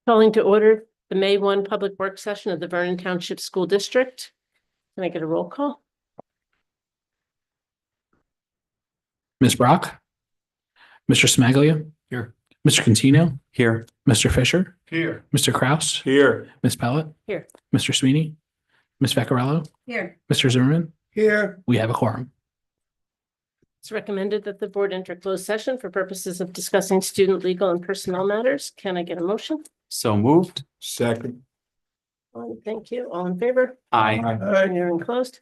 Calling to order the May 1 Public Works Session of the Vernon Township School District. Can I get a roll call? Ms. Brock, Mr. Smaglia, Here. Mr. Contino, Here. Mr. Fisher, Here. Mr. Kraus, Here. Ms. Pellet, Here. Mr. Sweeney, Ms. Vaccarello, Here. Mr. Zimmerman. Here. We have a quorum. It's recommended that the board enter closed session for purposes of discussing student legal and personnel matters. Can I get a motion? So moved. Second. Thank you. All in favor? Aye. Hearing closed.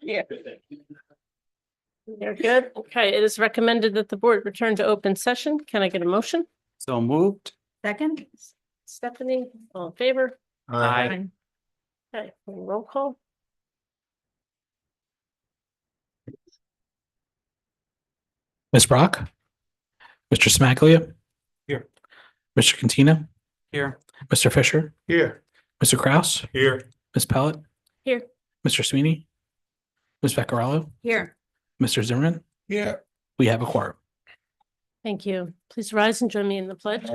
Yeah. You're good. Okay, it is recommended that the board return to open session. Can I get a motion? So moved. Second? Stephanie, all in favor? Aye. Okay, roll call. Ms. Brock, Mr. Smaglia. Here. Mr. Cantina, Here. Mr. Fisher, Here. Mr. Kraus, Here. Ms. Pellet, Here. Mr. Sweeney, Ms. Vaccarello, Here. Mr. Zimmerman. Here. We have a quorum. Thank you. Please rise and join me in the pledge.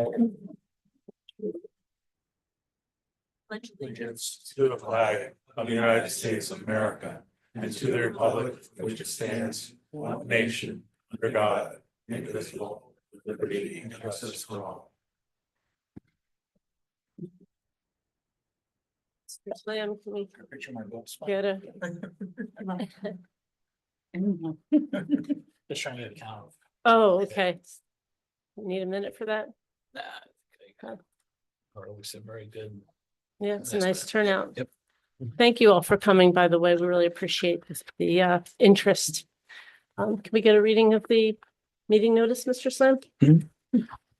Allegiance to the flag of the United States of America and to the republic for which it stands, one nation, under God, indivisible, with liberty and justice for all. Mr. Slam, can we get a? Just trying to get a count. Oh, okay. Need a minute for that? Or we said very good. Yeah, it's a That's nice good. turnout. Yep. Thank you all for coming, by the way. We really appreciate the interest. Can we get a reading of the meeting notice, Mr. Slam?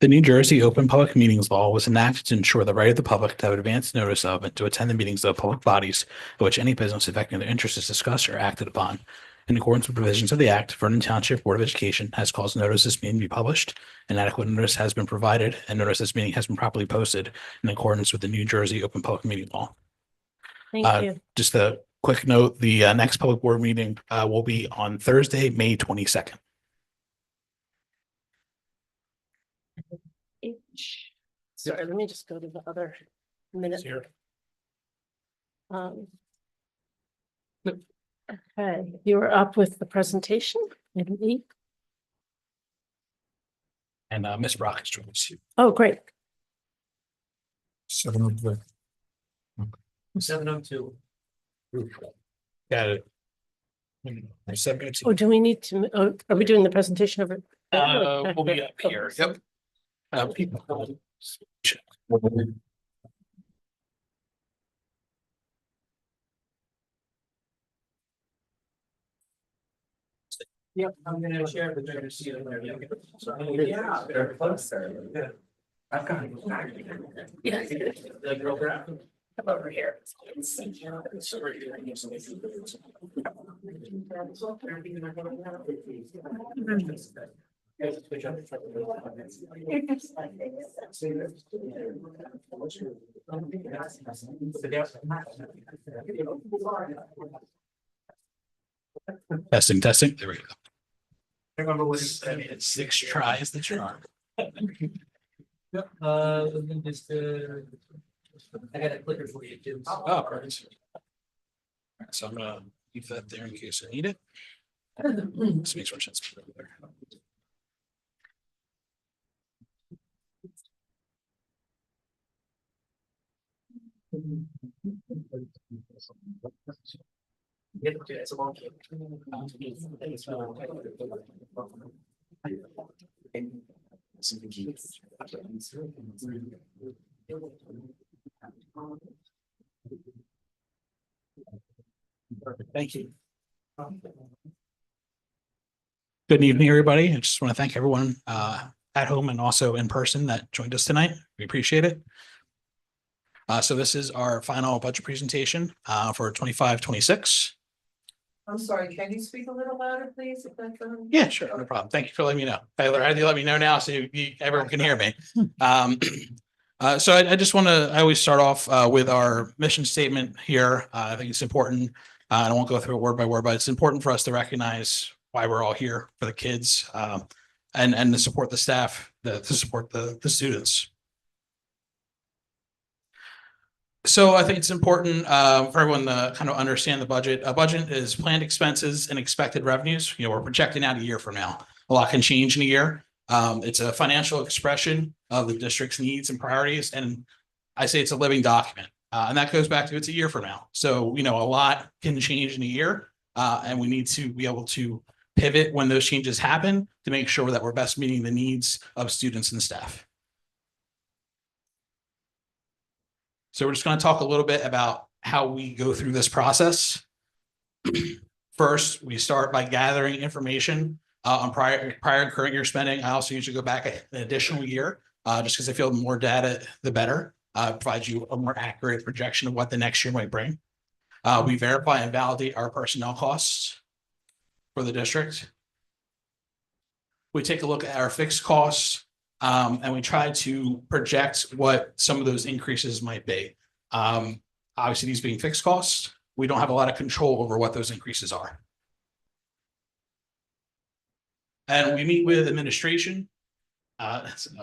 The New Jersey Open Public Meetings Law was enacted to ensure the right of the public to have advance notice of and to attend the meetings of public bodies in which any business affecting their interests is discussed or acted upon. In accordance with provisions of the Act, Vernon Township Board of Education has caused notice this meeting to be published, and adequate notice has been provided, and notice this meeting has been properly posted in accordance with the New Jersey Open Public Meeting Law. Thank you. Just a quick note, the next public board meeting will be on Thursday, May 22nd. Sorry, let me just go to the other minute. Here. Okay, you are up with the presentation. Maybe. And Ms. Brock is joining us. Oh, great. 7:02. 7:02. Got it. 7:02. Oh, do we need to, oh, are we doing the presentation over? We'll be up here. Yep. People. Yep, I'm gonna share the driver's seat. Yeah, they're closer. Yeah. I've got it. Yeah. The girl grab. Come over here. Testing, testing. There we go. Remember what It's 6 tries the charm. Yep, just, I got a clicker for you too. Oh, perfect. So I'm gonna leave that there in case I need it. This makes more sense. It's a long game. Perfect. Thank you. Good evening, everybody. I just want to thank everyone at home and also in person that joined us tonight. We appreciate it. So this is our final budget presentation for 25-26. I'm sorry, can you speak a little louder, please? If that's Yeah, sure, no problem. Thank you for letting me know. Tyler, how do you let me know now so everyone can hear me? So I just want to, I always start off with our mission statement here. I think it's important. I won't go through it word by word, but it's important for us to recognize why we're all here for the kids and to support the staff, to support the students. So I think it's important for everyone to kind of understand the budget. A budget is planned expenses and expected revenues. You know, we're projecting out a year from now. A lot can change in a year. It's a financial expression of the district's needs and priorities. And I say it's a living document. And that goes back to it's a year from now. So, you know, a lot can change in a year. And we need to be able to pivot when those changes happen to make sure that we're best meeting the needs of students and staff. So we're just going to talk a little bit about how we go through this process. First, we start by gathering information on prior and current year spending. I also usually go back an additional year, just because I feel the more data, the better. Provides you a more accurate projection of what the next year might bring. We verify and validate our personnel costs for the district. We take a look at our fixed costs, and we try to project what some of those increases might be. Obviously, these being fixed costs, we don't have a lot of control over what those increases are. And we meet with administration.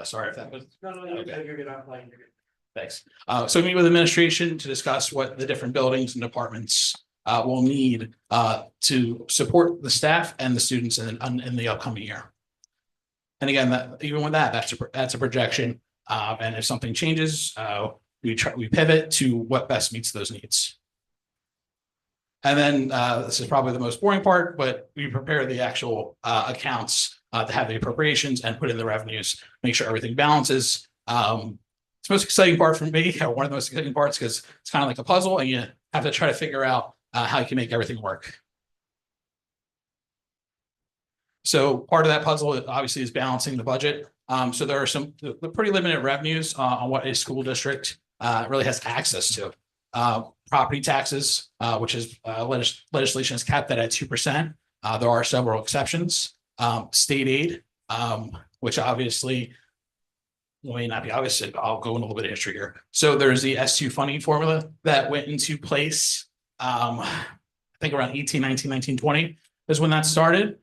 Sorry if that was. No, you're good. Thanks. So we meet with administration to discuss what the different buildings and departments will need to support the staff and the students in the upcoming year. And again, even with that's a projection. And if something changes, we pivot to what best meets those needs. And then this is probably the most boring part, but we prepare the actual accounts to have the appropriations and put in the revenues, make sure everything balances. It's the most exciting part for me, or one of the most exciting parts, because it's kind of like a puzzle and you have to try to figure out how you can make everything work. So part of that puzzle obviously is balancing the budget. So there are some pretty limited revenues on what a school district really has access to. Property taxes, which is legislation is capped at 2%. There are several exceptions. State aid, which obviously may not be obvious. I'll go in a little bit of history here. So there's the S2 funding formula that went into place. I think around 1920 is when that started.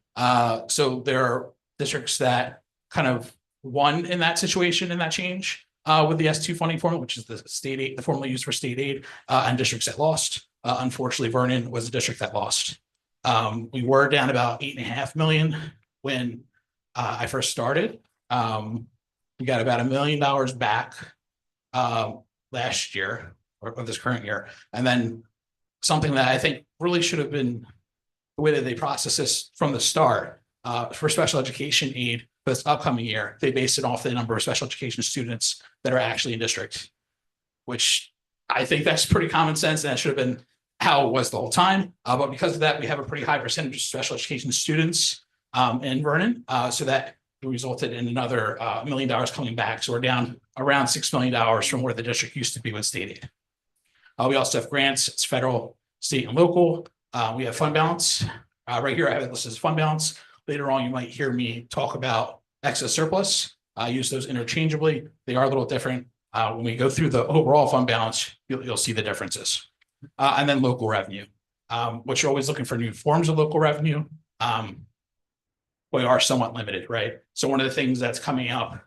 So there are districts that kind of won in that situation, in that change. With the S2 funding formula, which is the state aid, the formula used for state aid, and districts that lost. Unfortunately, Vernon was a district that lost. We were down about $8.5 million when I first started. We got about $1 million back last year or this current year, and then something that I think really should have been the way that they process this from the start for special education aid. For this upcoming year, they based it off the number of special education students that are actually in district, which I think that's pretty common sense. And that should have been how it was the whole time. But because of that, we have a pretty high percentage of special education students in Vernon. So that resulted in another $1 million coming back. So we're down around $6 million from where the district used to be with state aid. We also have grants. It's federal, state, and local. We have fund balance. Right here, I have it listed as fund balance. Later on, you might hear me talk about excess surplus. I use those interchangeably. They are a little different. When we go through the overall fund balance, you'll see the differences. And then local revenue, which you're always looking for new forms of local revenue. We are somewhat limited, right? So one of the things that's coming up,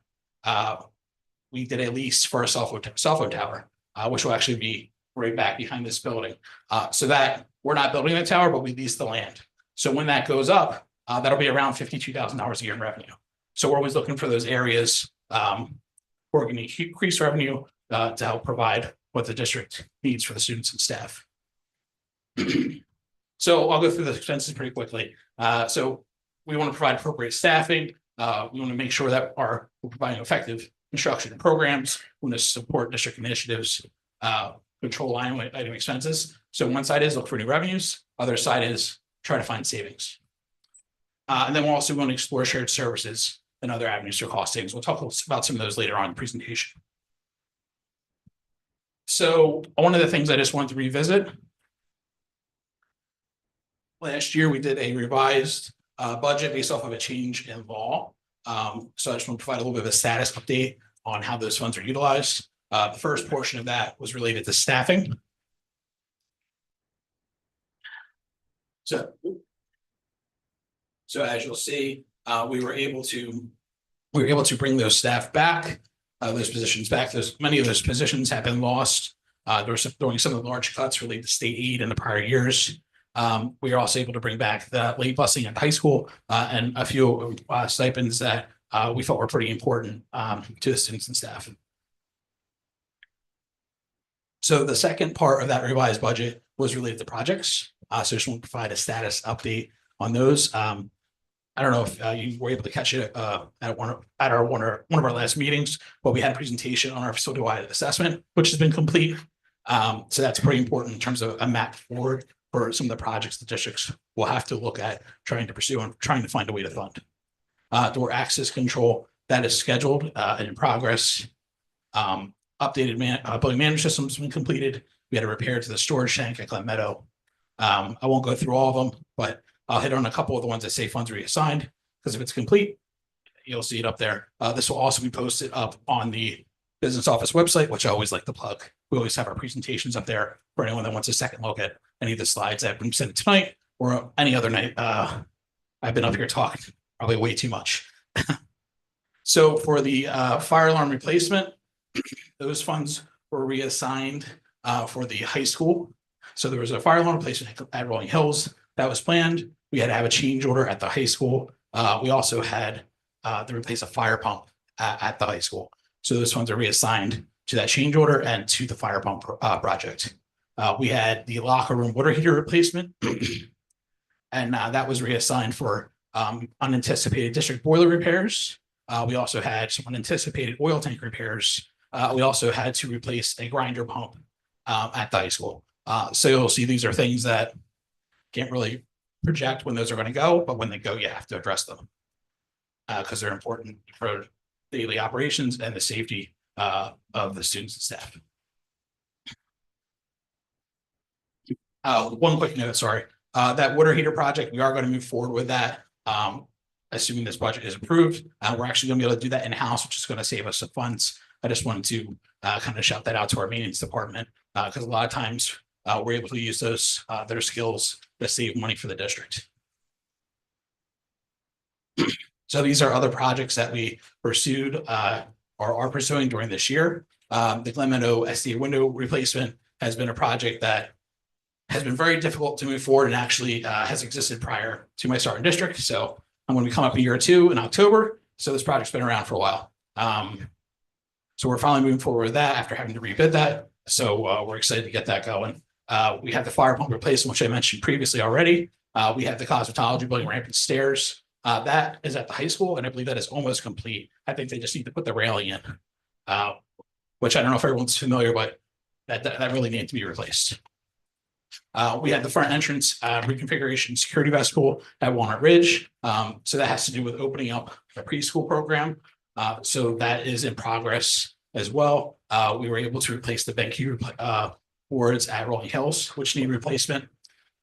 we did a lease for a cell phone tower, which will actually be right back behind this building. So that we're not building the tower, but we lease the land. So when that goes up, that'll be around $52,000 a year in revenue. So we're always looking for those areas where we're going to increase revenue to help provide what the district needs for the students and staff. So I'll go through the expenses pretty quickly. So we want to provide appropriate staffing. We want to make sure that we're providing effective instruction and programs. We want to support district initiatives, control line item expenses. So one side is look for new revenues. Other side is try to find savings. And then we're also going to explore shared services and other avenues for cost savings. We'll talk about some of those later on in the presentation. So one of the things I just wanted to revisit. Last year, we did a revised budget based off of a change in law. So I just want to provide a little bit of a status update on how those funds are utilized. The first portion of that was related to staffing. So as you'll see, we were able to bring those staff back, those positions back. Many of those positions have been lost. During some of the large cuts related to state aid in the prior years. We are also able to bring back the late busing at high school and a few stipends that we felt were pretty important to the students and staff. So the second part of that revised budget was related to projects. So I just want to provide a status update on those. I don't know if you were able to catch it at one of our last meetings, but we had a presentation on our facility-wide assessment, which has been complete. So that's pretty important in terms of a map forward for some of the projects the districts will have to look at trying to pursue and trying to find a way to fund. Door access control, that is scheduled and in progress. Updated building management system's been completed. We had a repair to the storage tank at Glen Meadow. I won't go through all of them, but I'll hit on a couple of the ones that say funds reassigned, because if it's complete, you'll see it up there. This will also be posted up on the business office website, which I always like to plug. We always have our presentations up there for anyone that wants a second look at any of the slides that have been sent tonight or any other night. I've been up here talking probably way too much. So for the fire alarm replacement, those funds were reassigned for the high school. So there was a fire alarm replacement at Rolling Hills that was planned. We had to have a change order at the high school. We also had to replace a fire pump at the high school. So those funds are reassigned to that change order and to the fire pump project. We had the locker room water heater replacement, and that was reassigned for unanticipated district boiler repairs. We also had some unanticipated oil tank repairs. We also had to replace a grinder pump at the high school. So you'll see these are things that can't really project when those are going to go, but when they go, you have to address them because they're important for daily operations and the safety of the students and staff. One quick note, sorry. That water heater project, we are going to move forward with that. Assuming this budget is approved, we're actually going to be able to do that in-house, which is going to save us some funds. I just wanted to kind of shout that out to our maintenance department because a lot of times we're able to use those their skills to save money for the district. So these are other projects that we pursued or are pursuing during this year. The Glen Meadow SDA window replacement has been a project that has been very difficult to move forward and actually has existed prior to my start in district. So I'm going to come up a year or two in October. So this project's been around for a while. So we're finally moving forward with that after having to rebid that. So we're excited to get that going. We have the fire pump replacement, which I mentioned previously already. We have the cosmetology building ramp and stairs. That is at the high school, and I believe that is almost complete. I think they just need to put the railing in, which I don't know if everyone's familiar, but that really needs to be replaced. We had the front entrance reconfiguration security vestibule at Walnut Ridge. So that has to do with opening up the preschool program. So that is in progress as well. We were able to replace the BenQ boards at Rolling Hills, which need replacement.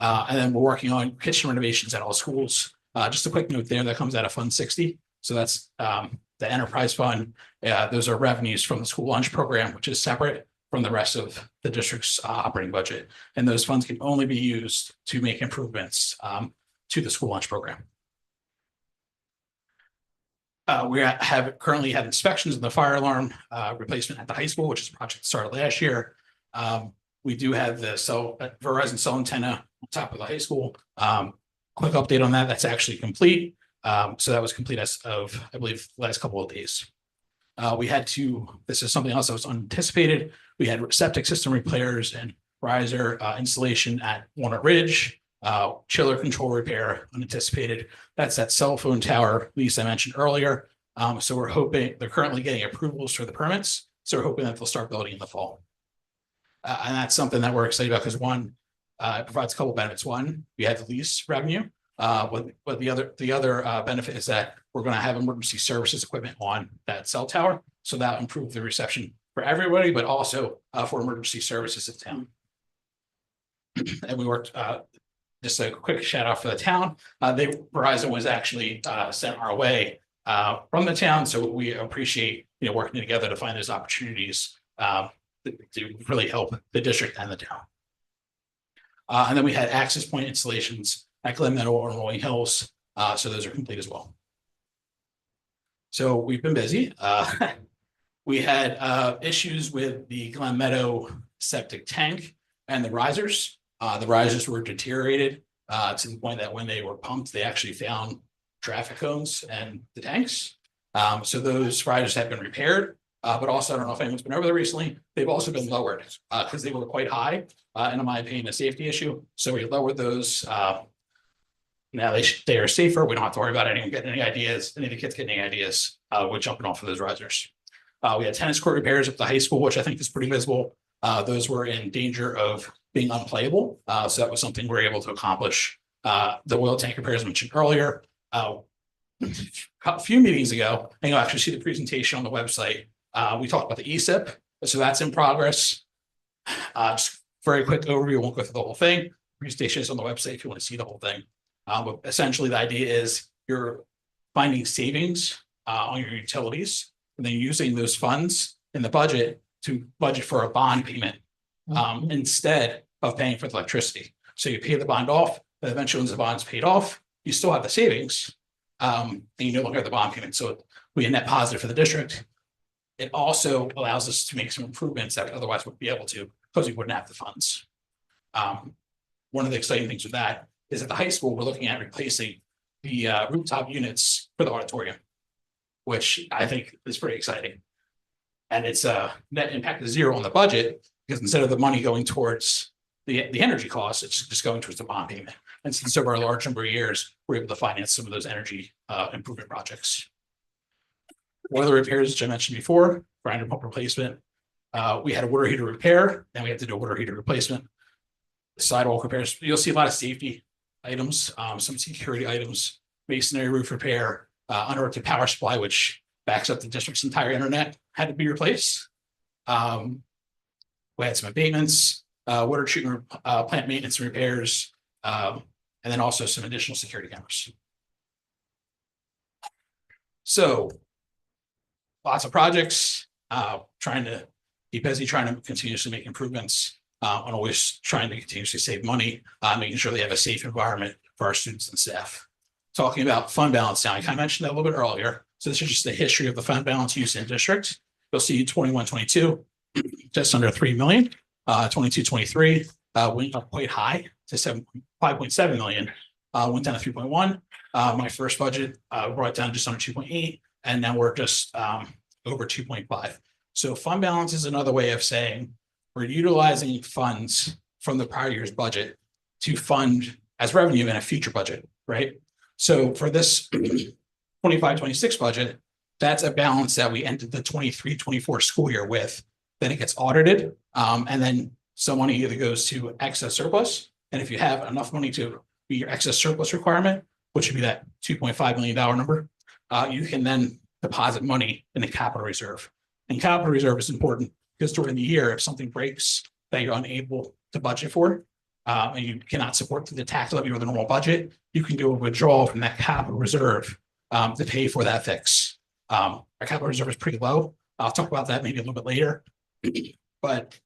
And then we're working on kitchen renovations at all schools. Just a quick note there, that comes out of Fund 60. So that's the enterprise fund. Those are revenues from the school lunch program, which is separate from the rest of the district's operating budget. And those funds can only be used to make improvements to the school lunch program. We currently had inspections of the fire alarm replacement at the high school, which is a project that started last year. We do have the Verizon cell antenna on top of the high school. Quick update on that, that's actually complete. So that was complete as of, I believe, the last couple of days. This is something else that was unanticipated. We had septic system repairs and riser installation at Walnut Ridge, chiller control repair, unanticipated. That's that cell phone tower lease I mentioned earlier. So we're hoping, they're currently getting approvals for the permits. So we're hoping that they'll start building in the fall. And that's something that we're excited about because one, it provides a couple benefits. One, we have the lease revenue. But the other benefit is that we're going to have emergency services equipment on that cell tower. So that'll improve the reception for everybody, but also for emergency services in town. And we worked, just a quick shout out for the town. Verizon was actually sent our way from the town. So we appreciate, working together to find those opportunities to really help the district and the town. And then we had access point installations at Glen Meadow and Rolling Hills. So those are complete as well. So we've been busy. We had issues with the Glen Meadow septic tank and the risers. The risers were deteriorated to the point that when they were pumped, they actually found traffic cones and the tanks. So those risers have been repaired. But also, I don't know if anyone's been over there recently, they've also been lowered because they were quite high. And in my opinion, a safety issue. So we lowered those. Now they are safer. We don't have to worry about anyone getting any ideas, any of the kids getting any ideas with jumping off of those risers. We had tennis court repairs at the high school, which I think is pretty visible. Those were in danger of being unplayable. So that was something we were able to accomplish. The oil tank repairs mentioned earlier. A few meetings ago, and you'll actually see the presentation on the website. We talked about the ESIP, so that's in progress. Just very quick overview, won't go through the whole thing. Presentation is on the website if you want to see the whole thing. But essentially the idea is you're finding savings on your utilities and then using those funds in the budget to budget for a bond payment instead of paying for the electricity. So you pay the bond off, but eventually once the bond's paid off, you still have the savings and you no longer have the bond payment. So we a net positive for the district. It also allows us to make some improvements that we otherwise wouldn't be able to because we wouldn't have the funds. One of the exciting things with that is at the high school, we're looking at replacing the rooftop units for the auditorium, which I think is pretty exciting. And it's a net impact of zero on the budget because instead of the money going towards the energy costs, it's just going towards the bond payment. And since over a large number of years, we're able to finance some of those energy improvement projects. One of the repairs, which I mentioned before, grinder pump replacement. We had a water heater repair, then we had to do a water heater replacement. Sidewalk repairs, you'll see a lot of safety items, some security items, masonry roof repair, uninterrupted power supply, which backs up the district's entire internet, had to be replaced. We had some abatements, water treatment plant maintenance and repairs, and then also some additional security cameras. So lots of projects, trying to keep busy, trying to continuously make improvements, and always trying to continuously save money, making sure they have a safe environment for our students and staff. Talking about fund balance now, I kind of mentioned that a little bit earlier. So this is just the history of the fund balance use in district. You'll see 21-22, just under 3 million. 22-23 went up quite high to 5.7 million, went down to 3.1. My first budget brought it down just under 2.8, and now we're just over 2.5. So fund balance is another way of saying we're utilizing funds from the prior year's budget to fund as revenue in a future budget, right? So for this 25-26 budget, that's a balance that we ended the 23-24 school year with. Then it gets audited, and then some money either goes to excess surplus. And if you have enough money to be your excess surplus requirement, which would be that $2.5 million number, you can then deposit money in the capital reserve. And capital reserve is important because during the year, if something breaks that you're unable to budget for, and you cannot support the tax levy or the normal budget, you can do a withdrawal from that capital reserve to pay for that fix. Our capital reserve is pretty low. I'll talk about that maybe a little bit later, but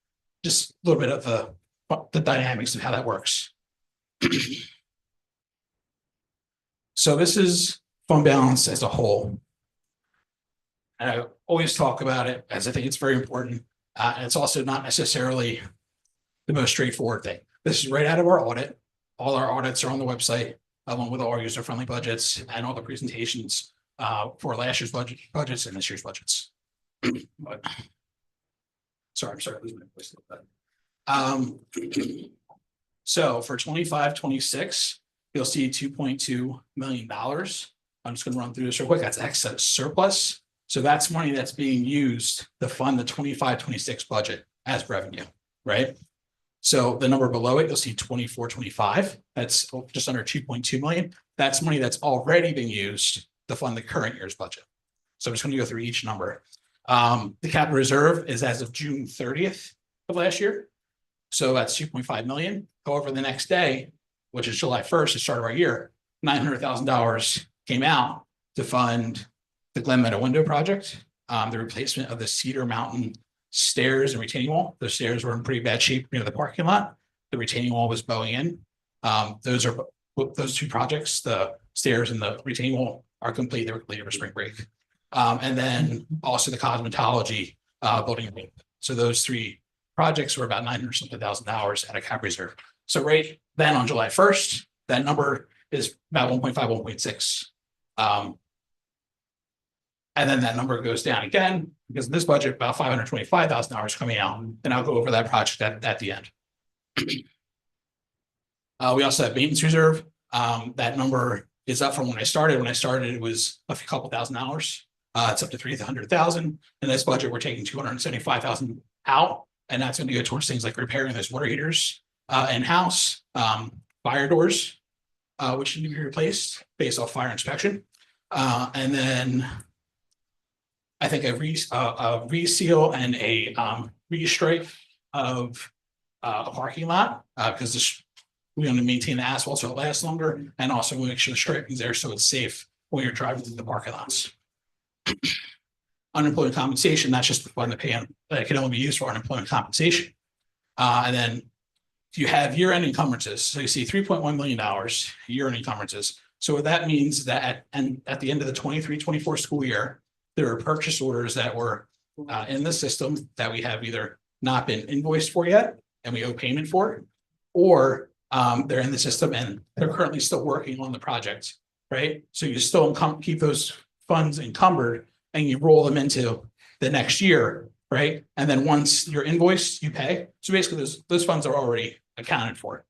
just a little bit of the dynamics of how that works. So this is fund balance as a whole. And I always talk about it as I think it's very important. And it's also not necessarily the most straightforward thing. This is right out of our audit. All our audits are on the website, along with all our user-friendly budgets and all the presentations for last year's budgets and this year's budgets. But, sorry, I'm sorry, losing my voice a little bit. So for 25-26, you'll see $2.2 million. I'm just going to run through this real quick. That's excess surplus. So that's money that's being used to fund the 25-26 budget as revenue, right? So the number below it, you'll see 24-25. That's just under 2.2 million. That's money that's already been used to fund the current year's budget. So I'm just going to go through each number. The capital reserve is as of June 30th of last year. So that's 2.5 million. However, the next day, which is July 1st, the start of our year, $900,000 came out to fund the Glen Meadow window project, the replacement of the Cedar Mountain stairs and retaining wall. The stairs were in pretty bad shape near the parking lot. The retaining wall was bowing in. Those two projects, the stairs and the retaining wall, are complete. They were completed for spring break. And then also the cosmetology building. So those three projects were about $900,000 at a cap reserve. So right then on July 1st, that number is about 1.5, 1.6. And then that number goes down again because in this budget, about $525,000 coming out. And I'll go over that project at the end. We also have maintenance reserve. That number is up from when I started. When I started, it was a couple $1,000s. It's up to $300,000. In this budget, we're taking $275,000 out, and that's going to go towards things like repairing those water heaters, in-house, fire doors, which need to be replaced based off fire inspection. And then I think a reseal and a restripe of a parking lot, because we want to maintain the asphalt so it lasts longer, and also make sure the striping is there so it's safe when you're driving through the parking lots. Unemployment compensation, that's just the fund to pay on, that can only be used for unemployment compensation. And then you have year-end encumbrances. So you see $3.1 million year-end encumbrances. So what that means that at the end of the 23-24 school year, there are purchase orders that were in the system that we have either not been invoiced for yet and we owe payment for, or they're in the system and they're currently still working on the project, right? So you still keep those funds encumbered and you roll them into the next year, right? And then once you're invoiced, you pay. So basically those funds are already accounted for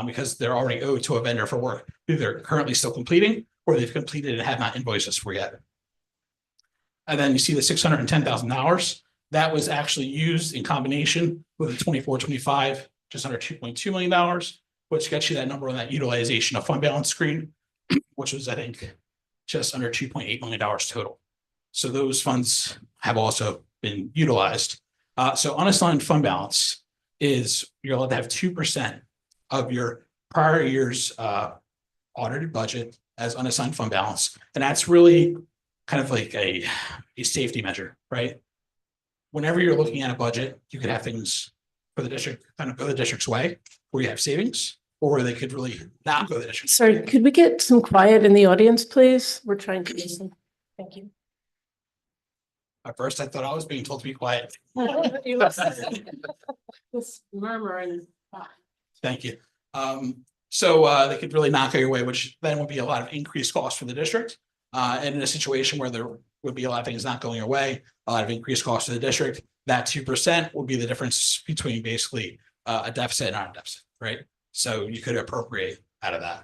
because they're already owed to a vendor for work they're currently still completing or they've completed and have not invoiced us for yet. And then you see the $610,000 that was actually used in combination with the 24-25, just under $2.2 million, which gets you that number on that utilization of fund balance screen, which was, I think, just under $2.8 million total. So those funds have also been utilized. So unassigned fund balance is you're allowed to have 2% of your prior year's audited budget as unassigned fund balance. And that's really kind of like a safety measure, right? Whenever you're looking at a budget, you could have things for the district kind of go the district's way, where you have savings, or they could really not go the district's way. Sorry, could we get some quiet in the audience, please? We're trying to listen. Thank you. At first, I thought I was being told to be quiet. This murmur and. Thank you. So they could really not go your way, which then would be a lot of increased costs for the district. And in a situation where there would be a lot of things not going your way, a lot of increased costs to the district, that 2% would be the difference between basically a deficit and not a deficit, right? So you could appropriate out of that.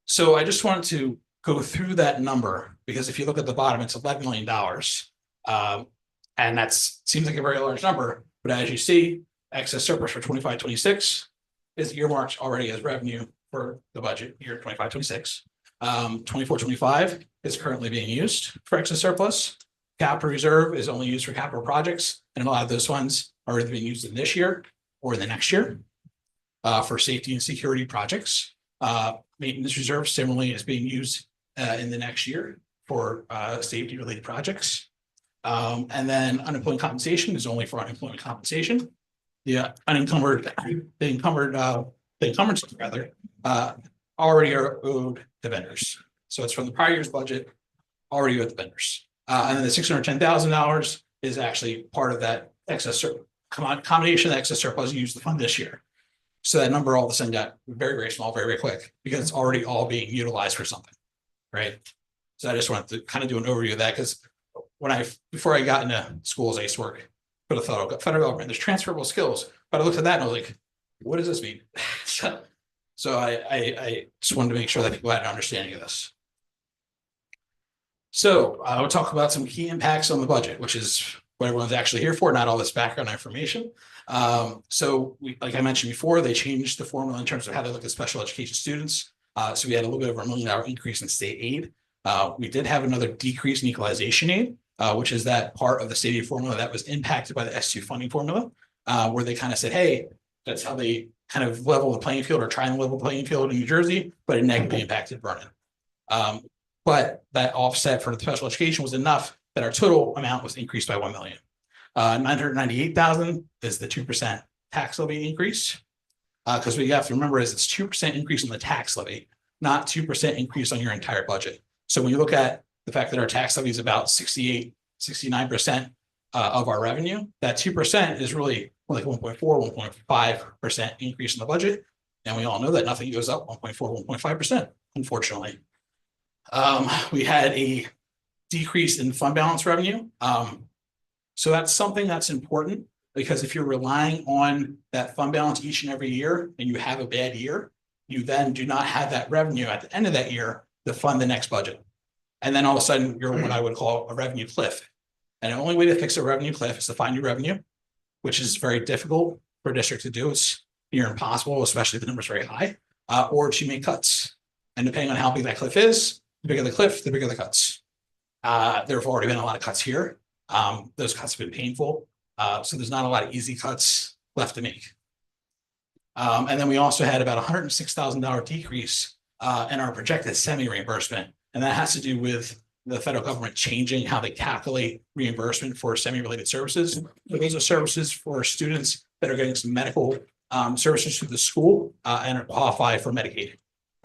So I just wanted to go through that number because if you look at the bottom, it's $11 million. And that seems like a very large number, but as you see, excess surplus for 25-26 is earmarked already as revenue for the budget year 25-26. 24-25 is currently being used for excess surplus. Capital reserve is only used for capital projects, and a lot of those funds are either being used in this year or in the next year for safety and security projects. Maintenance reserve similarly is being used in the next year for safety related projects. And then unemployment compensation is only for unemployment compensation. The encumbrances rather already are owed to vendors. So it's from the prior year's budget already owed to vendors. And then the $610,000 is actually part of that excess combination of the excess surplus used to fund this year. So that number all of a sudden got very, very small, very, very quick because it's already all being utilized for something, right? So I just wanted to kind of do an overview of that because before I got into schools, I used to work for the federal government. There's transferable skills, but I looked at that and I was like, what does this mean? So I just wanted to make sure that people had an understanding of this. So I will talk about some key impacts on the budget, which is what everyone's actually here for, not all this background information. So like I mentioned before, they changed the formula in terms of how they look at special education students. So we had a little bit over $1 million increase in state aid. We did have another decrease in equalization aid, which is that part of the state aid formula that was impacted by the S2 funding formula, where they kind of said, hey, that's how they kind of level the playing field or try and level the playing field in New Jersey, but it negatively impacted Vernon. But that offset for the special education was enough that our total amount was increased by $1 million. $998,000 is the 2% tax levy increase. Because what you have to remember is it's 2% increase in the tax levy, not 2% increase on your entire budget. So when you look at the fact that our tax levy is about 69% of our revenue, that 2% is really like 1.4, 1.5% increase in the budget. And we all know that nothing goes up 1.4, 1.5%, unfortunately. We had a decrease in fund balance revenue. So that's something that's important because if you're relying on that fund balance each and every year and you have a bad year, you then do not have that revenue at the end of that year to fund the next budget. And then all of a sudden you're what I would call a revenue cliff. And the only way to fix a revenue cliff is to find new revenue, which is very difficult for a district to do. It's near impossible, especially if the number's very high, or to make cuts. And depending on how big that cliff is, the bigger the cliff, the bigger the cuts. There have already been a lot of cuts here. Those cuts have been painful. So there's not a lot of easy cuts left to make. And then we also had about $106,000 decrease in our projected semi reimbursement. And that has to do with the federal government changing how they calculate reimbursement for semi-related services. So those are services for students that are getting some medical services through the school and qualify for Medicaid.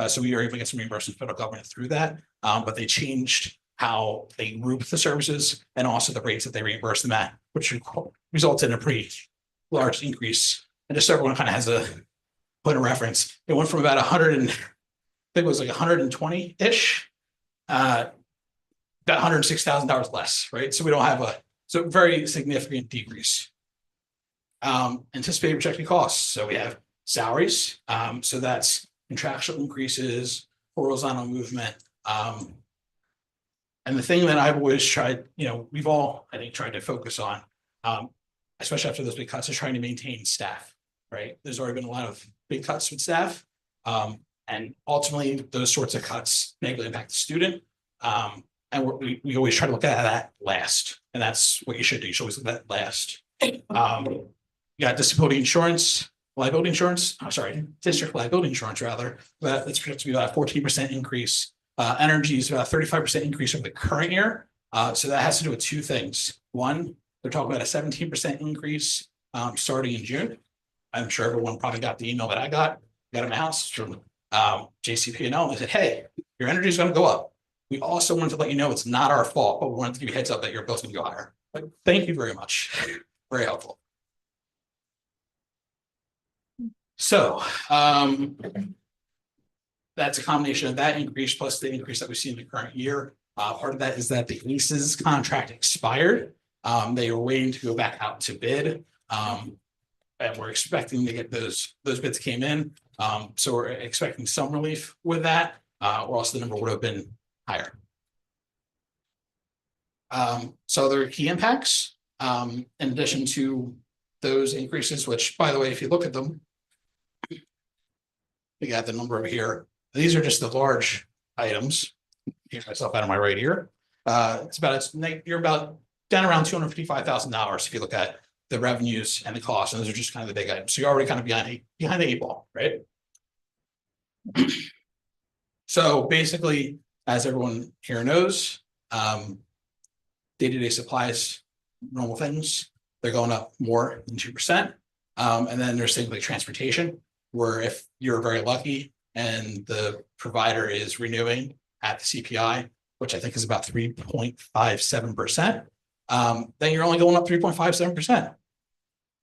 So we are able to get some reimbursement from the federal government through that, but they changed how they group the services and also the rates that they reimburse them at, which results in a pretty large increase. And just so everyone kind of has a point of reference, it went from about 100 and I think it was like 120-ish, about $106,000 less, right? So we don't have so very significant decrease. Anticipated projected costs. So we have salaries. So that's contractual increases, horizontal movement. And the thing that I've always tried, we've all, I think, tried to focus on, especially after those big cuts, is trying to maintain staff, right? There's already been a lot of big cuts with staff. And ultimately, those sorts of cuts negatively impact the student. And we always try to look at that last. And that's what you should do. You should always look at that last. You got disability insurance, liability insurance, district liability insurance rather, but it's projected to be about a 14% increase. Energy is about a 35% increase over the current year. So that has to do with two things. One, they're talking about a 17% increase starting in June. I'm sure everyone probably got the email that I got in my house from JCP&L. They said, hey, your energy is going to go up. We also wanted to let you know it's not our fault, but we wanted to give you a heads up that your bill's going to go higher. Like, thank you very much. Very helpful. So that's a combination of that increase plus the increase that we see in the current year. Part of that is that the leases contract expired. They were waiting to go back out to bid. And we're expecting to get those bids came in. So we're expecting some relief with that, or else the number would have been higher. So there are key impacts in addition to those increases, which, by the way, if you look at them, we got the number over here. These are just the large items. Get myself out of my right ear. You're about down around $255,000 if you look at the revenues and the costs, and those are just kind of the big items. So you're already kind of behind the eight ball, right? So basically, as everyone here knows, day-to-day supplies, normal things, they're going up more than 2%. And then there's things like transportation, where if you're very lucky and the provider is renewing at the CPI, which I think is about 3.57%, then you're only going up 3.57%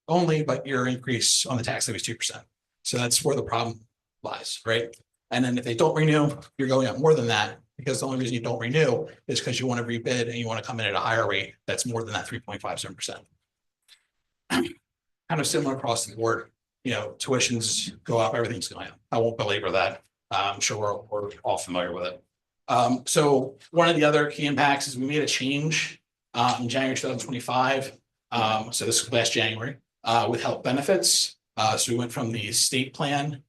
only, but your increase on the tax levy is 2%. So that's where the problem lies, right? And then if they don't renew, you're going up more than that, because the only reason you don't renew is because you want to rebid and you want to come in at a higher rate that's more than that 3.57%. Kind of similar across the board. Tuitions go up, everything's going up. I won't belabor that. I'm sure we're all familiar with it. So one of the other key impacts is we made a change in January 2025. So this was last January with health benefits. So we went from the state plan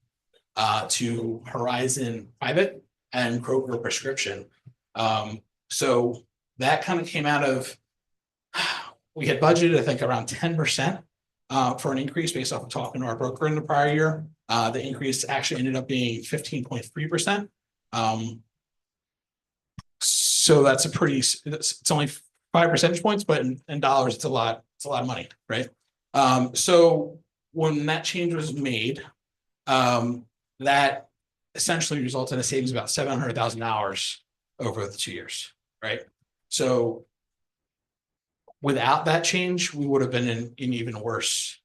to Horizon Private and Kroger prescription. So that kind of came out of, we had budgeted, I think, around 10% for an increase based off of talking to our broker in the prior year. The increase actually ended up being 15.3%. So that's it's only 5 percentage points, but in dollars, it's a lot of money, right? So when that change was made, that essentially resulted in a savings of about $700,000 over the 2 years, right? So without that change, we would have been in an even worse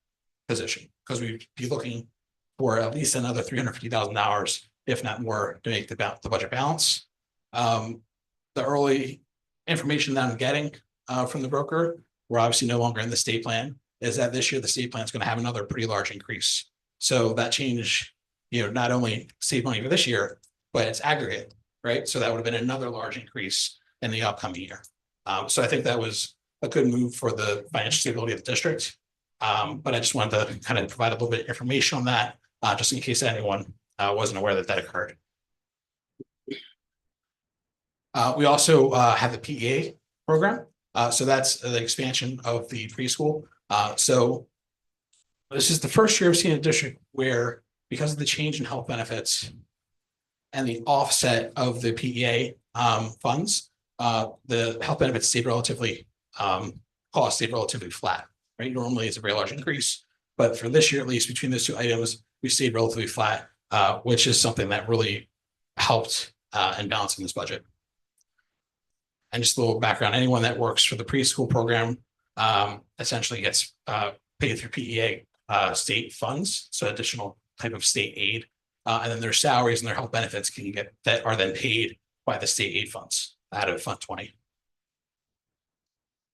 position, because we'd be looking for at least another $350,000, if not more, to make the budget balance. The early information that I'm getting from the broker, we're obviously no longer in the state plan, is that this year the state plan is going to have another pretty large increase. So that change, not only save money for this year, but it's aggregate, right? So that would have been another large increase in the upcoming year. So I think that was a good move for the financial stability of the district. But I just wanted to kind of provide a little bit of information on that, just in case anyone wasn't aware that that occurred. We also have the PEA program. So that's the expansion of the preschool. So this is the first year I've seen a district where, because of the change in health benefits and the offset of the PEA funds, the health benefits stayed relatively, cost stayed relatively flat, right? Normally it's a very large increase, but for this year, at least between those two items, we stayed relatively flat, which is something that really helped in balancing this budget. And just a little background, anyone that works for the preschool program essentially gets paid through PEA state funds, so additional type of state aid. And then their salaries and their health benefits can get that are then paid by the state aid funds out of Fund 20.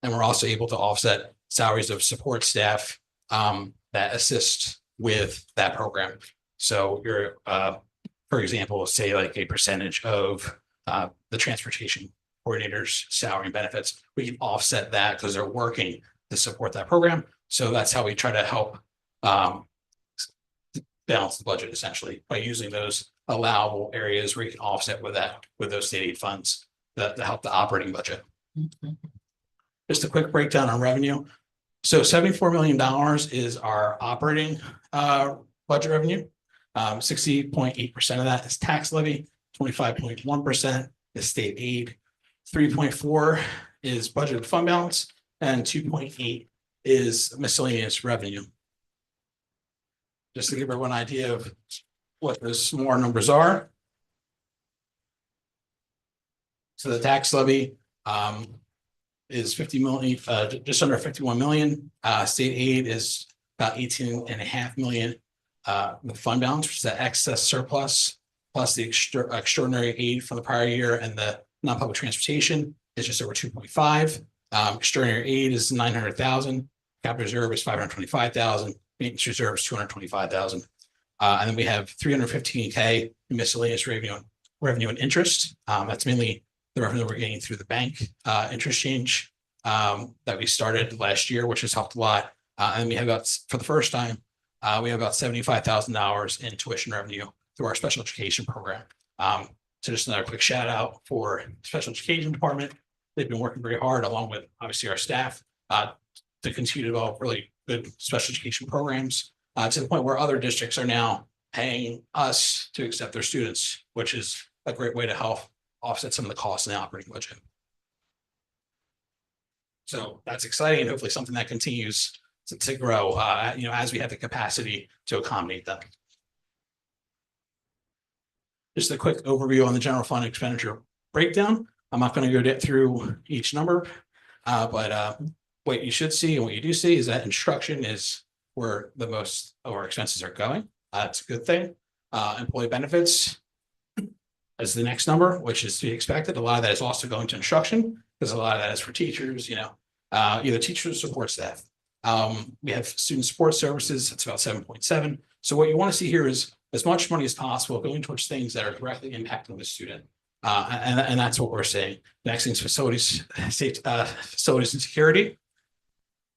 And we're also able to offset salaries of support staff that assist with that program. So you're, for example, say like a percentage of the transportation coordinators' salary and benefits, we can offset that because they're working to support that program. So that's how we try to help balance the budget essentially by using those allowable areas where you can offset with that, with those state aid funds that help the operating budget. Just a quick breakdown on revenue. So $74 million is our operating budget revenue. 60.8% of that is tax levy, 25.1% is state aid, 3.4 is budgeted fund balance, and 2.8 is miscellaneous revenue. Just to give everyone an idea of what those more numbers are. So the tax levy is 50 million, just under 51 million. State aid is about 18.5 million. The fund balance, which is the excess surplus, plus the extraordinary aid from the prior year, and the non-public transportation is just over 2.5. Extraordinary aid is 900,000. Capital reserve is 525,000. Maintenance reserve is 225,000. And then we have 315K miscellaneous revenue and interest. That's mainly the revenue we're getting through the bank interest change that we started last year, which has helped a lot. And we have about, for the first time, we have about $75,000 in tuition revenue through our special education program. So just another quick shout out for the special education department. They've been working very hard, along with obviously our staff, to continue to develop really good special education programs to the point where other districts are now paying us to accept their students, which is a great way to help offset some of the costs in the operating budget. So that's exciting, and hopefully something that continues to grow, as we have the capacity to accommodate them. Just a quick overview on the general fund expenditure breakdown. I'm not going to go through each number, but what you should see and what you do see is that instruction is where the most of our expenses are going. That's a good thing. Employee benefits is the next number, which is to be expected. A lot of that is also going to instruction, because a lot of that is for teachers, either teachers or support staff. We have student support services. It's about 7.7. So what you want to see here is as much money as possible going towards things that are directly impacting the student. And that's what we're saying. The next thing is facilities, facilities and security.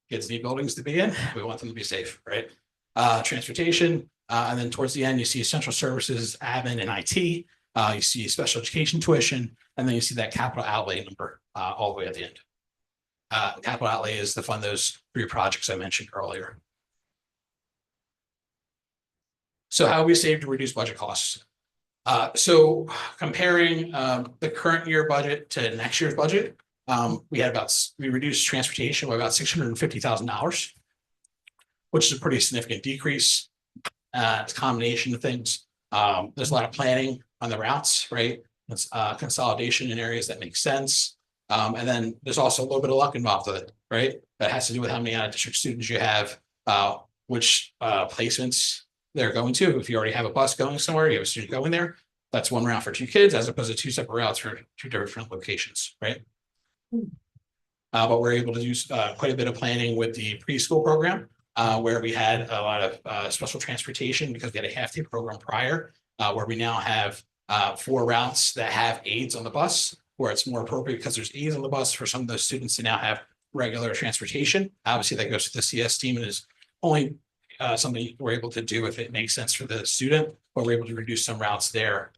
Kids need buildings to be in. We want them to be safe, right? Transportation. And then towards the end, you see essential services, admin, and IT. You see special education tuition, and then you see that capital outlay number all the way at the end. Capital outlay is to fund those 3 projects I mentioned earlier. So how we save to reduce budget costs? So comparing the current year budget to next year's budget, we reduced transportation by about $650,000, which is a pretty significant decrease. It's a combination of things. There's a lot of planning on the routes, right? It's consolidation in areas that make sense. And then there's also a little bit of luck involved with it, right? That has to do with how many out-of-district students you have, which placements they're going to. If you already have a bus going somewhere, you have a student going there, that's one route for 2 kids, as opposed to 2 separate routes for 2 different locations, right? But we're able to do quite a bit of planning with the preschool program, where we had a lot of special transportation because we had a half-day program prior, where we now have 4 routes that have aides on the bus, where it's more appropriate because there's aides on the bus for some of those students to now have regular transportation. Obviously, that goes to the CS team and is only something we're able to do if it makes sense for the student, but we're able to reduce some routes there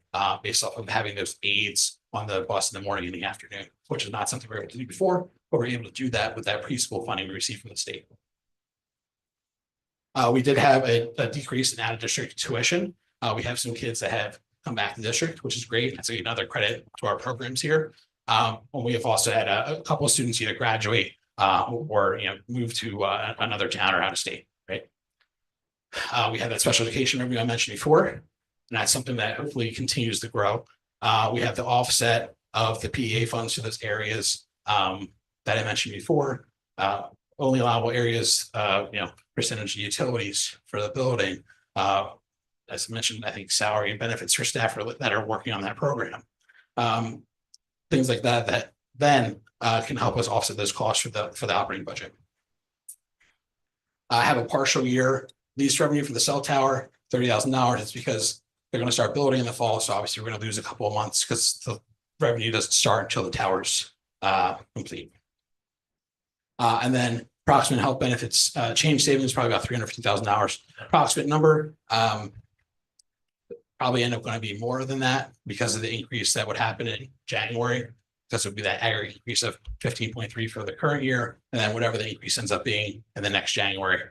based off of having those aides on the bus in the morning and the afternoon, which is not something we were able to do before, but we're able to do that with that preschool funding we received from the state. We did have a decrease in out-of-district tuition. We have some kids that have come back to the district, which is great. That's another credit to our programs here. We have also had a couple of students either graduate or move to another town or out of state, right? We have that special education revenue I mentioned before, and that's something that hopefully continues to grow. We have the offset of the PEA funds to those areas that I mentioned before. Only allowable areas, percentage of utilities for the building. As I mentioned, I think salary and benefits for staff that are working on that program. Things like that then can help us offset those costs for the operating budget. I have a partial year lease revenue for the cell tower, $30,000. It's because they're going to start building in the fall. So obviously we're going to lose a couple of months because the revenue doesn't start until the tower's complete. And then approximate health benefits change savings, probably about $350,000 approximate number. Probably end up going to be more than that because of the increase that would happen in January. This would be that aggregate increase of 15.3 for the current year, and then whatever the increase ends up being in the next January.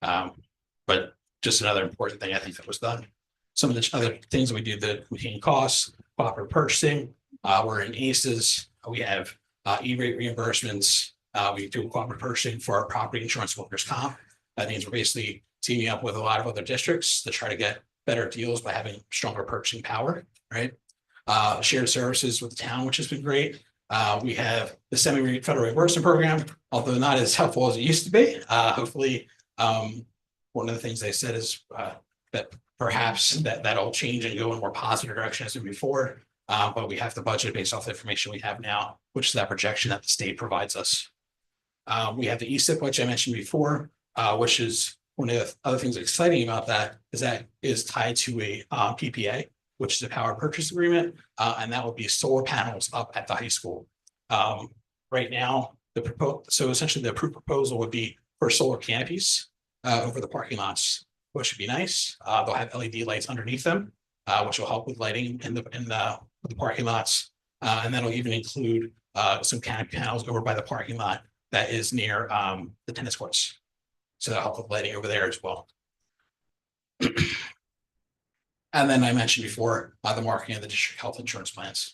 But just another important thing I think that was done. Some of the other things that we do that contain costs, cooperative purchasing. We're in ACEs. We have E-rate reimbursements. We do cooperative purchasing for our property insurance workers' comp. That means we're basically teaming up with a lot of other districts to try to get better deals by having stronger purchasing power, right? Shared services with the town, which has been great. We have the semi-federal reimbursement program, although not as helpful as it used to be. Hopefully, one of the things they said is that perhaps that'll change and go in a more positive direction as we move forward. But we have to budget based off the information we have now, which is that projection that the state provides us. We have the ESIP, which I mentioned before, which is one of the other things exciting about that is tied to a PPA, which is a power purchase agreement, and that will be solar panels up at the high school. Right now, so essentially the approved proposal would be for solar canopies over the parking lots, which should be nice. They'll have LED lights underneath them, which will help with lighting in the parking lots, and that'll even include some canopy panels over by the parking lot that is near the tennis courts. So that'll help with lighting over there as well. And then I mentioned before the marketing of the district health insurance plans.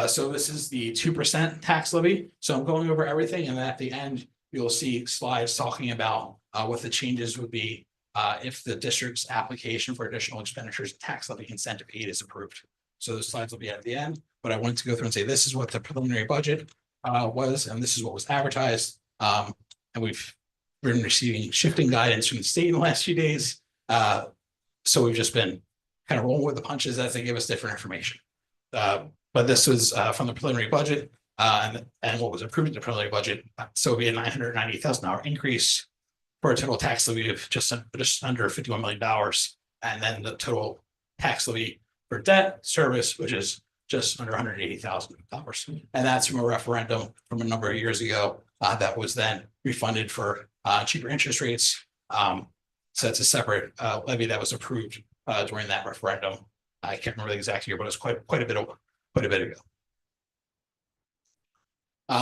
So this is the 2% tax levy. So I'm going over everything, and at the end you'll see slides talking about what the changes would be if the district's application for additional expenditures tax levy incentive aid is approved. So those slides will be at the end, but I wanted to go through and say this is what the preliminary budget was, and this is what was advertised. And we've been receiving shifting guidance from the state in the last few days. So we've just been kind of rolling with the punches as they give us different information. But this was from the preliminary budget and what was approved in the preliminary budget. So it'd be a $990,000 increase for a total tax levy of just under $51 million. And then the total tax levy for debt service, which is just under $180,000. And that's from a referendum from a number of years ago that was then refunded for cheaper interest rates. So it's a separate levy that was approved during that referendum. I can't remember the exact year, but it was quite a bit ago.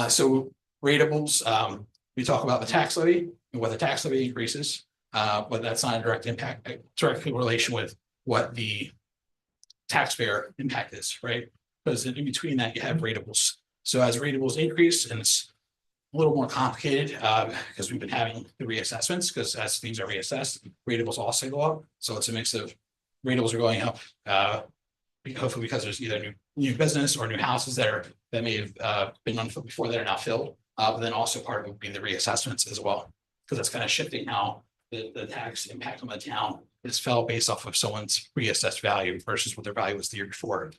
So ratables, we talk about the tax levy and what the tax levy increases, but that's not a direct impact, direct relation with what the taxpayer impact is, right? Because in between that, you have ratables. So as ratables increase, and it's a little more complicated because we've been having the reassessments, because as things are reassessed, ratables also go up. So it's a mix of ratables are going up, hopefully because there's either new business or new houses that may have been unfilled before that are now filled. But then also part of it would be the reassessments as well, because that's kind of shifting how the tax impact on the town is felt based off of someone's reassessed value versus what their value was the year before.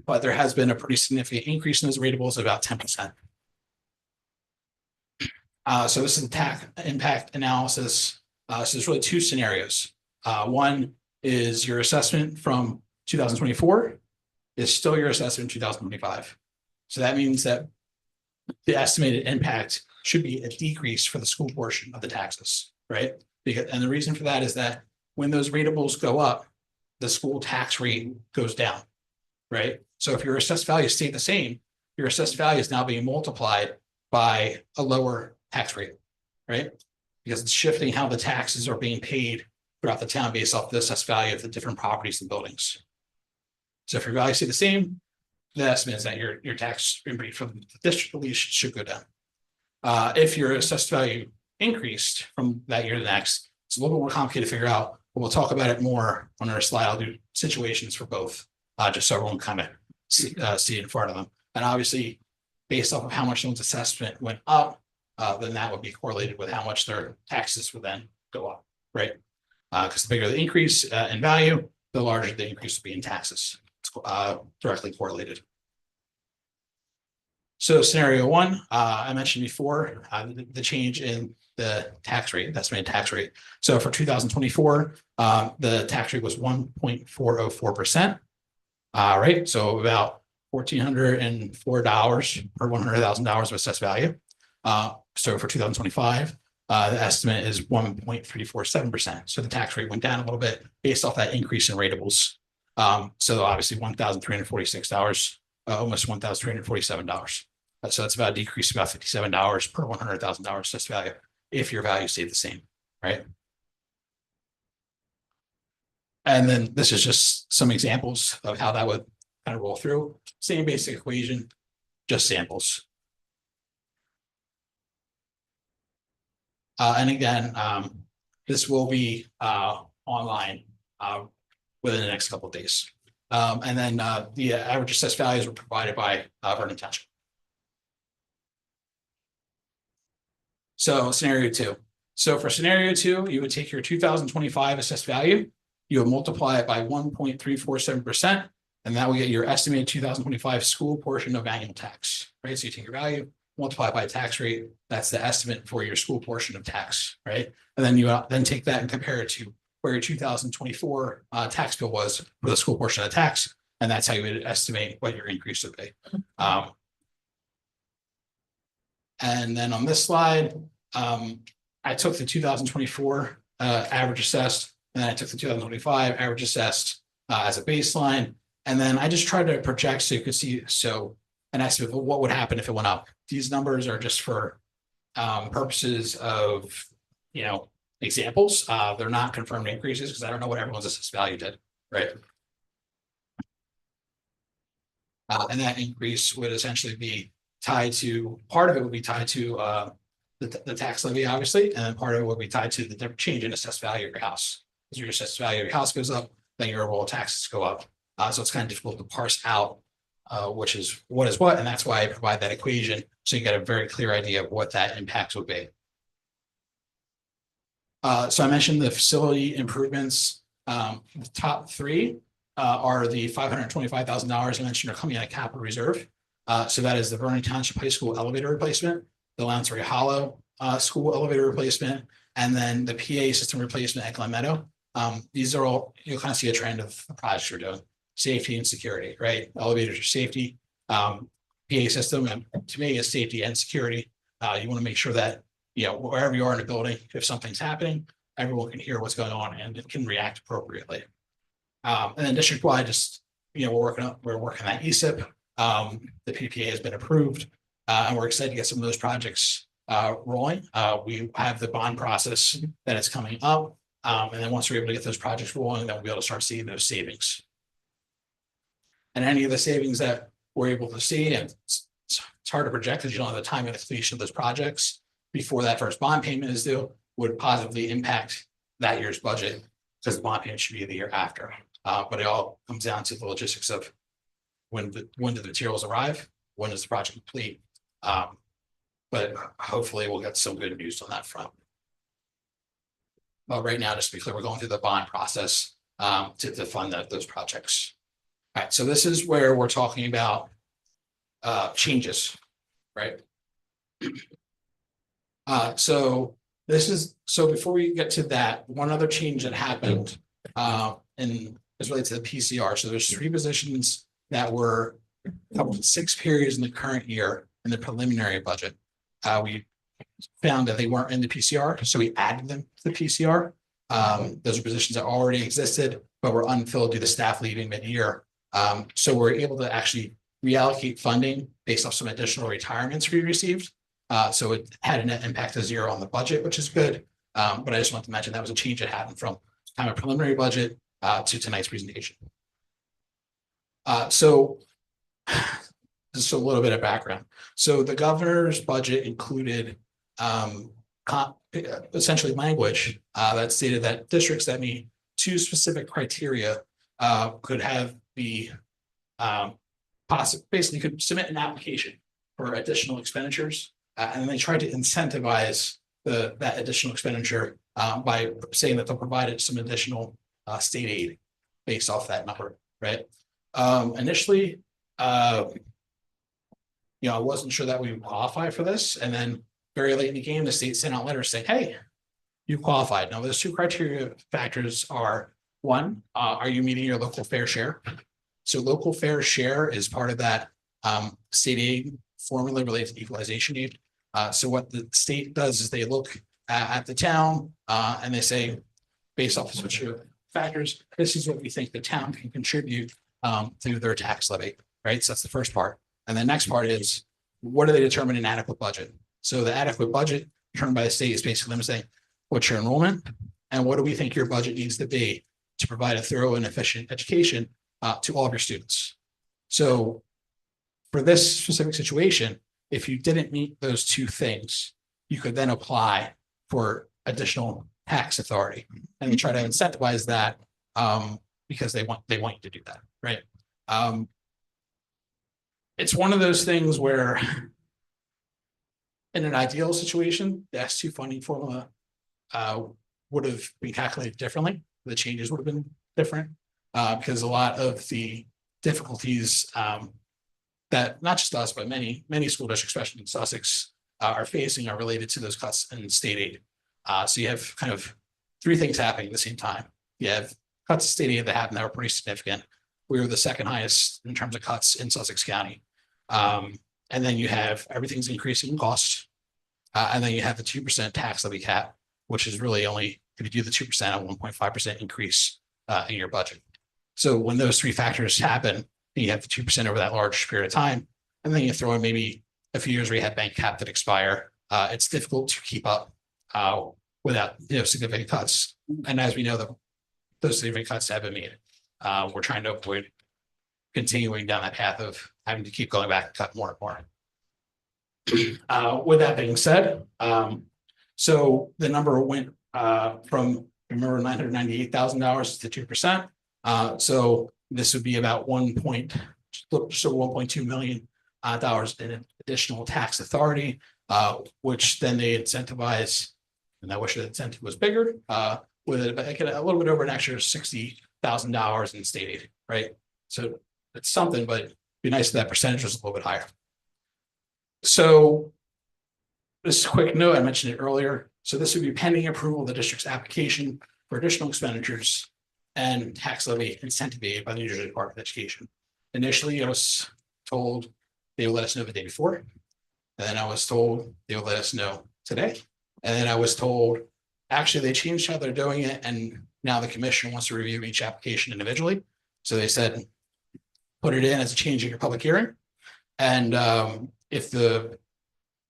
But there has been a pretty significant increase in those ratables, about 10%. So this is the tax impact analysis. So there's really two scenarios. One is your assessment from 2024 is still your assessment in 2025. So that means that the estimated impact should be a decrease for the school portion of the taxes, right? Because, and the reason for that is that when those ratables go up, the school tax rate goes down, right? So if your assessed value stayed the same, your assessed value is now being multiplied by a lower tax rate, right? Because it's shifting how the taxes are being paid throughout the town based off the assessed value of the different properties and buildings. So if your values stay the same, the estimate is that your tax rate from the district at least should go down. If your assessed value increased from that year to the next, it's a little bit more complicated to figure out, but we'll talk about it more on our slide. I'll do situations for both, just so everyone kind of see it in front of them. And obviously, based off of how much someone's assessment went up, then that would be correlated with how much their taxes would then go up, right? Because the bigger the increase in value, the larger the increase would be in taxes. It's directly correlated. So scenario one, I mentioned before, the change in the tax rate, the estimated tax rate. So for 2024, the tax rate was 1.404%. Right, so about $1,404 per $100,000 of assessed value. So for 2025, the estimate is 1.347%. So the tax rate went down a little bit based off that increase in ratables. So obviously $1,346, almost $1,347. So that's about a decrease of about $57 per $100,000 assessed value if your value stayed the same, right? And then this is just some examples of how that would kind of roll through. Same basic equation, just samples. And again, this will be online within the next couple of days. And then the average assessed values were provided by Vernon Township. So scenario two. So for scenario two, you would take your 2025 assessed value, you would multiply it by 1.347%, and that will get your estimated 2025 school portion of annual tax, right? So you take your value, multiply it by tax rate, that's the estimate for your school portion of tax, right? And then you then take that and compare it to where your 2024 tax bill was for the school portion of the tax, and that's how you would estimate what your increase would be. And then on this slide, I took the 2024 average assessed, and then I took the 2025 average assessed as a baseline. And then I just tried to project so you could see, so an estimate of what would happen if it went up. These numbers are just for purposes of, examples. They're not confirmed increases because I don't know what everyone's assessed value did, right? And that increase would essentially be tied to, part of it would be tied to the tax levy, obviously, and then part of it would be tied to the change in assessed value of your house. As your assessed value of your house goes up, then your overall taxes go up. So it's kind of difficult to parse out which is what, and that's why I provide that equation so you get a very clear idea of what that impacts would be. So I mentioned the facility improvements. The top three are the $525,000 I mentioned are coming out of capital reserve. So that is the Vernon Township High School elevator replacement, the Lansbury Hollow School elevator replacement, and then the PA system replacement at Glen Meadow. These are all, you'll kind of see a trend of the projects we're doing. Safety and security, right? Elevators are safety. PA system, and to me, is safety and security. You want to make sure that, wherever you are in a building, if something's happening, everyone can hear what's going on and it can react appropriately. And then district-wide, just, we're working on that ESIP. The PPA has been approved, and we're excited to get some of those projects rolling. We have the bond process that is coming up. And then once we're able to get those projects rolling, then we'll be able to start seeing those savings. And any of the savings that we're able to see, and it's hard to project because you don't have the time of the completion of those projects before that first bond payment is due, would positively impact that year's budget because the bond payment should be the year after. But it all comes down to the logistics of when do the materials arrive, when is the project complete. But hopefully we'll get some good news on that front. But right now, just to be clear, we're going through the bond process to fund those projects. All right, so this is where we're talking about changes, right? So before we get to that, one other change that happened is related to the PCR. So there's 3 positions that were covered 6 periods in the current year in the preliminary budget. We found that they weren't in the PCR, so we added them to the PCR. Those are positions that already existed, but were unfilled due to staff leaving mid-year. So we're able to actually reallocate funding based off some additional retirements we received. So it had a net impact of 0 on the budget, which is good. But I just want to mention that was a change that happened from time of preliminary budget to tonight's presentation. So just a little bit of background. So the governor's budget included essentially language that stated that districts that meet 2 specific criteria could have the basically could submit an application for additional expenditures, and then they tried to incentivize that additional expenditure by saying that they'll provide some additional state aid based off that number, right? Initially, I wasn't sure that we would qualify for this, and then very late in the game, the state sent out letters saying, "Hey, you qualified." Now, those 2 criteria factors are: 1, are you meeting your local fair share? So local fair share is part of that state aid formula related to equalization aid. So what the state does is they look at the town and they say, based off of such factors, this is what we think the town can contribute through their tax levy, right? So that's the first part. And the next part is, what do they determine an adequate budget? So the adequate budget determined by the state is basically them saying, what's your enrollment? And what do we think your budget needs to be to provide a thorough and efficient education to all of your students? So for this specific situation, if you didn't meet those 2 things, you could then apply for additional tax authority, and we try to incentivize that because they want you to do that, right? It's one of those things where in an ideal situation, the S2 funding formula would have been calculated differently. The changes would have been different because a lot of the difficulties that not just us, but many school districts, especially in Sussex, are facing are related to those cuts in state aid. So you have kind of 3 things happening at the same time. You have cuts in state aid that happened that were pretty significant. We were the 2nd highest in terms of cuts in Sussex County. And then you have everything's increasing in cost. And then you have the 2% tax levy cap, which is really only, if you do the 2%, a 1.5% increase in your budget. So when those 3 factors happen, you have the 2% over that large period of time, and then you throw in maybe a few years where you have bank cap that expire. It's difficult to keep up without significant cuts. And as we know, those significant cuts have been made. We're trying to avoid continuing down that path of having to keep going back and cut more and more. With that being said, so the number went from, remember, $998,000 to 2%. So this would be about $1.2 million in additional tax authority, which then they incentivize, and I wish the incentive was bigger, with a little bit over an extra $60,000 in state aid, right? So it's something, but it'd be nice if that percentage was a little bit higher. So this quick note, I mentioned it earlier. So this would be pending approval of the district's application for additional expenditures and tax levy incentive aid by the New Jersey Department of Education. Initially, I was told they would let us know the day before. And then I was told they would let us know today. And then I was told, actually, they changed how they're doing it. And now the commission wants to review each application individually. So they said, put it in as a change in your public hearing. And if the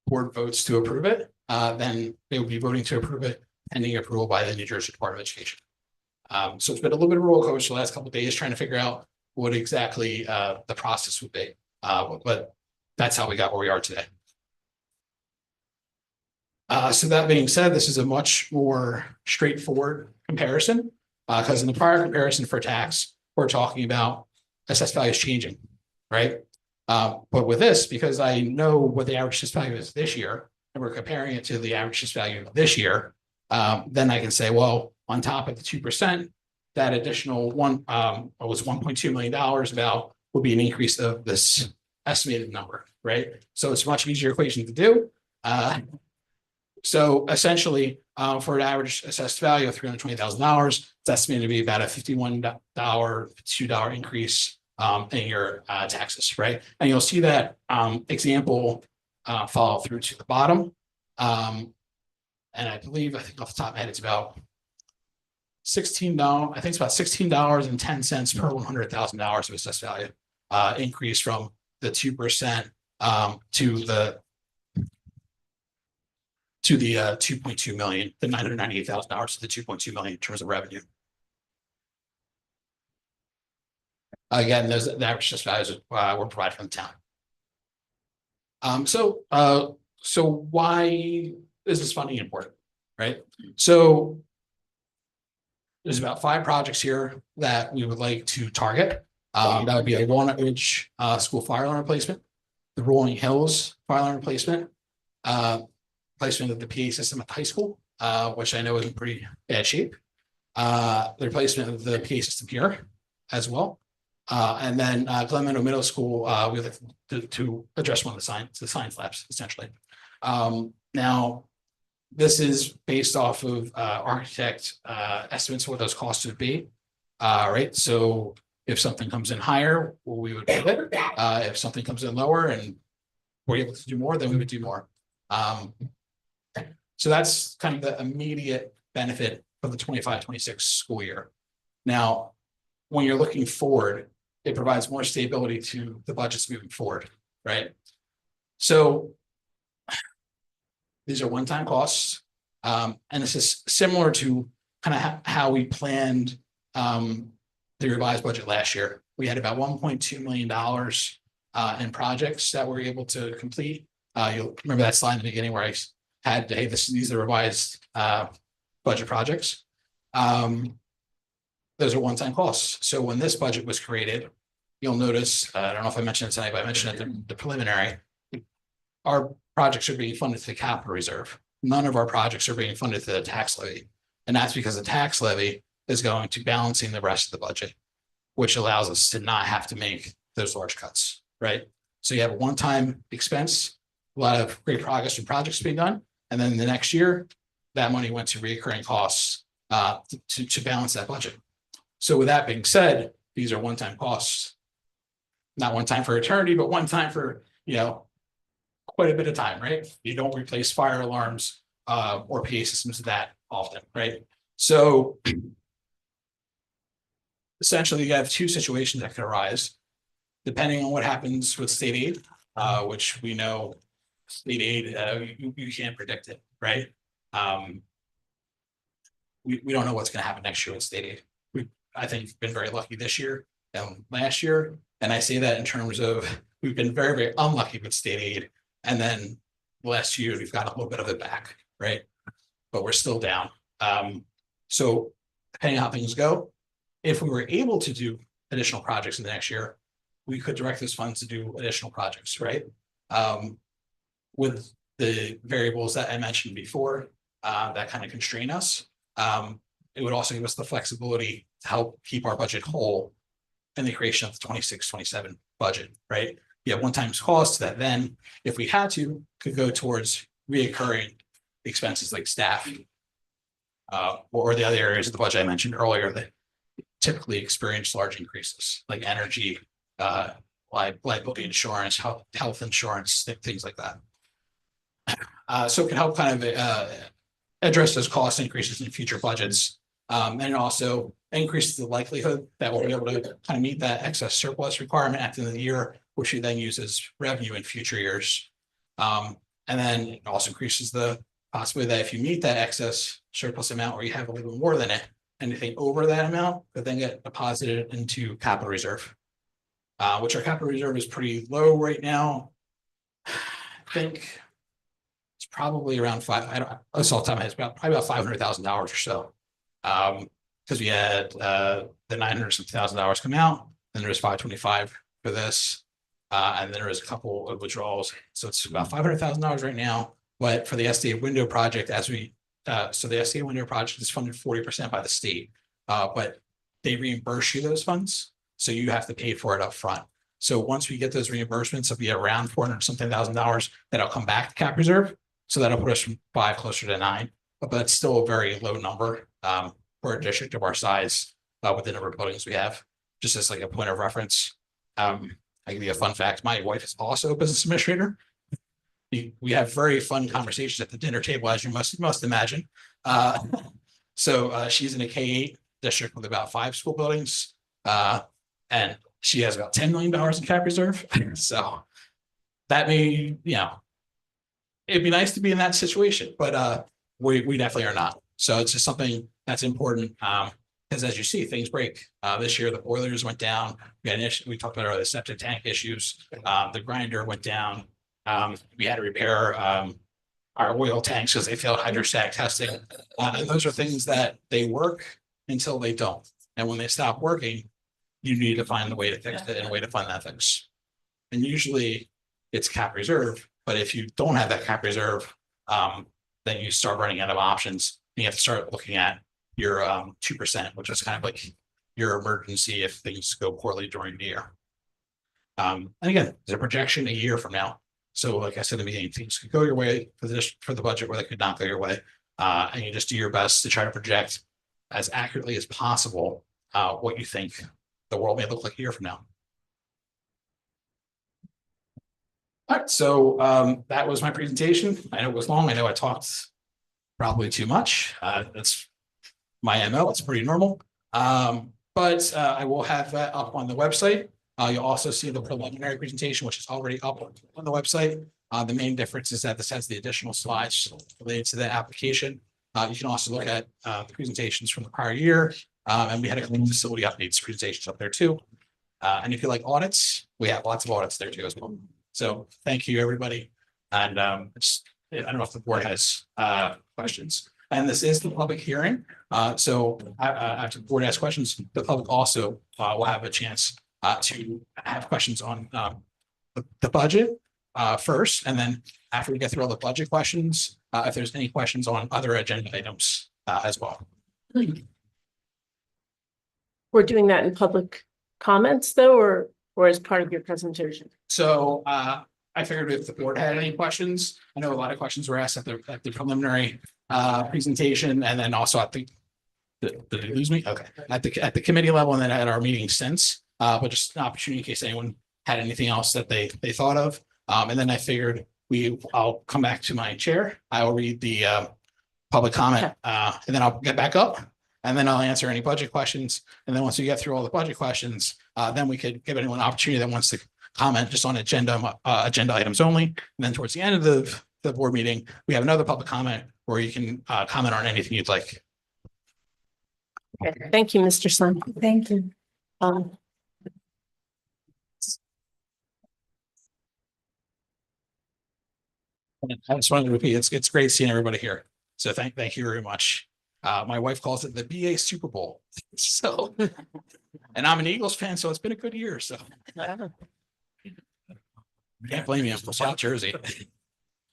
board votes to approve it, then they will be voting to approve it pending approval by the New Jersey Department of Education. So it's been a little bit of a roller coaster the last couple of days trying to figure out what exactly the process would be. But that's how we got where we are today. So that being said, this is a much more straightforward comparison because in the prior comparison for tax, we're talking about assessed value is changing, right? But with this, because I know what the average assessed value is this year, and we're comparing it to the average assessed value this year, then I can say, well, on top of the 2%, that additional was $1.2 million about will be an increase of this estimated number, right? So it's a much easier equation to do. So essentially, for an average assessed value of $320,000, it's estimated to be about a $51, $2 increase in your taxes, right? And you'll see that example follow through to the bottom. And I think off the top of my head, it's about $16. I think it's about $16.10 per $100,000 of assessed value, increase from the 2% to the 2.2 million, the $998,000 to the 2.2 million in terms of revenue. Again, those the average assessed values were provided from the town. So why is this funding important, right? So there's about 5 projects here that we would like to target. That would be a Walnut Ridge school fire alarm replacement, the Rolling Hills fire alarm replacement, replacement of the PA system at the high school, which I know is in pretty bad shape. The replacement of the PA system here as well. And then Glen Meadow Middle School, we would like to address one of the science labs, essentially. Now, this is based off of architect estimates of what those costs would be. Right. So if something comes in higher, well, we would pay it. If something comes in lower and we're able to do more, then we would do more. So that's kind of the immediate benefit of the 25-26 school year. Now, when you're looking forward, it provides more stability to the budgets moving forward, right? So these are one-time costs. And this is similar to kind of how we planned the revised budget last year. We had about $1.2 million in projects that we were able to complete. You'll remember that slide in the beginning where I had, hey, these are revised budget projects. Those are one-time costs. So when this budget was created, you'll notice, I don't know if I mentioned it tonight, but I mentioned it in the preliminary, our projects are being funded to the capital reserve. None of our projects are being funded to the tax levy. And that's because the tax levy is going to balancing the rest of the budget, which allows us to not have to make those large cuts, right? So you have a one-time expense, a lot of great progress and projects being done. And then the next year, that money went to recurring costs to balance that budget. So with that being said, these are one-time costs, not one time for eternity, but one time for, quite a bit of time, right? You don't replace fire alarms or PA systems that often, right? So essentially you have 2 situations that could arise depending on what happens with state aid, which we know state aid, you can't predict it, right? We don't know what's going to happen next year with state aid. I think we've been very lucky this year and last year. And I say that in terms of we've been very, very unlucky with state aid. And then last year, we've got a little bit of it back, right? But we're still down. So depending on how things go, if we were able to do additional projects in the next year, we could direct those funds to do additional projects, right? With the variables that I mentioned before, that kind of constrain us. It would also give us the flexibility to help keep our budget whole in the creation of the 26-27 budget, right? You have one-time costs that then, if we had to, could go towards reoccurring expenses like staff, or the other areas of the budget I mentioned earlier that typically experience large increases, like energy, liability insurance, health insurance, things like that. So it can help kind of address those cost increases in future budgets. And it also increases the likelihood that we'll be able to kind of meet that excess surplus requirement at the end of the year, which we then use as revenue in future years. And then it also increases the possibility that if you meet that excess surplus amount or you have a little more than it, anything over that amount could then get deposited into capital reserve, which our capital reserve is pretty low right now. I think it's probably around that's all the time. It's probably about $500,000 or so. Because we had the $900,000 come out, then there was $525 for this, and then there was a couple of withdrawals. So it's about $500,000 right now. But for the SDA window project, so the SDA window project is funded 40% by the state, but they reimburse you those funds, so you have to pay for it up front. So once we get those reimbursements, it'll be around $400-something thousand that'll come back to cap reserve. So that'll put us from 5 closer to 9, but it's still a very low number. For a district of our size, with the number of buildings we have, just as like a point of reference. I give you a fun fact. My wife is also a business administrator. we have very fun conversations at the dinner table, as you must imagine. So she's in a K-8 district with about 5 school buildings. And she has about $10 million in cap reserve. So that may, it'd be nice to be in that situation, but we definitely are not. So it's just something that's important. Because as you see, things break. This year, the boilers went down. We had an issue, we talked about the septic tank issues. The grinder went down. We had to repair our oil tanks because they failed hydrostatic testing. And those are things that they work until they don't. And when they stop working, you need to find a way to fix it and a way to fund that fix. And usually it's cap reserve, but if you don't have that cap reserve, then you start running out of options. You have to start looking at your 2%, which is kind of like your emergency if things go poorly during the year. And again, there's a projection a year from now. So like I said in the beginning, things could go your way for the budget, or they could not go your way. And you just do your best to try to project as accurately as possible what you think the world may look like a year from now. All right, so that was my presentation. I know it was long. I know I talked probably too much. That's my MO. It's pretty normal. But I will have that up on the website. You'll also see the preliminary presentation, which is already up on the website. The main difference is that this has the additional slides related to the application. You can also look at the presentations from the prior year. And we had a couple of facility updates presentations up there too. And if you like audits, we have lots of audits there too as well. So thank you, everybody. And I don't know if the board has questions. And this is the public hearing. So after the board asks questions, the public also will have a chance to have questions on the budget first. And then after we get through all the budget questions, if there's any questions on other agenda items as well. We're doing that in public comments though, or as part of your presentation? So I figured if the board had any questions, I know a lot of questions were asked at the preliminary presentation, and then also at did they lose me? Okay. At the committee level, and then at our meeting since, but just an opportunity in case anyone had anything else that they thought of. And then I figured I'll come back to my chair. I will read the public comment, and then I'll get back up, and then I'll answer any budget questions. And then once we get through all the budget questions, then we could give anyone an opportunity that wants to comment just on agenda items only. And then towards the end of the board meeting, we have another public comment where you can comment on anything you'd like. Okay, thank you, Mr. Sun. Thank you. I just wanted to repeat, it's great seeing everybody here. So thank you very much. My wife calls it the BA Super Bowl. So, and I'm an Eagles fan, so it's been a good year. So can't blame me. I'm from South Jersey.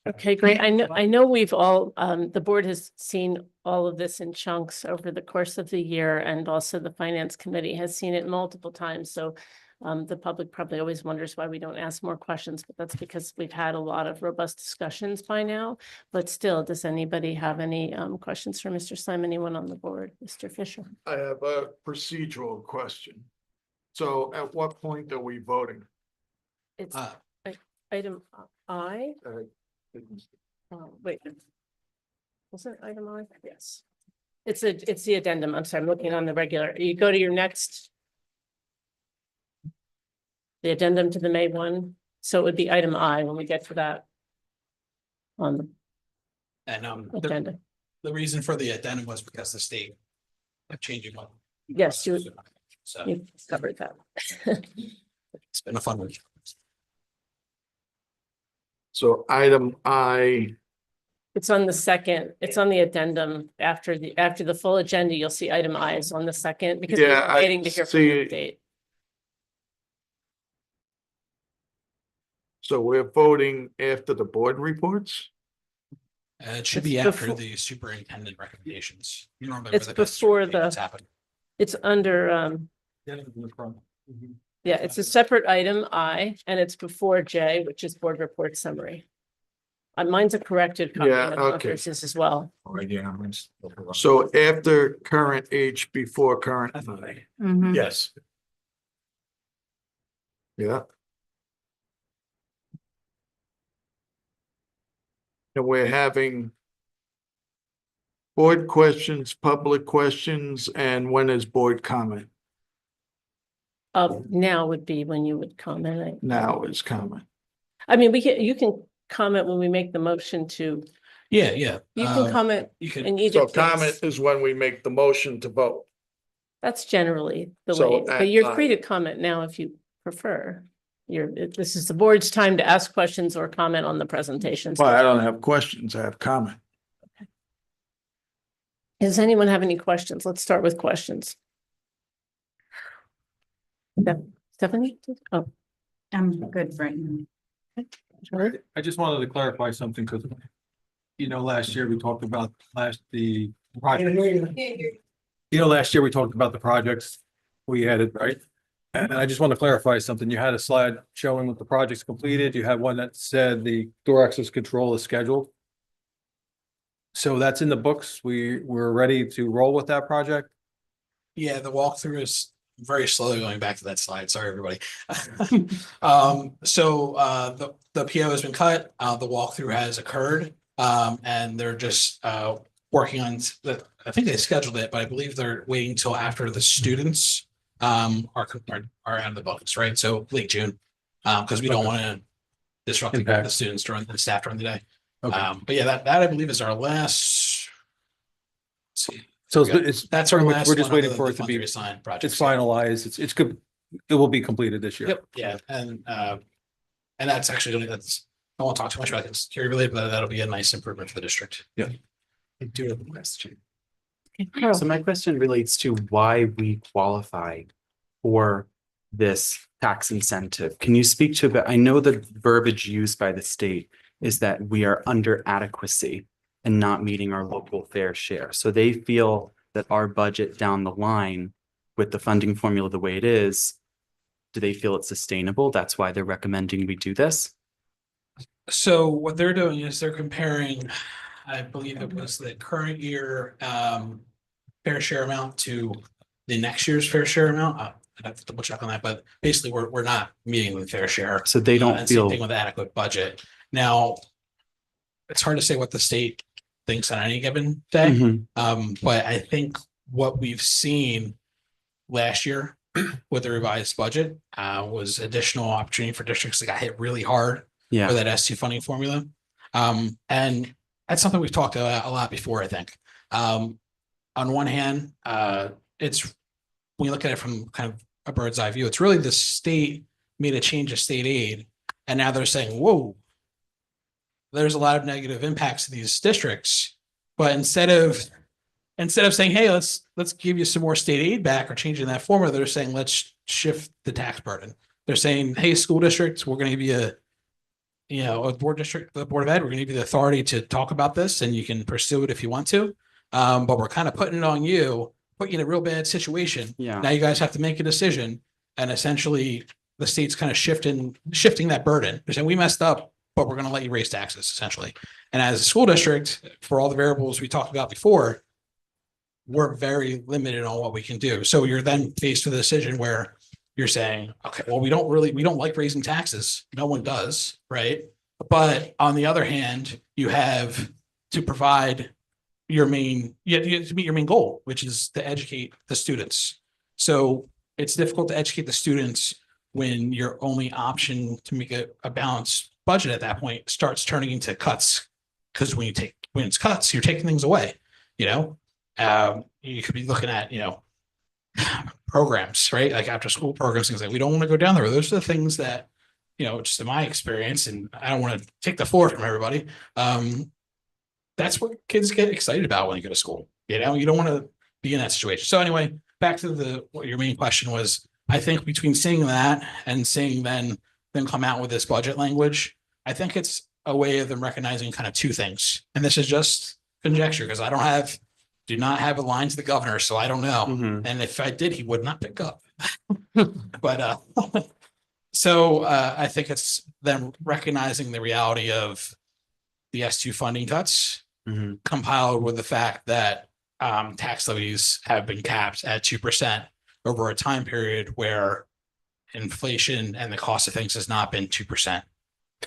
Okay, great. I know we've all, the board has seen all of this in chunks over the course of the year, and also the finance committee has seen it multiple times. So the public probably always wonders why we don't ask more questions, but that's because we've had a lot of robust discussions by now. But still, does anybody have any questions for Mr. Simon? Anyone on the board? Mr. Fisher? I have a procedural question. So at what point are we voting? It's item I. Wait. Was it item I? Yes. It's the addendum. I'm sorry, I'm looking on the regular. You go to your next. The addendum to the May 1. So it would be item I when we get to that. On the And agenda. the reason for the addendum was because the state kept changing one. Yes, So you covered that. it's been a fun week. So item I, It's on the second, it's on the addendum after the full agenda, you'll see item I is on the second because Yeah, we're I waiting to hear from the see- state. so we're voting after the board reports? It should It's be after before- the superintendent recommendations. You normally It's where the best before the- recommendations happen. It's under, yeah, it's a separate item I, and it's before J, which is board report summary. Mine's a corrected copy. Yeah, I don't know if okay. yours is as well. So after current H, before current I. Yes. Yeah, And we're having board questions, public questions, and when is board comment? Now would be when you would comment. Now is comment. I mean, you can comment when we make the motion to, Yeah. you can comment You could, in either So comment case. is when we make the motion to vote. That's generally the So way, at but you're time. free to comment now if you prefer. This is the board's time to ask questions or comment on the presentations. Well, I don't have questions, I have comment. Does anyone have any questions? Let's start with questions. Stephanie? Oh, I'm good right now. I just wanted to clarify something because, last year we talked about the project. Last year we talked about the projects we added, right? And I just want to clarify something. You had a slide showing what the projects completed. You had one that said the door access control is scheduled. So that's in the books. We're ready to roll with that project. yeah, the walkthrough is very slowly going back to that slide. Sorry, everybody. The PO has been cut, the walkthrough has occurred, and they're just working on I think they scheduled it, but I believe they're waiting until after the students are out of the books, right? So late June, because we don't want to disrupt the students during the staff during the day. Okay. But yeah, that I believe is our last. Let's see. So it's That's our pretty much- last. we're just one of waiting for it to be, assigned projects. it's finalized. It's good. It will be completed this year. Yep, yeah, and that's actually, I won't talk too much about it, it's security related, but that'll be a nice improvement for the district. Yeah. I do have a question. Carl. So my question relates to why we qualify for this tax incentive. Can you speak to that? I know the verbiage used by the state is that we are under adequacy and not meeting our local fair share. So they feel that our budget down the line with the funding formula the way it is, do they feel it's sustainable? That's why they're recommending we do this? So what they're doing is they're comparing, I believe it was the current year fair share amount to the next year's fair share amount. I'd have to double check on that, but basically we're not meeting the fair share. So they don't And same feel, thing with adequate budget. Now, it's hard to say what the state thinks on any given day. Mhm. But I think what we've seen last year with the revised budget was additional opportunity for districts that got hit really hard yeah, with that S2 funding formula. And that's something we've talked about a lot before, I think. On one hand, it's when you look at it from kind of a bird's eye view, it's really the state made a change of state aid. And now they're saying, whoa, there's a lot of negative impacts to these districts. But instead of saying, hey, let's give you some more state aid back or changing that formula, they're saying, let's shift the tax burden. They're saying, hey, school districts, we're going to give you a board district, the Board of Ed, we're going to give you the authority to talk about this and you can pursue it if you want to. But we're kind of putting it on you, put you in a real bad situation. yeah. Now you guys have to make a decision. And essentially the state's kind of shifting that burden. They're saying we messed up, but we're going to let you raise taxes essentially. And as a school district, for all the variables we talked about before, we're very limited on what we can do. So you're then faced with a decision where you're saying, okay, well, we don't like raising taxes. No one does, right? But on the other hand, you have to provide you have to meet your main goal, which is to educate the students. So it's difficult to educate the students when your only option to make a balanced budget at that point starts turning into cuts. Because when it's cuts, you're taking things away, you could be looking at, programs, right? Like after school programs, things like we don't want to go down there. Those are the things that, just in my experience, and I don't want to take the floor from everybody. That's what kids get excited about when they go to school. You don't want to be in that situation. So anyway, back to what your main question was. I think between saying that and saying then come out with this budget language, I think it's a way of them recognizing kind of two things. And this is just conjecture because do not have a line to the governor, so I don't know. Mhm. And if I did, he would not pick up. But so I think it's them recognizing the reality of the S2 funding cuts Mhm. compiled with the fact that tax levies have been capped at 2% over a time period where inflation and the cost of things has not been 2%.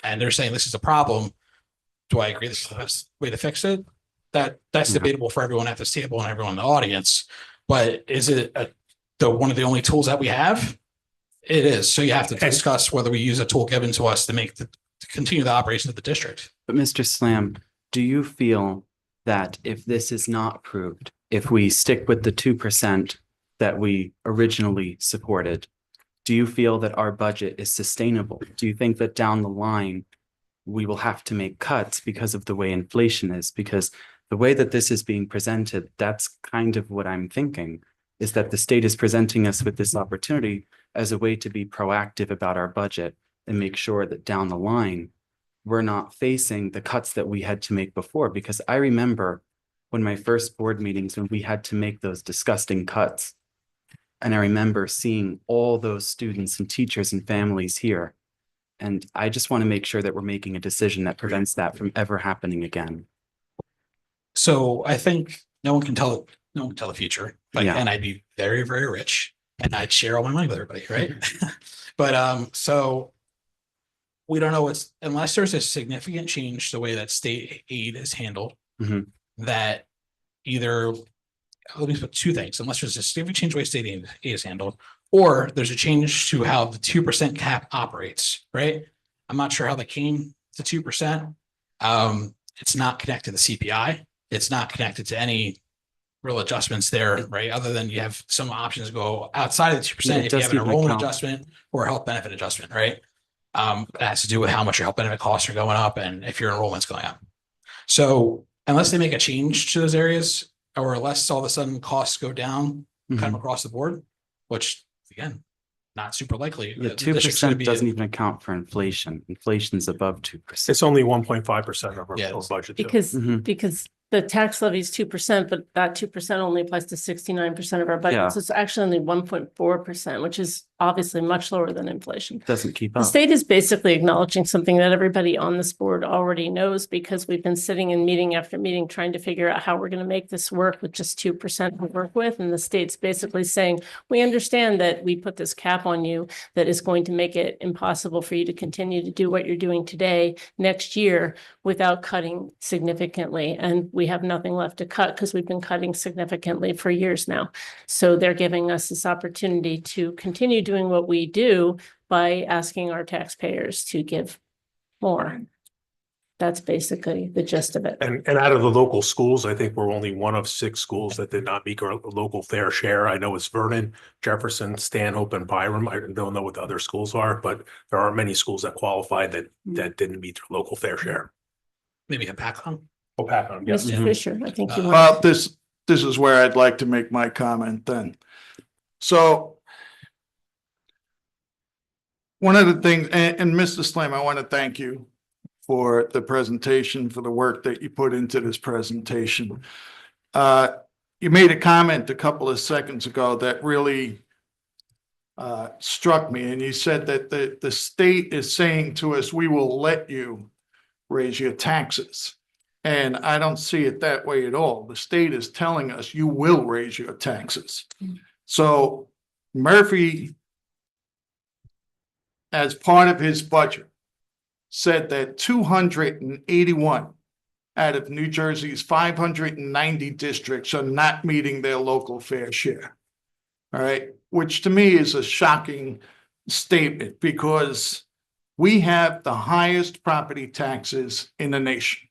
And they're saying this is a problem. do I agree this is the best way to fix it? That's Yeah. debatable for everyone at this table and everyone in the audience. But is it one of the only tools that we have? It is. So you have to discuss whether we use a tool given to us to continue the operation of the district. But Mr. Slam, do you feel that if this is not approved, if we stick with the 2% that we originally supported, do you feel that our budget is sustainable? Do you think that down the line, we will have to make cuts because of the way inflation is? Because the way that this is being presented, that's kind of what I'm thinking, is that the state is presenting us with this opportunity as a way to be proactive about our budget and make sure that down the line, we're not facing the cuts that we had to make before. Because I remember when my first board meetings, when we had to make those disgusting cuts. And I remember seeing all those students and teachers and families here. And I just want to make sure that we're making a decision that prevents that from ever happening again. So I think no one can tell the future. Like, Yeah. and I'd be very, very rich and I'd share all my money with everybody, right? But so we don't know unless there's a significant change to the way that state aid is handled, Mhm. that either, let me put two things, unless there's a significant change to the way state aid is handled, or there's a change to how the 2% cap operates, right? I'm not sure how they came to 2%. It's not connected to CPI. It's not connected to any real adjustments there, right? Other than you have some options go outside of the 2% if you have an enrollment adjustment or a health benefit adjustment, right? It has to do with how much your health benefit costs are going up and if your enrollment's going up. So unless they make a change to those areas, or unless all of a sudden costs go down kind of across the board, which again, not super likely. The 2% doesn't even account for inflation. Inflation's above 2%. It's only 1.5% of our Yeah, total budget. Because, Mhm. because the tax levy is 2%, but that 2% only applies to 69% of our budget. Yeah. So it's actually only 1.4%, which is obviously much lower than inflation. Doesn't keep The up. state is basically acknowledging something that everybody on this board already knows, because we've been sitting in meeting after meeting trying to figure out how we're going to make this work with just 2% to work with. And the state's basically saying, we understand that we put this cap on you that is going to make it impossible for you to continue to do what you're doing today next year without cutting significantly. And we have nothing left to cut because we've been cutting significantly for years now. So they're giving us this opportunity to continue doing what we do by asking our taxpayers to give more. That's basically the gist of it. And out of the local schools, I think we're only one of 6 schools that did not meet our local fair share. I know it's Vernon, Jefferson, Stanhope, and Byram. I don't know what the other schools are, but there are many schools that qualified that didn't meet their local fair share. Maybe a pack on. Oh, Pat, yes. Mr. Fisher, I think you want. Well, this is where I'd like to make my comment then. So one of the things, and Mr. Slam, I want to thank you for the presentation, for the work that you put into this presentation. You made a comment a couple of seconds ago that really struck me, and you said that the state is saying to us, we will let you raise your taxes. And I don't see it that way at all. The state is telling us you will raise your taxes. So Murphy, as part of his budget, said that 281 out of New Jersey's 590 districts are not meeting their local fair share. All right, which to me is a shocking statement because we have the highest property taxes in the nation.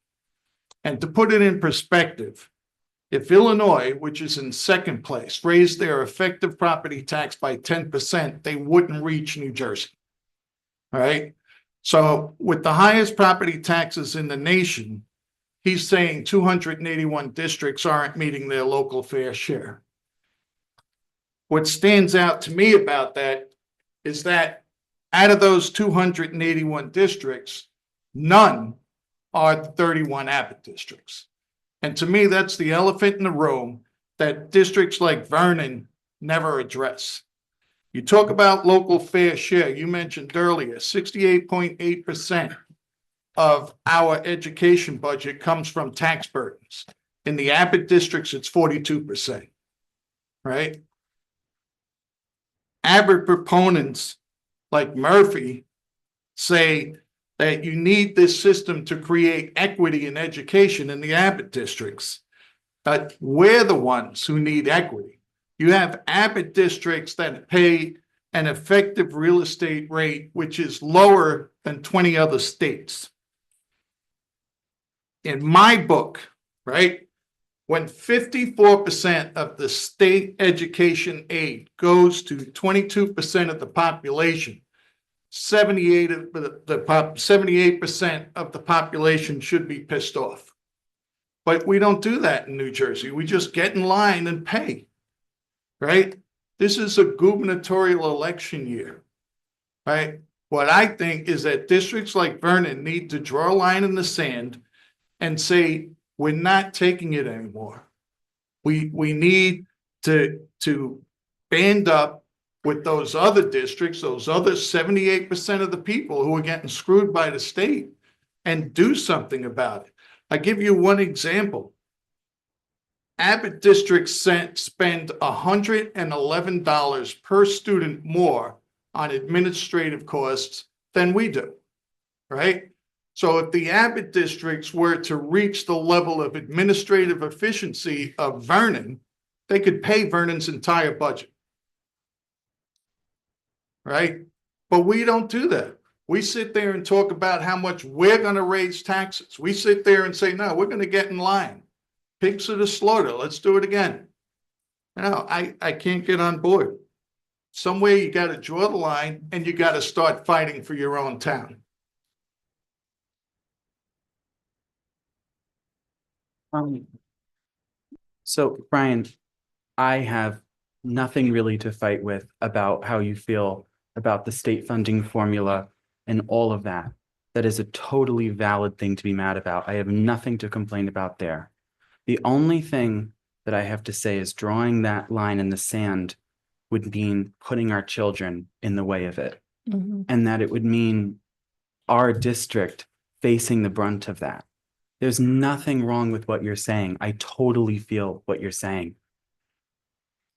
And to put it in perspective, if Illinois, which is in second place, raised their effective property tax by 10%, they wouldn't reach New Jersey. All right. So with the highest property taxes in the nation, he's saying 281 districts aren't meeting their local fair share. What stands out to me about that is that out of those 281 districts, none are 31 Abbott districts. And to me, that's the elephant in the room that districts like Vernon never address. You talk about local fair share. You mentioned earlier, 68.8% of our education budget comes from tax burdens. In the Abbott districts, it's 42%, right? Abbott proponents like Murphy say that you need this system to create equity in education in the Abbott districts. But we're the ones who need equity. You have Abbott districts that pay an effective real estate rate, which is lower than 20 other states. In my book, right? When 54% of the state education aid goes to 22% of the population, 78% of the population should be pissed off. But we don't do that in New Jersey. We just get in line and pay, right? This is a gubernatorial election year, right? What I think is that districts like Vernon need to draw a line in the sand and say, we're not taking it anymore. We need to band up with those other districts, those other 78% of the people who are getting screwed by the state, and do something about it. I give you one example. Abbott districts spend $111 per student more on administrative costs than we do, right? So if the Abbott districts were to reach the level of administrative efficiency of Vernon, they could pay Vernon's entire budget, right? But we don't do that. We sit there and talk about how much we're going to raise taxes. We sit there and say, no, we're going to get in line. Pigs to the slaughter. Let's do it again. No, I can't get on board. Somewhere you got to draw the line and you got to start fighting for your own town. So Brian, I have nothing really to fight with about how you feel about the state funding formula and all of that. That is a totally valid thing to be mad about. I have nothing to complain about there. The only thing that I have to say is drawing that line in the sand would mean putting our children in the way of it. And that it would mean our district facing the brunt of that. There's nothing wrong with what you're saying. I totally feel what you're saying.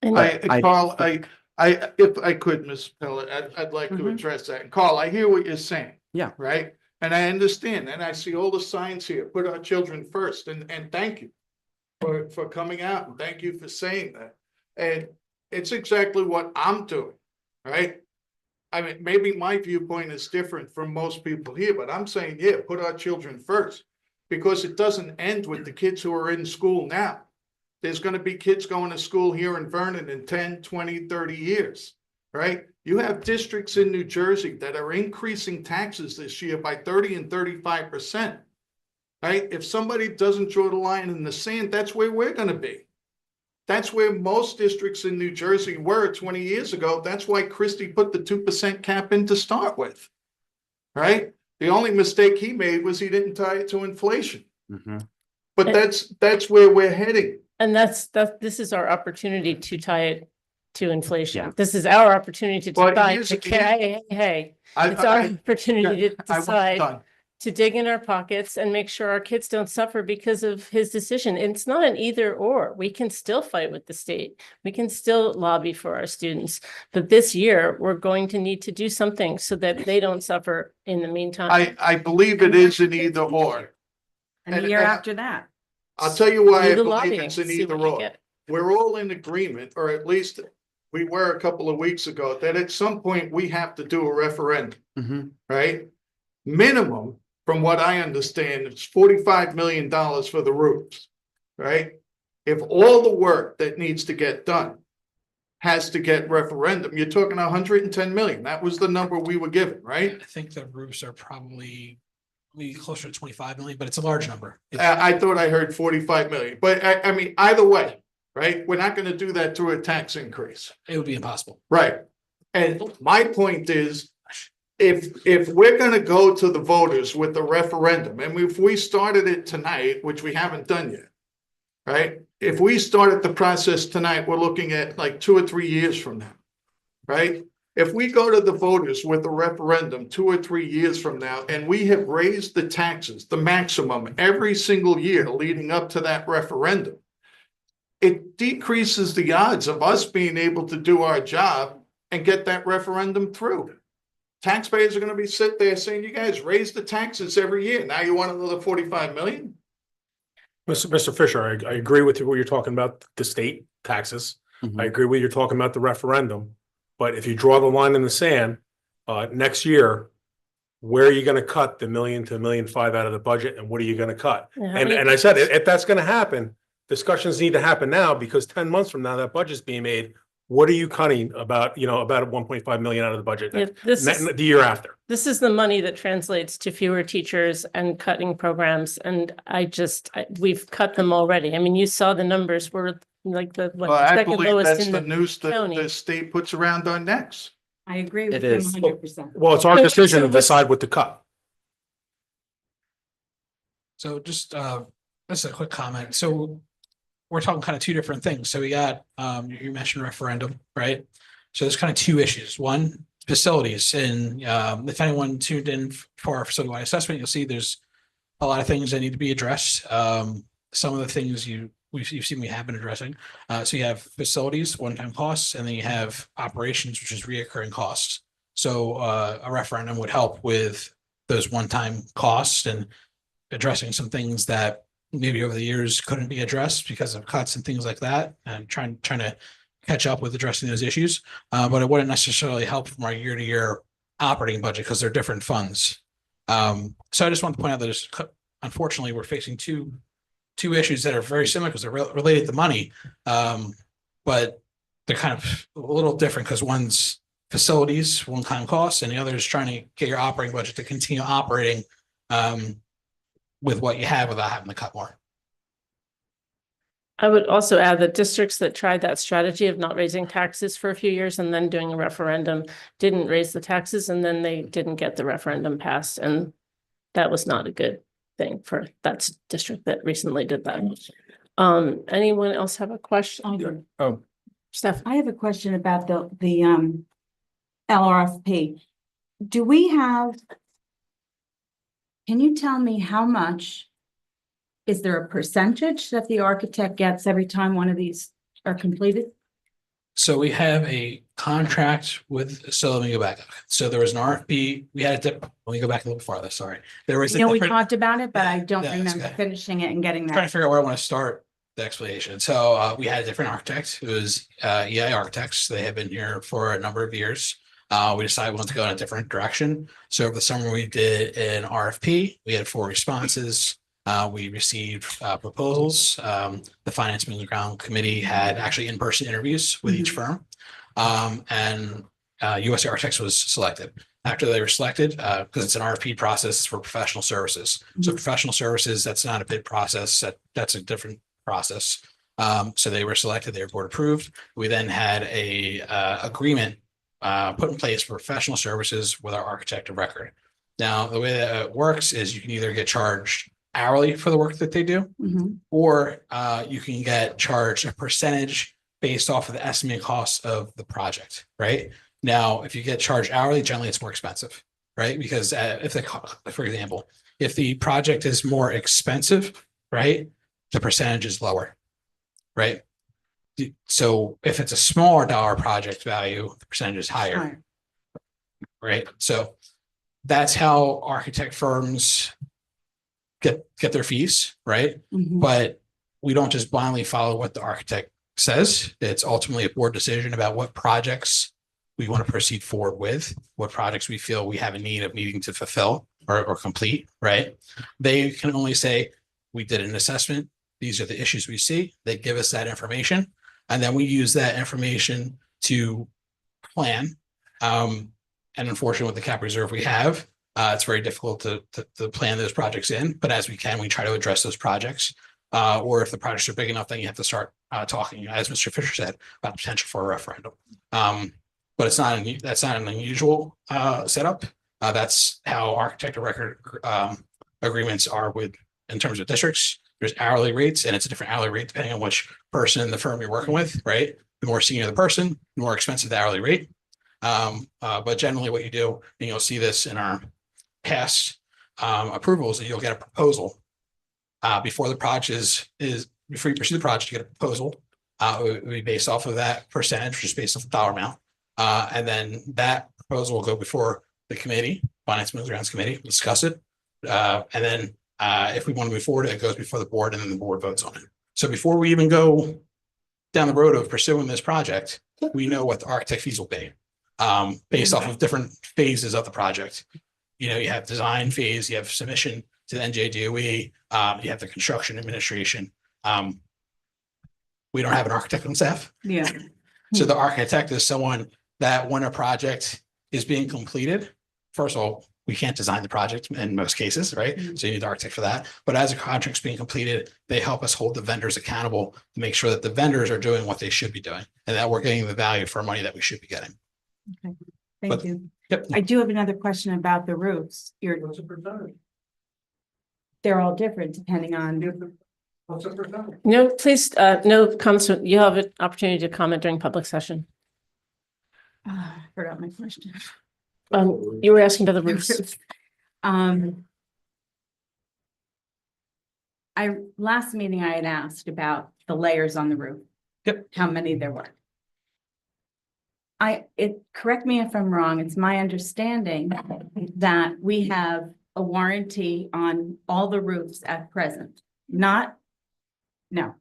Carl, if I could, Ms. Pellet, I'd like to address that. And Carl, I hear what you're saying. Yeah. Right? And I understand, and I see all the signs here, put our children first, and thank you for coming out, and thank you for saying that. And it's exactly what I'm doing, right? I mean, maybe my viewpoint is different from most people here, but I'm saying, yeah, put our children first, because it doesn't end with the kids who are in school now. There's going to be kids going to school here in Vernon in 10, 20, 30 years, right? You have districts in New Jersey that are increasing taxes this year by 30 and 35%, right? If somebody doesn't draw the line in the sand, that's where we're going to be. That's where most districts in New Jersey were 20 years ago. That's why Christie put the 2% cap in to start with, right? The only mistake he made was he didn't tie it to inflation. But that's where we're heading. And this is our opportunity to tie it to inflation. Yeah. This is our opportunity to Well, decide, here's- it's our opportunity to decide to dig in our pockets and make sure our kids don't suffer because of his decision. It's not an either or. We can still fight with the state. We can still lobby for our students. But this year, we're going to need to do something so that they don't suffer in the meantime. I believe it is an either or. And the year after that. I'll tell you why I Do the believe lobbying, it's an see either what you or. get. We're all in agreement, or at least we were a couple of weeks ago, that at some point we have to do a referendum, right? Minimum, from what I understand, it's $45 million for the roofs, right? If all the work that needs to get done has to get referendum, you're talking 110 million. That was the number we were given, right? I think the roofs are probably closer to 25 million, but it's a large number. I thought I heard 45 million, but I mean, either way, right? We're not going to do that through a tax increase. It would be impossible. Right. And my point is, if we're going to go to the voters with the referendum, and if we started it tonight, which we haven't done yet, right? If we started the process tonight, we're looking at like 2 or 3 years from now, right? If we go to the voters with a referendum 2 or 3 years from now, and we have raised the taxes, the maximum every single year leading up to that referendum, it decreases the odds of us being able to do our job and get that referendum through. taxpayers are gonna be sit there saying, you guys raise the taxes every year. Now you want another 45 million? Mr. Fisher, I agree with you, what you're talking about, the state taxes. I agree with you, you're talking about the referendum. But if you draw the line in the sand, next year, where are you gonna cut the $1 million to $1.5 million out of the budget, and what are you gonna cut? Yeah, how And, many- and I said, if that's gonna happen, discussions need to happen now, because 10 months from now, that budget's being made. What are you cutting about, about 1.5 million out of the budget Yeah, this is, the year after? this is the money that translates to fewer teachers and cutting programs. And we've cut them already. I mean, you saw the numbers were like the Well, I second believe lowest that's in the the news that county. the state puts around our necks. I agree with It him is. 100%. Well, it's our So- decision so to what's- decide what to cut. So just a quick comment. So we're talking kind of two different things. So we got you mentioned referendum, right? So there's kind of two issues. One, facilities, and if anyone tuned in for our facility-wide assessment, you'll see there's a lot of things that need to be addressed. Some of the things you've seen we have been addressing. So you have facilities, one-time costs, and then you have operations, which is reoccurring costs. So a referendum would help with those one-time costs and addressing some things that maybe over the years couldn't be addressed because of cuts and things like that, and trying to catch up with addressing those issues. But it wouldn't necessarily help from our year-to-year operating budget because they're different funds. So I just want to point out that unfortunately, we're facing two issues that are very similar because they're related to money. But they're kind of a little different because one's facilities, one-time costs, and the other is trying to get your operating budget to continue operating with what you have without having to cut more. I would also add that districts that tried that strategy of not raising taxes for a few years and then doing a referendum didn't raise the taxes, and then they didn't get the referendum passed. And that was not a good thing for that district that recently did that. Anyone else have a question? Oh, Steph? I have a question about the LRFP. Do we have? Can you tell me how much? Is there a percentage that the architect gets every time one of these are completed? So we have a contract with, so let me go back. So there was an RFP, we had let me go back a little farther, sorry. There was a We different, talked about it, but I don't Yeah, that's remember okay. finishing it and getting trying to that. figure out where I want to start the explanation. So we had a different architect. It was EI Architects. They have been here for a number of years. We decided we wanted to go in a different direction. So over the summer, we did an RFP. We had 4 responses. We received proposals. The Finance Means Ground Committee had actually in-person interviews with each firm. And USA Architects was selected. After they were selected, because it's an RFP process for professional services. So professional services, that's not a bid process. That's a different process. So they were selected, they were board approved. We then had a agreement put in place for professional services with our architect of record. Now, the way that it works is you can either get charged hourly for the work that they do, Mhm. or you can get charged a percentage based off of the estimated cost of the project, right? Now, if you get charged hourly, generally it's more expensive, right? Because for example, if the project is more expensive, right, the percentage is lower, right? So if it's a smaller dollar project value, the percentage is higher, Alright. right? So that's how architect firms get their fees, right? Mhm. But we don't just blindly follow what the architect says. It's ultimately a board decision about what projects we want to proceed forward with, what projects we feel we have a need of needing to fulfill or complete, right? They can only say, we did an assessment. These are the issues we see. They give us that information. And then we use that information to plan. And unfortunately, with the cap reserve we have, it's very difficult to plan those projects in, but as we can, we try to address those projects. Or if the projects are big enough, then you have to start talking, as Mr. Fisher said, about the potential for a referendum. But that's not an unusual setup. That's how architect of record agreements are in terms of districts. There's hourly rates, and it's a different hourly rate depending on which person in the firm you're working with, right? The more senior the person, the more expensive the hourly rate. But generally what you do, and you'll see this in our past approvals, you'll get a proposal before the project before you pursue the project, you get a proposal. It would be based off of that percentage, which is based off the dollar amount. And then that proposal will go before the committee, Finance and Grounds Committee, discuss it. And then if we want to move forward, it goes before the board and then the board votes on it. So before we even go down the road of pursuing this project, we know what the architect fees will be. Based off of different phases of the project. You know, you have design phase, you have submission to the NJDOE, you have the construction administration. We don't have an architect on staff. Yeah. So the architect is someone that when a project is being completed, first of all, we can't design the project in most cases, right? So you need the architect for that. But as a contract's being completed, they help us hold the vendors accountable to make sure that the vendors are doing what they should be doing and that we're getting the value for money that we should be getting. Thank But- you. Yep. I do have another question about the roofs. They're all different depending on, No, please, no comments. You'll have an opportunity to comment during public session. I forgot my question. You were asking about the roofs. Last meeting I had asked about the layers on the roof. Yep. How many there were. Correct me if I'm wrong, it's my understanding that we have a warranty on all the roofs at present, no, go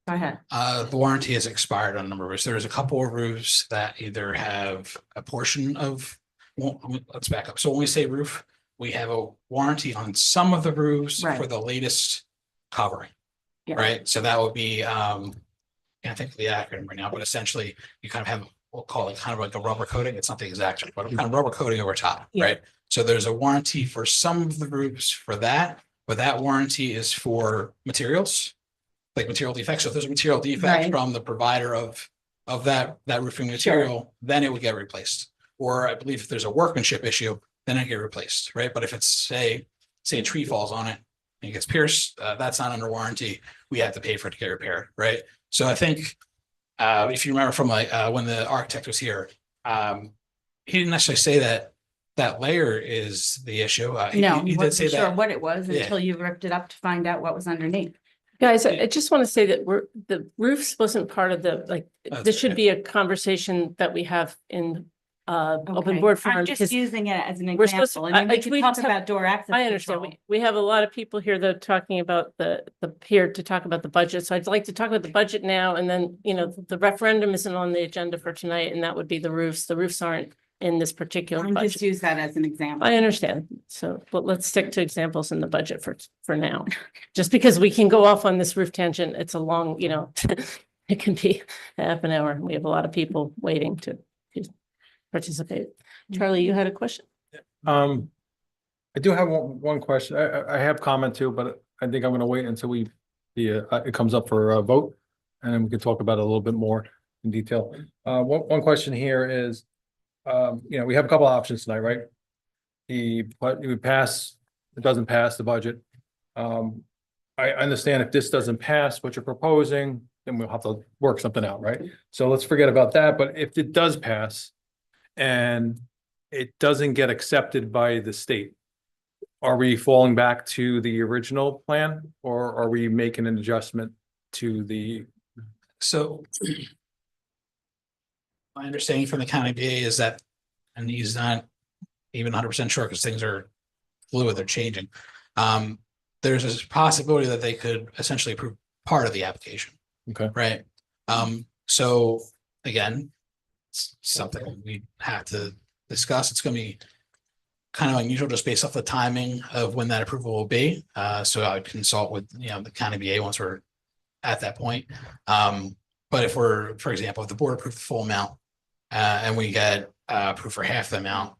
ahead. The warranty has expired on a number of roofs. There's a couple of roofs that either have a portion of, well, let's back up. So when we say roof, we have a warranty on some of the roofs Right. for the latest covering. Yeah. Right? So that would be, can't think of the acronym right now, but essentially you kind of have, we'll call it kind of like a rubber coating. It's not the exact, but kind of rubber coating over top, Yeah. right? So there's a warranty for some of the roofs for that, but that warranty is for materials, like material defects. So if there's a material defect Right. from the provider of that roofing material, then it would get replaced. Or I believe if there's a workmanship issue, then it get replaced, right? But if it's say a tree falls on it and it gets pierced, that's not under warranty. We have to pay for it to get repaired, right? So I think if you remember from like when the architect was here, he didn't necessarily say that layer is the issue. No, he did wasn't say sure that. what it was Yeah. until you ripped it up to find out what was underneath. Guys, I just want to say that the roofs wasn't part of the, like, That's this should okay. be a conversation that we have in open Okay. board I'm forum. just because using it as an we're supposed example. to- I mean, I- we could we talk have- about door access. I understand. control. We have a lot of people here that are talking about the here to talk about the budget. So I'd like to talk about the budget now. And then, you know, the referendum isn't on the agenda for tonight, and that would be the roofs. The roofs aren't in this particular I'm just budget. use that as an example. I understand. So, but let's stick to examples in the budget for now. Just because we can go off on this roof tangent, it's a long, you know, it can be half an hour. We have a lot of people waiting to participate. Charlie, you had a question? I do have one question. I have comment too, but I think I'm gonna wait until it comes up for a vote. And then we can talk about it a little bit more in detail. One question here is, we have a couple options tonight, right? It doesn't pass the budget. I understand if this doesn't pass what you're proposing, then we'll have to work something out, right? So let's forget about that, but if it does pass and it doesn't get accepted by the state, are we falling back to the original plan or are we making an adjustment to the? So my understanding from the county BA is that, and he's not even 100% sure because things are fluid, they're changing. There's a possibility that they could essentially approve part of the application. Okay. Right. So again, it's something we have to discuss. It's going to be kind of unusual just based off the timing of when that approval will be. So I would consult with, the county BA once we're at that point. But if we're, for example, if the board approved the full amount, and we get approved for half the amount,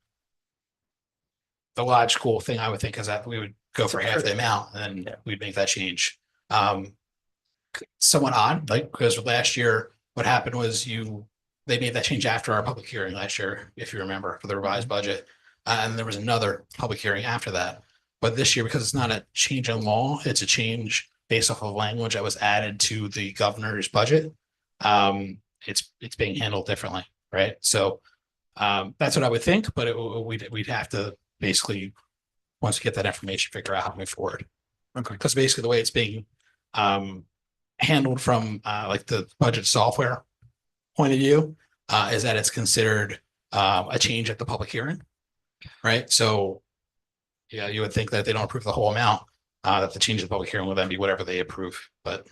the logical thing I would think is that we would go for half the amount and then we'd make that change. Somewhat odd, like, because last year, what happened was they made that change after our public hearing last year, if you remember, for the revised budget. And there was another public hearing after that. But this year, because it's not a change in law, it's a change based off of language that was added to the governor's budget. It's being handled differently, right? So that's what I would think, but we'd have to basically, once we get that information, figure out how to move forward. Okay. Because basically the way it's being handled from like the budget software point of view is that it's considered a change at the public hearing. right? So yeah, you would think that they don't approve the whole amount, that the change of the public hearing will then be whatever they approve, but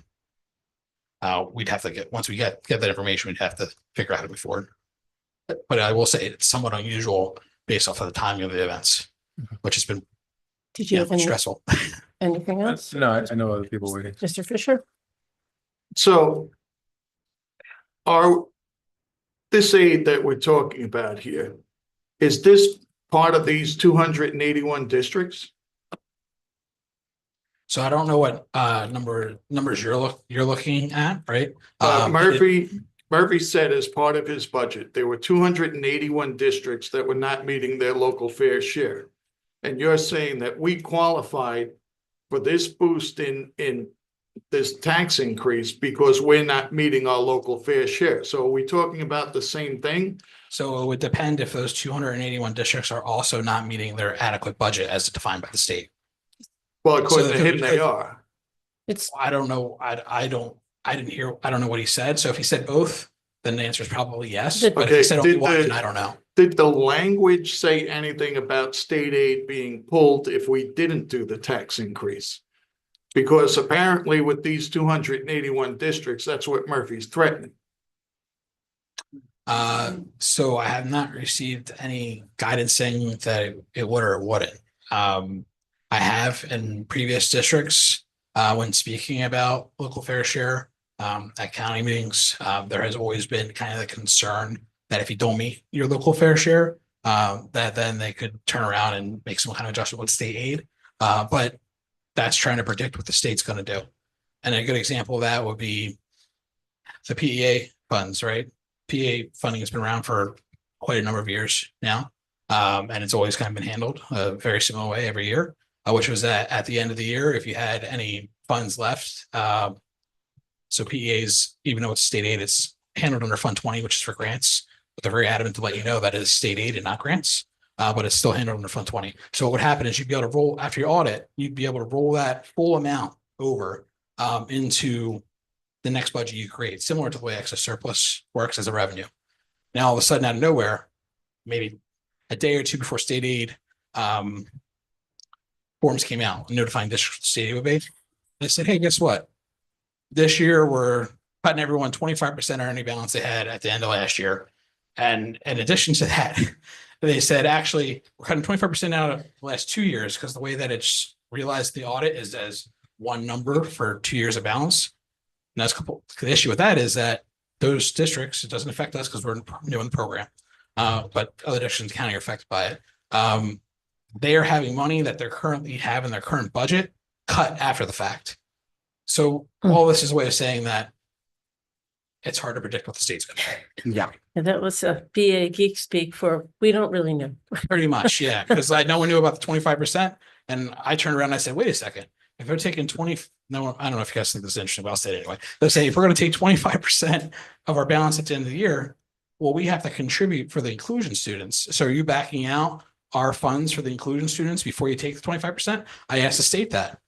we'd have to once we get that information, we'd have to figure out how to move forward. But I will say it's somewhat unusual based off of the timing of the events, which has been Did you have any, stressful. anything else? No, I know other people waiting. Mr. Fisher? So are this aid that we're talking about here, is this part of these 281 districts? So I don't know what numbers you're looking at, right? Murphy said as part of his budget, there were 281 districts that were not meeting their local fair share. And you're saying that we qualified for this boost in this tax increase because we're not meeting our local fair share. So are we talking about the same thing? So it would depend if those 281 districts are also not meeting their adequate budget as defined by the state. Well, according So to him, they are. It's, I don't know. I don't know what he said. So if he said both, then the answer is probably yes. But if Okay, he said only did one, the- then I don't know. Did the language say anything about state aid being pulled if we didn't do the tax increase? Because apparently with these 281 districts, that's what Murphy's threatening. So I have not received any guidance saying that it would or it wouldn't. I have in previous districts, when speaking about local fair share, at county meetings, there has always been kind of the concern that if you don't meet your local fair share, that then they could turn around and make some kind of adjustment with state aid. But that's trying to predict what the state's going to do. And a good example of that would be the PEA funds, right? PEA funding has been around for quite a number of years now. And it's always kind of been handled a very similar way every year, which was that at the end of the year, if you had any funds left, so PEAs, even though it's state aid, it's handled under Fund 20, which is for grants, but they're very adamant to let you know that it is state aid and not grants. But it's still handled under Fund 20. So what would happen is you'd be able to roll after your audit, you'd be able to roll that full amount over into the next budget you create, similar to the way excess surplus works as a revenue. Now, all of a sudden, out of nowhere, maybe a day or two before state aid forms came out notifying districts state aid would be. They said, hey, guess what? This year we're cutting everyone 25% earning balance they had at the end of last year. And in addition to that, they said, actually, we're cutting 25% out of the last 2 years because the way that it's realized the audit is as one number for 2 years of balance. And that's the issue with that is that those districts, it doesn't affect us because we're new in the program, but other districts in the county are affected by it. They are having money that they're currently have in their current budget cut after the fact. So all this is a way of saying that it's hard to predict what the state's going to do. Yeah. and that was a BA geek speak for, we don't really know. Pretty much, yeah. Because no one knew about the 25%. And I turned around and I said, wait a second. If they're taking 20, no, I don't know if you guys think this is interesting, but I'll say it anyway. Let's say if we're going to take 25% of our balance at the end of the year, well, we have to contribute for the inclusion students. So are you backing out our funds for the inclusion students before you take the 25%? I asked the state that.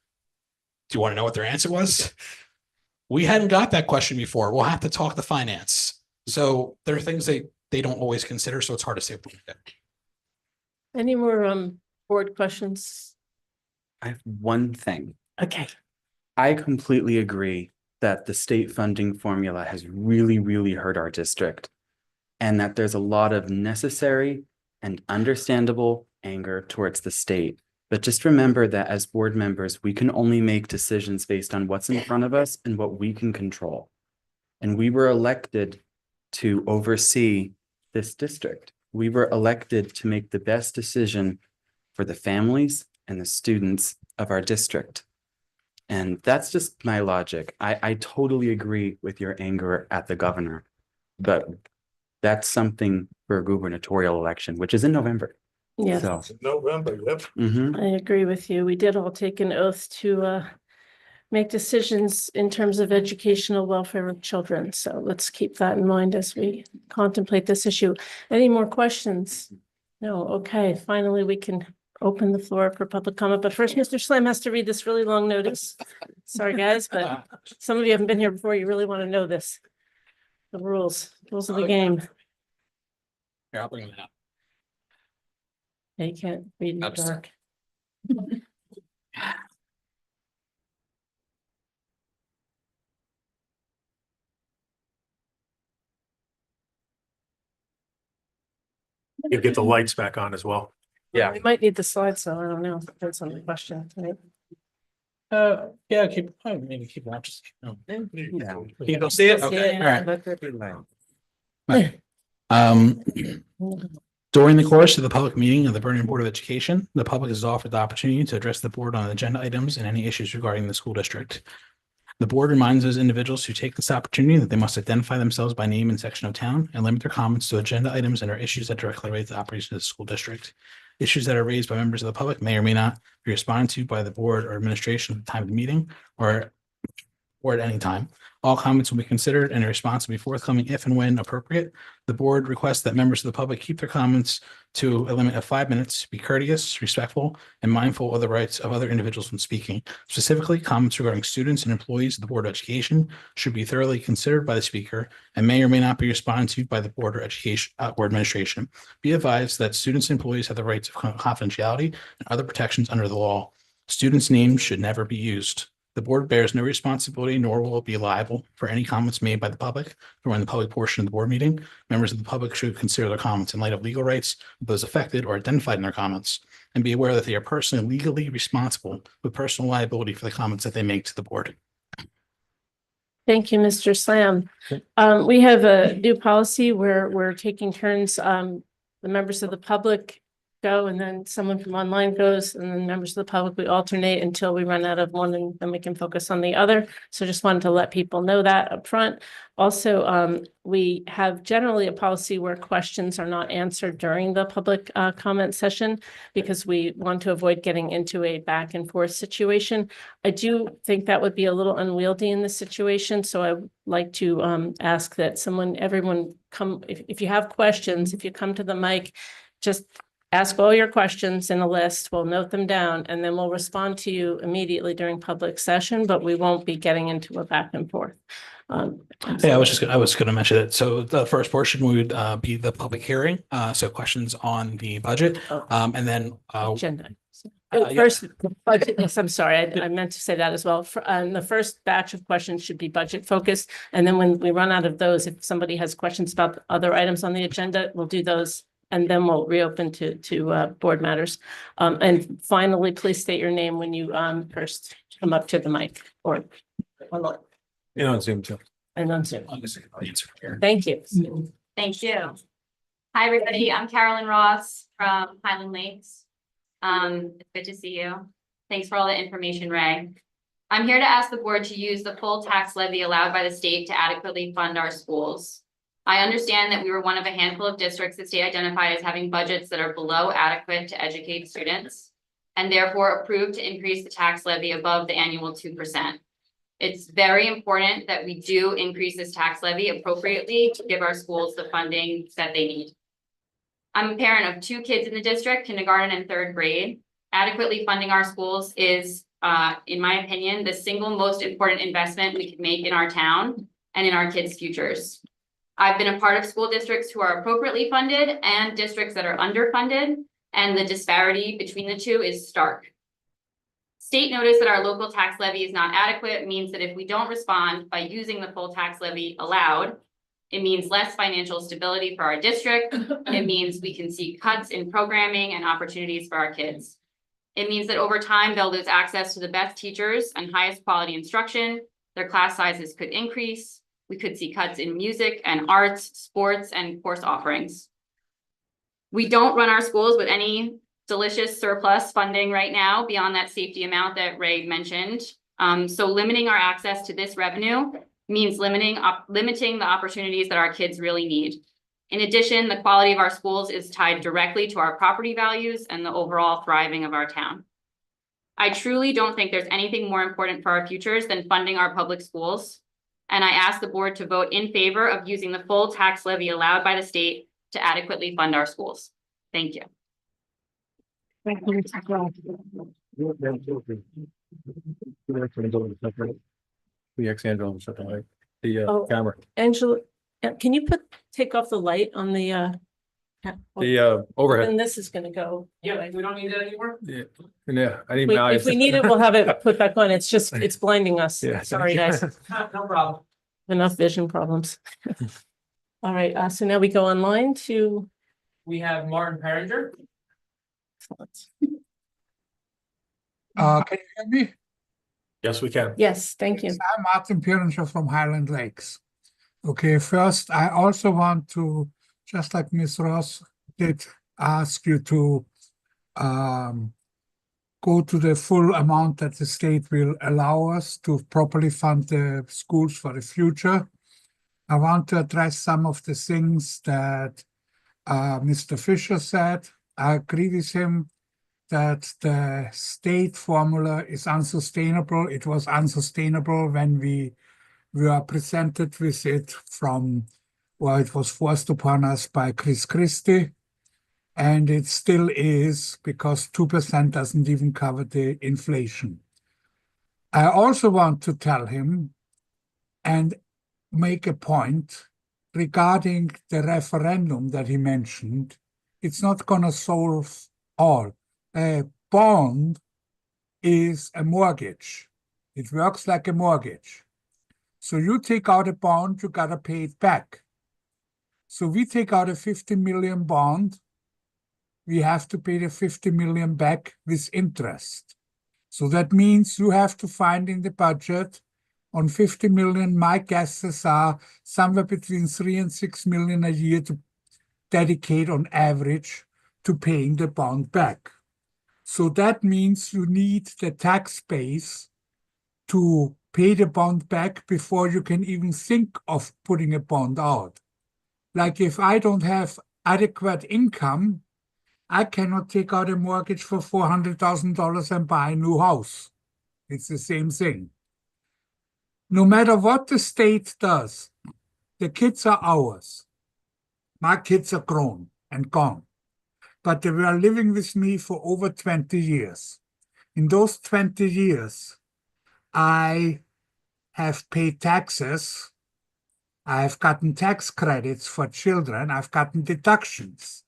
Do you want to know what their answer was? We hadn't got that question before. We'll have to talk to finance. So there are things they don't always consider. So it's hard to say. Any more board questions? I have one thing. Okay, I completely agree that the state funding formula has really, really hurt our district. And that there's a lot of necessary and understandable anger towards the state. But just remember that as board members, we can only make decisions based on what's in front of us and what we can control. And we were elected to oversee this district. We were elected to make the best decision for the families and the students of our district. And that's just my logic. I totally agree with your anger at the governor, but that's something for a gubernatorial election, which is in November. yes, So, November, yep. mhm. I agree with you. We did all take an oath to make decisions in terms of educational welfare of children. So let's keep that in mind as we contemplate this issue. Any more questions? No, okay, finally we can open the floor for public comment, but first Mr. Slam has to read this really long notice. Sorry, guys, but some of you haven't been here before. You really want to know this. The rules of the game. Here, I'll bring them out. You can't read in the Abstain. dark. You get the lights back on as well. Yeah. We might need the slides, so I don't know. Depends on the question, right? Yeah, maybe keep that, just, no. Yeah. You don't see it? Okay, all right. During the course of the public meeting of the Vernon Board of Education, the public is offered the opportunity to address the board on agenda items and any issues regarding the school district. The board reminds those individuals who take this opportunity that they must identify themselves by name and section of town and limit their comments to agenda items and or issues that directly relate to the operation of the school district. Issues that are raised by members of the public may or may not be responded to by the board or administration at the time of the meeting or at any time. All comments will be considered and a response will be forthcoming if and when appropriate. The board requests that members of the public keep their comments to a limit of 5 minutes, be courteous, respectful, and mindful of the rights of other individuals when speaking. Specifically, comments regarding students and employees of the Board of Education should be thoroughly considered by the speaker and may or may not be responded to by the board or education or administration. Be advised that students and employees have the rights of confidentiality and other protections under the law. Students' names should never be used. The board bears no responsibility nor will it be liable for any comments made by the public during the public portion of the board meeting. Members of the public should consider their comments in light of legal rights of those affected or identified in their comments and be aware that they are personally legally responsible with personal liability for the comments that they make to the board. Thank you, Mr. Slam. We have a new policy where we're taking turns. The members of the public go and then someone from online goes and then members of the public, we alternate until we run out of one and then we can focus on the other. So just wanted to let people know that up front. Also, we have generally a policy where questions are not answered during the public comment session because we want to avoid getting into a back and forth situation. I do think that would be a little unwieldy in this situation. So I would like to ask that everyone come, if you have questions, if you come to the mic, just ask all your questions in a list, we'll note them down, and then we'll respond to you immediately during public session, but we won't be getting into a back and forth. Yeah, I was gonna mention it. So the first portion would be the public hearing. So questions on the budget. And then Agenda. yeah. First, budget, yes, I'm sorry, I meant to say that as well. The first batch of questions should be budget focused. And then when we run out of those, if somebody has questions about the other items on the agenda, we'll do those. And then we'll reopen to board matters. And finally, please state your name when you first come up to the mic or online On Zoom too. and on Zoom. Answer here. Thank you. Thank you. Hi, everybody. I'm Carolyn Ross from Highland Lakes. It's good to see you. Thanks for all the information, Ray. I'm here to ask the board to use the full tax levy allowed by the state to adequately fund our schools. I understand that we were one of a handful of districts the state identified as having budgets that are below adequate to educate students and therefore approved to increase the tax levy above the annual 2%. It's very important that we do increase this tax levy appropriately to give our schools the funding that they need. I'm a parent of 2 kids in the district, kindergarten and 3rd grade. Adequately funding our schools is, in my opinion, the single most important investment we can make in our town and in our kids' futures. I've been a part of school districts who are appropriately funded and districts that are underfunded, and the disparity between the two is stark. State notice that our local tax levy is not adequate means that if we don't respond by using the full tax levy allowed, it means less financial stability for our district. It means we can see cuts in programming and opportunities for our kids. It means that over time, they'll lose access to the best teachers and highest quality instruction. Their class sizes could increase. We could see cuts in music and arts, sports, and course offerings. We don't run our schools with any delicious surplus funding right now beyond that safety amount that Ray mentioned. So limiting our access to this revenue means limiting the opportunities that our kids really need. In addition, the quality of our schools is tied directly to our property values and the overall thriving of our town. I truly don't think there's anything more important for our futures than funding our public schools. And I ask the board to vote in favor of using the full tax levy allowed by the state to adequately fund our schools. Thank you. Thank you. The ex-Angela or something like the Oh. camera. Angela, can you take off the light on the Yeah. overhead. And this is gonna go. Yeah, we don't need that anymore. Yeah, yeah, I need. If we need it, we'll have it put back on. It's just, it's blinding us. Yeah. Sorry, guys. No problem. Enough vision problems. All right, so now we go online to. We have Martin Peringer. Can you hear me? Yes, we can. Yes, thank you. I'm Martin Pirenscher from Highland Lakes. Okay, first, I also want to, just like Ms. Ross did, ask you to go to the full amount that the state will allow us to properly fund the schools for the future. I want to address some of the things that Mr. Fisher said. I agree with him that the state formula is unsustainable. It was unsustainable when we were presented with it from, well, it was forced upon us by Chris Christie. And it still is, because 2% doesn't even cover the inflation. I also want to tell him and make a point regarding the referendum that he mentioned. It's not going to solve all. A bond is a mortgage. It works like a mortgage. So you take out a bond, you got to pay it back. So we take out a 50 million bond, we have to pay the 50 million back with interest. So that means you have to find in the budget on 50 million, my guesses are somewhere between 3 and 6 million a year to dedicate on average to paying the bond back. So that means you need the tax base to pay the bond back before you can even think of putting a bond out. Like if I don't have adequate income, I cannot take out a mortgage for $400,000 and buy a new house. It's the same thing. No matter what the state does, the kids are ours. My kids are grown and gone, but they were living with me for over 20 years. In those 20 years, I have paid taxes. I have gotten tax credits for children. I've gotten deductions.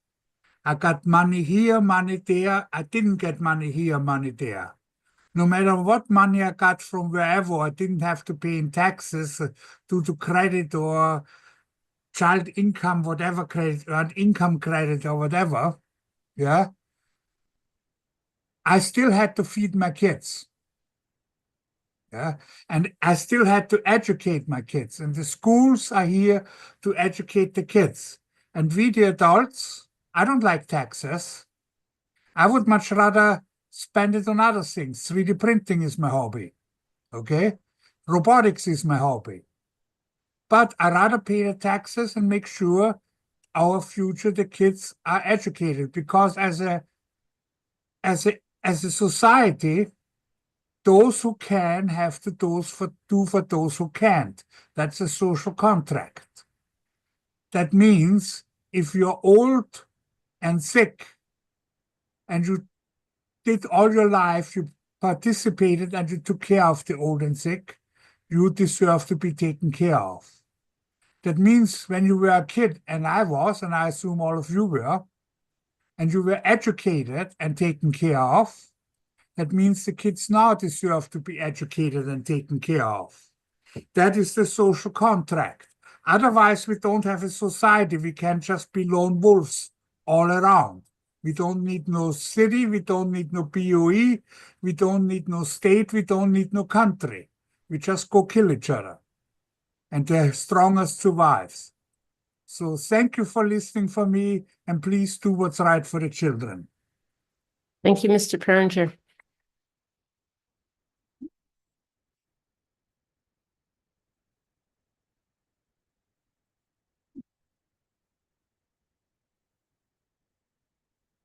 I got money here, money there. I didn't get money here, money there. No matter what money I got from wherever, I didn't have to pay in taxes due to credit or child income, whatever credit, or income credit or whatever. Yeah. I still had to feed my kids. Yeah. And I still had to educate my kids. And the schools are here to educate the kids. And we, the adults, I don't like taxes. I would much rather spend it on other things. 3D printing is my hobby. Okay. Robotics is my hobby. But I rather pay the taxes and make sure our future, the kids are educated, because as a society, those who can have to do for those who can't. That's a social contract. That means if you're old and sick and you did all your life, you participated and you took care of the old and sick, you deserve to be taken care of. That means when you were a kid, and I was, and I assume all of you were, and you were educated and taken care of, that means the kids now deserve to be educated and taken care of. That is the social contract. Otherwise, we don't have a society. We can just be lone wolves all around. We don't need no city. We don't need no BOE. We don't need no state. We don't need no country. We just go kill each other. And the strongest survives. So thank you for listening for me, and please do what's right for the children. Thank you, Mr. Peringer.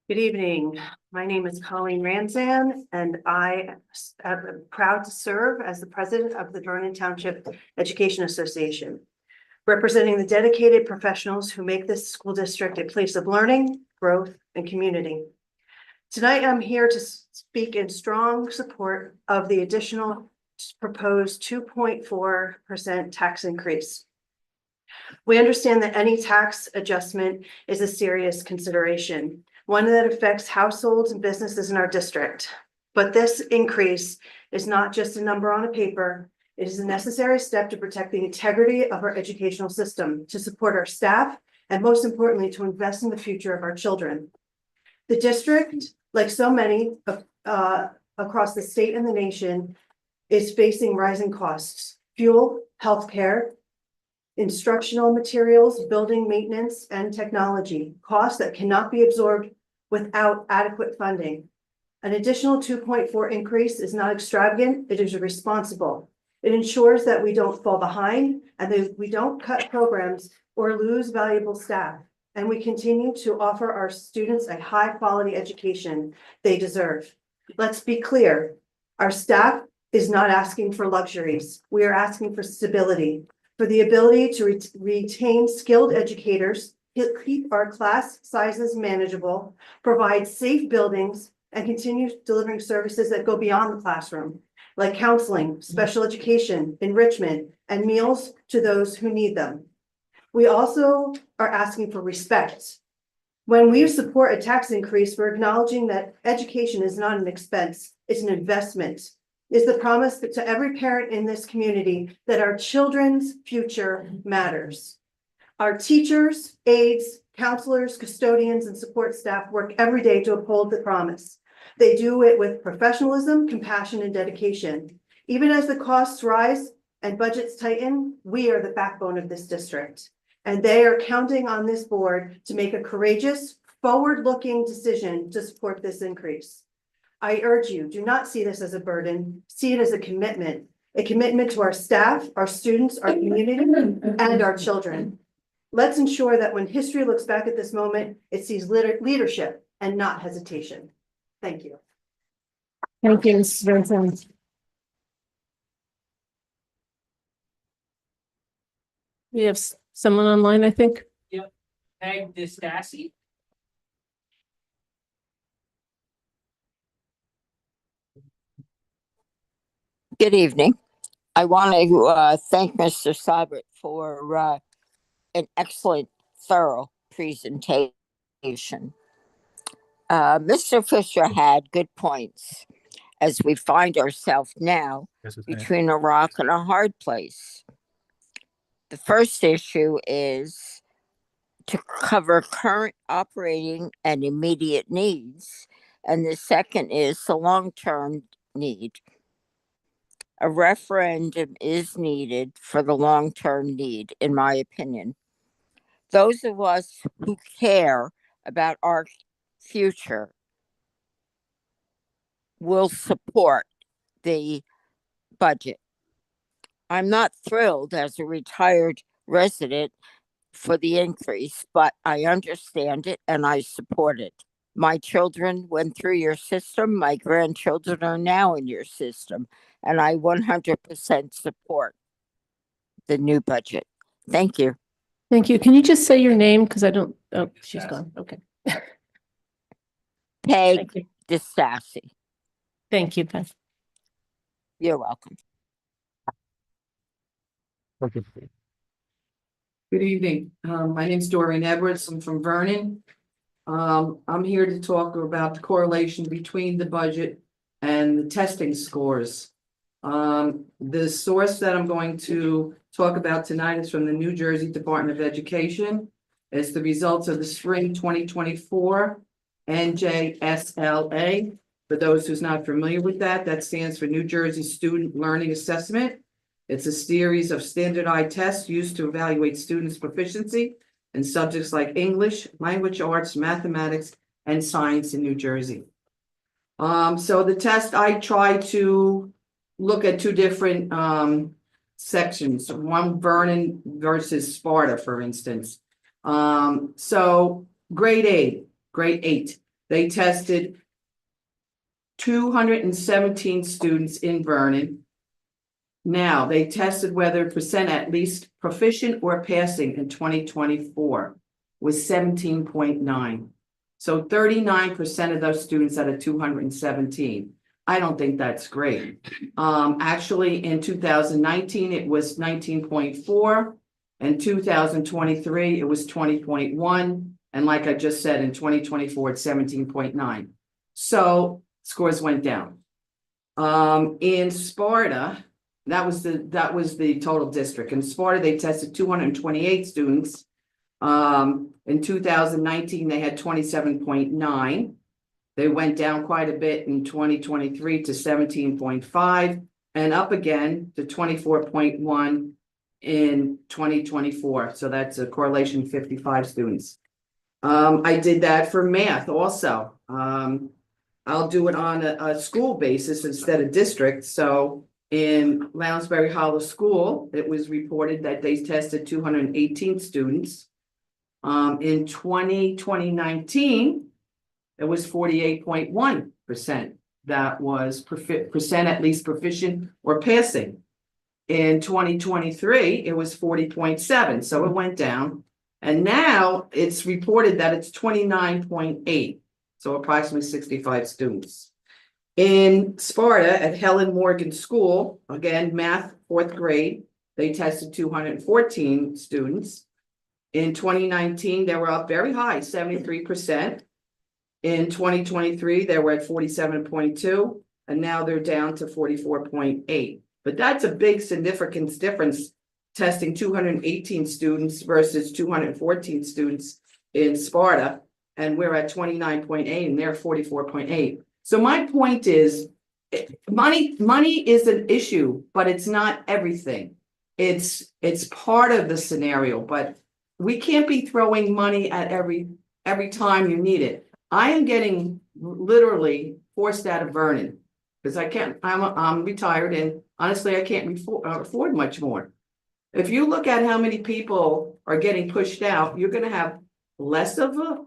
Good evening. My name is Colleen Ranzan, and I am proud to serve as the president of the Vernon Township Education Association, representing the dedicated professionals who make this school district a place of learning, growth, and community. Tonight, I'm here to speak in strong support of the additional proposed 2.4% tax increase. We understand that any tax adjustment is a serious consideration, one that affects households and businesses in our district. But this increase is not just a number on a paper. It is a necessary step to protect the integrity of our educational system, to support our staff, and most importantly, to invest in the future of our children. The district, like so many across the state and the nation, is facing rising costs: fuel, healthcare, instructional materials, building maintenance, and technology, costs that cannot be absorbed without adequate funding. An additional 2.4 increase is not extravagant, it is responsible. It ensures that we don't fall behind and that we don't cut programs or lose valuable staff. And we continue to offer our students a high-quality education they deserve. Let's be clear, our staff is not asking for luxuries. We are asking for stability, for the ability to retain skilled educators, keep our class sizes manageable, provide safe buildings, and continue delivering services that go beyond the classroom, like counseling, special education, enrichment, and meals to those who need them. We also are asking for respect. When we support a tax increase, we're acknowledging that education is not an expense, it's an investment. It's the promise to every parent in this community that our children's future matters. Our teachers, aides, counselors, custodians, and support staff work every day to uphold the promise. They do it with professionalism, compassion, and dedication. Even as the costs rise and budgets tighten, we are the backbone of this district. And they are counting on this board to make a courageous, forward-looking decision to support this increase. I urge you, do not see this as a burden, see it as a commitment to our staff, our students, our community, and our children. Let's ensure that when history looks back at this moment, it sees leadership and not hesitation. Thank you. Thank you, Mrs. Vincent. We have someone online, I think. Peg Distassi. Good evening. I want to thank Mr. Seibert for an excellent, thorough presentation. Mr. Fisher had good points as we find ourselves now between a rock and a hard place. The first issue is to cover current operating and immediate needs, and the second is the long-term need. A referendum is needed for the long-term need, in my opinion. Those of us who care about our future will support the budget. I'm not thrilled as a retired resident for the increase, but I understand it and I support it. My children went through your system. My grandchildren are now in your system, and I 100% support the new budget. Thank you. Thank you. Can you just say your name? Because I don't, oh, she's gone. Okay. Peg Distassi. Thank you, Peg. You're welcome. Good evening. My name's Doreen Edwards. I'm from Vernon. I'm here to talk about the correlation between the budget and the testing scores. The source that I'm going to talk about tonight is from the New Jersey Department of Education. It's the results of the spring 2024 NJSLA. For those who's not familiar with that, that stands for New Jersey Student Learning Assessment. It's a series of standardized tests used to evaluate students' proficiency in subjects like English, language arts, mathematics, and science in New Jersey. So the test, I try to look at two different sections, one Vernon versus Sparta, for instance. So grade 8, they tested 217 students in Vernon. Now, they tested whether percent at least proficient or passing in 2024 was 17.9. So 39% of those students out of 217. I don't think that's great. Actually, in 2019, it was 19.4. In 2023, it was 20.1. And like I just said, in 2024, it's 17.9. So scores went down. In Sparta, that was the total district. In Sparta, they tested 228 students. In 2019, they had 27.9. They went down quite a bit in 2023 to 17.5 and up again to 24.1 in 2024. So that's a correlation of 55 students. I did that for math also. I'll do it on a school basis instead of district. So in Lounsbury Hollow School, it was reported that they tested 218 students. In 2019, it was 48.1% that was percent at least proficient or passing. In 2023, it was 40.7, so it went down. And now it's reported that it's 29.8, so approximately 65 students. In Sparta at Helen Morgan School, again, math, 4th grade, they tested 214 students. In 2019, they were up very high, 73%. In 2023, they were at 47.2, and now they're down to 44.8. But that's a big significant difference, testing 218 students versus 214 students in Sparta, and we're at 29.8 and they're 44.8. So my point is, money is an issue, but it's not everything. It's part of the scenario, but we can't be throwing money at every time you need it. I am getting literally forced out of Vernon because I can't, I'm retired and honestly, I can't afford much more. If you look at how many people are getting pushed out, you're going to have less of a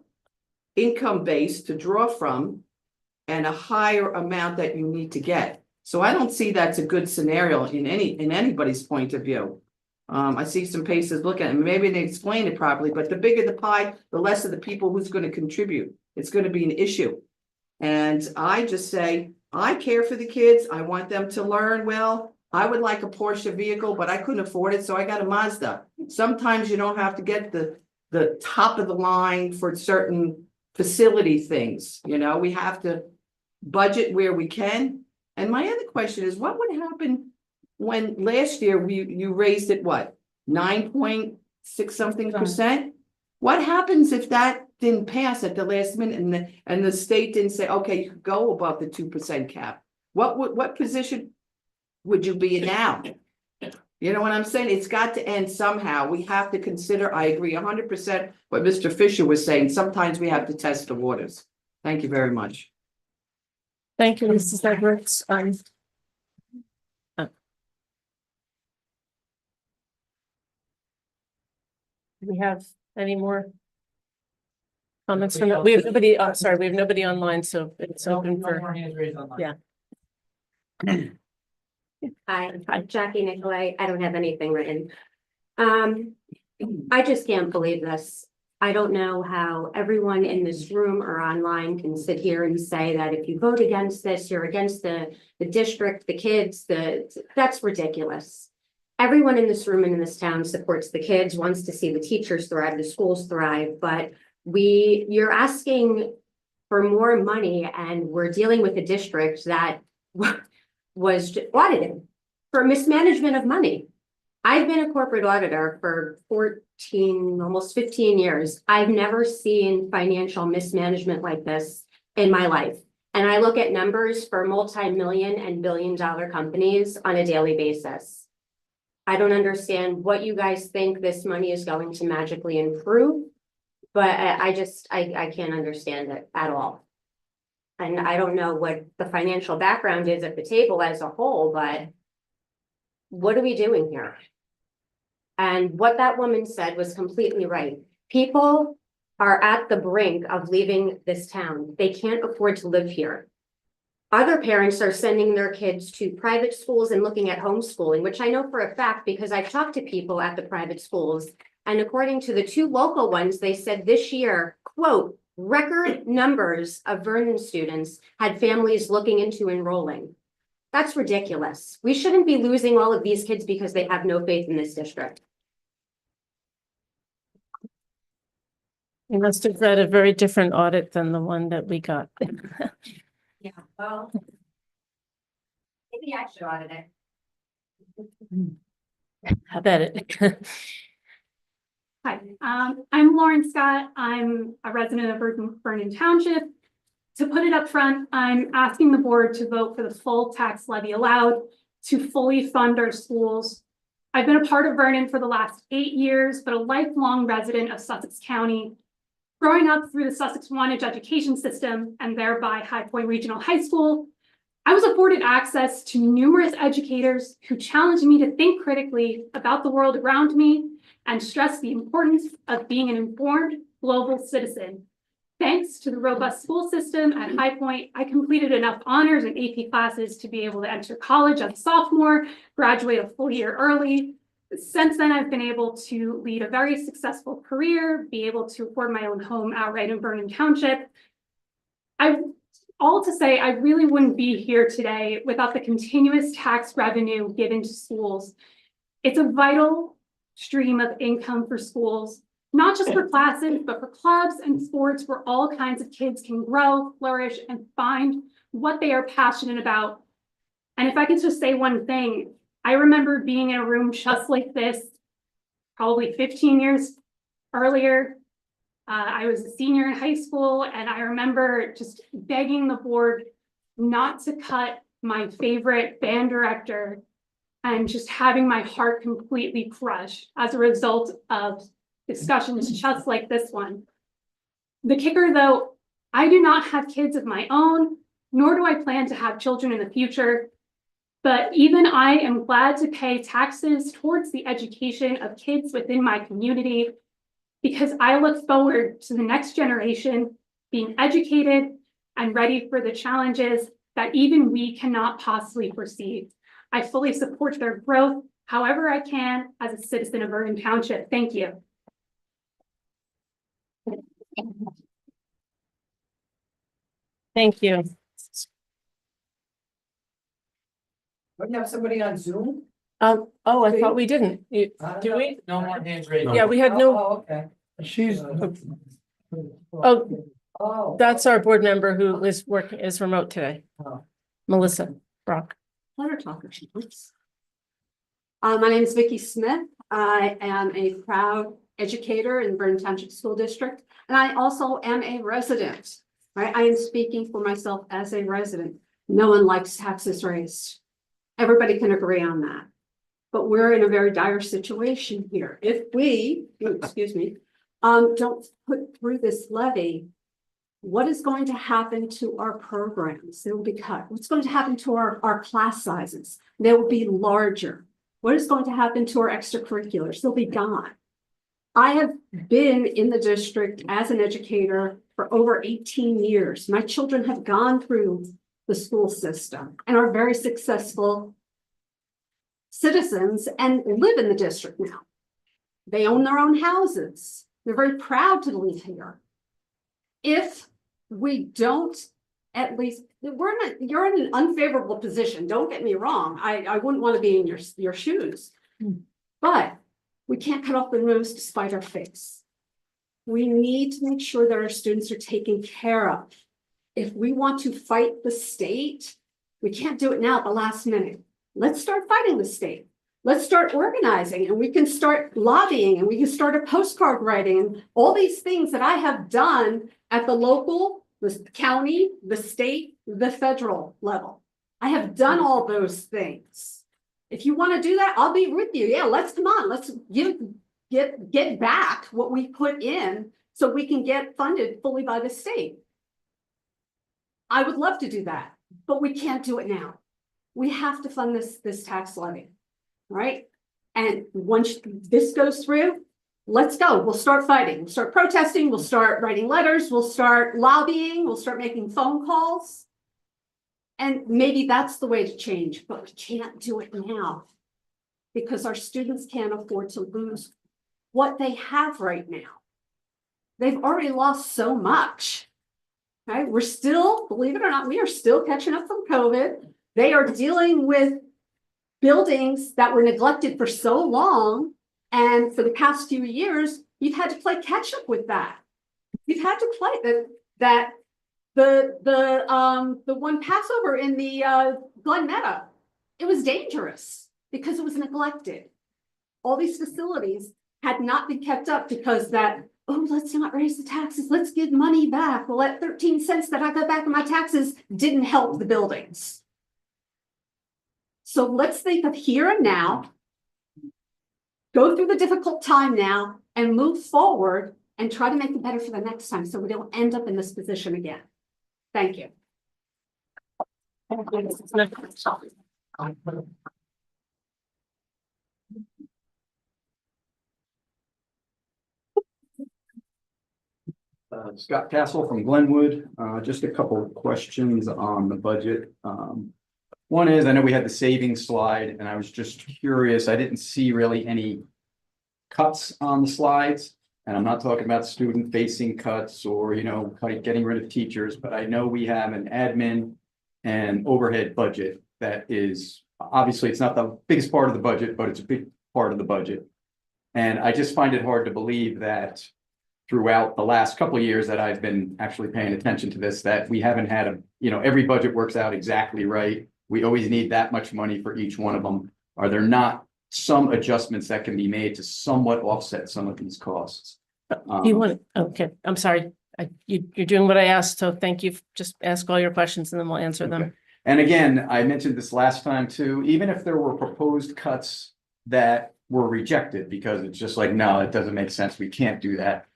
income base to draw from and a higher amount that you need to get. So I don't see that's a good scenario in anybody's point of view. I see some places look at it, maybe they explain it properly, but the bigger the pie, the less of the people who's going to contribute. It's going to be an issue. And I just say, I care for the kids. I want them to learn well. I would like a Porsche vehicle, but I couldn't afford it, so I got a Mazda. Sometimes you don't have to get the top of the line for certain facility things. You know, we have to budget where we can. And my other question is, what would happen when last year you raised it, what, 9.6 something percent? What happens if that didn't pass at the last minute and the state didn't say, okay, you could go above the 2% cap? What position would you be in now? You know what I'm saying? It's got to end somehow. We have to consider, I agree 100% what Mr. Fisher was saying. Sometimes we have to test the waters. Thank you very much. Thank you, Mrs. Edwards. Do we have any more comments from that? We have nobody, sorry, we have nobody online, so it's open for, yeah. Hi, I'm Jackie Nicolay. I don't have anything written. I just can't believe this. I don't know how everyone in this room or online can sit here and say that if you vote against this, you're against the district, the kids, that's ridiculous. Everyone in this room and in this town supports the kids, wants to see the teachers thrive, the schools thrive, but you're asking for more money and we're dealing with a district that was audited for mismanagement of money. I've been a corporate auditor for 14, almost 15 years. I've never seen financial mismanagement like this in my life. And I look at numbers for multi-million and billion-dollar companies on a daily basis. I don't understand what you guys think this money is going to magically improve, but I can't understand it at all. And I don't know what the financial background is at the table as a whole, but what are we doing here? And what that woman said was completely right. People are at the brink of leaving this town. They can't afford to live here. Other parents are sending their kids to private schools and looking at homeschooling, which I know for a fact because I've talked to people at the private schools. And according to the 2 local ones, they said this year, quote, record numbers of Vernon students had families looking into enrolling. That's ridiculous. We shouldn't be losing all of these kids because they have no faith in this district. You must have read a very different audit than the one that we got. Yeah, well. Maybe I should audit it. I bet it. Hi, I'm Lauren Scott. I'm a resident of Vernon Township. To put it up front, I'm asking the board to vote for the full tax levy allowed to fully fund our schools. I've been a part of Vernon for the last 8 years, but a lifelong resident of Sussex County. Growing up through the Sussex Wantage education system and thereby High Point Regional High School, I was afforded access to numerous educators who challenged me to think critically about the world around me and stress the importance of being an informed global citizen. Thanks to the robust school system at High Point, I completed enough honors and AP classes to be able to enter college as a sophomore, graduate a full year early. Since then, I've been able to lead a very successful career, be able to afford my own home outright in Vernon Township. All to say, I really wouldn't be here today without the continuous tax revenue given to schools. It's a vital stream of income for schools, not just for classes, but for clubs and sports where all kinds of kids can grow, flourish, and find what they are passionate about. And if I could just say one thing, I remember being in a room just like this, probably 15 years earlier. I was a senior in high school, and I remember just begging the board not to cut my favorite band director and just having my heart completely crushed as a result of discussions just like this one. The kicker, though, I do not have kids of my own, nor do I plan to have children in the future. But even I am glad to pay taxes towards the education of kids within my community, because I look forward to the next generation being educated and ready for the challenges that even we cannot possibly foresee. I fully support their growth however I can as a citizen of Vernon Township. Thank you. Thank you. Don't you have somebody on Zoom? Oh, I thought we didn't. Do we? No more hands raised. Yeah, we had no, Okay. She's, Oh. that's our board member who is remote today. Oh. Melissa Brock. Let her talk if she wants. My name is Vicki Smith. I am a proud educator in Vernon Township School District, and I also am a resident. Right, I am speaking for myself as a resident. No one likes taxes raised. Everybody can agree on that. But we're in a very dire situation here. If we, excuse me, don't put through this levy, what is going to happen to our programs? They will be cut. What's going to happen to our class sizes? They will be larger. What is going to happen to our extracurriculars? They'll be gone. I have been in the district as an educator for over 18 years. My children have gone through the school system and are very successful citizens and live in the district now. They own their own houses. They're very proud to live here. If we don't, at least you're in an unfavorable position. Don't get me wrong. I wouldn't want to be in your shoes, but we can't cut off the nose to spite our face. We need to make sure that our students are taken care of. If we want to fight the state, we can't do it now at the last minute. Let's start fighting the state. Let's start organizing, and we can start lobbying, and we can start a postcard writing, and all these things that I have done at the local, the county, the state, the federal level. I have done all those things. If you want to do that, I'll be with you. Yeah, let's come on. Let's get back what we put in so we can get funded fully by the state. I would love to do that, but we can't do it now. We have to fund this tax levy, right? And once this goes through, let's go. We'll start fighting. We'll start protesting. We'll start writing letters. We'll start lobbying. We'll start making phone calls. And maybe that's the way to change, but we can't do it now because our students can't afford to lose what they have right now. They've already lost so much. Right? We're still, believe it or not, we are still catching up from COVID. They are dealing with buildings that were neglected for so long. And for the past few years, you've had to play catch up with that. we've had to play the one Passover in the Glen Meadow. It was dangerous because it was neglected. All these facilities had not been kept up because oh, let's not raise the taxes. Let's give money back. Well, that 13 cents that I got back in my taxes didn't help the buildings. So let's think of here and now, go through the difficult time now and move forward and try to make it better for the next time so we don't end up in this position again. Thank you. Scott Castle from Glenwood. Just a couple of questions on the budget. One is, I know we had the savings slide and I was just curious, I didn't see really any cuts on the slides. And I'm not talking about student facing cuts or, getting rid of teachers, but I know we have an admin and overhead budget that is, obviously it's not the biggest part of the budget, but it's a big part of the budget. And I just find it hard to believe that throughout the last couple of years that I've been actually paying attention to this, that we haven't had every budget works out exactly right. We always need that much money for each one of them. Are there not some adjustments that can be made to somewhat offset some of these costs? Okay, I'm sorry. You're doing what I asked, so thank you. Just ask all your questions and then we'll answer them. And again, I mentioned this last time too, even if there were proposed cuts that were rejected because it's just like, no, it doesn't make sense. We can't do that.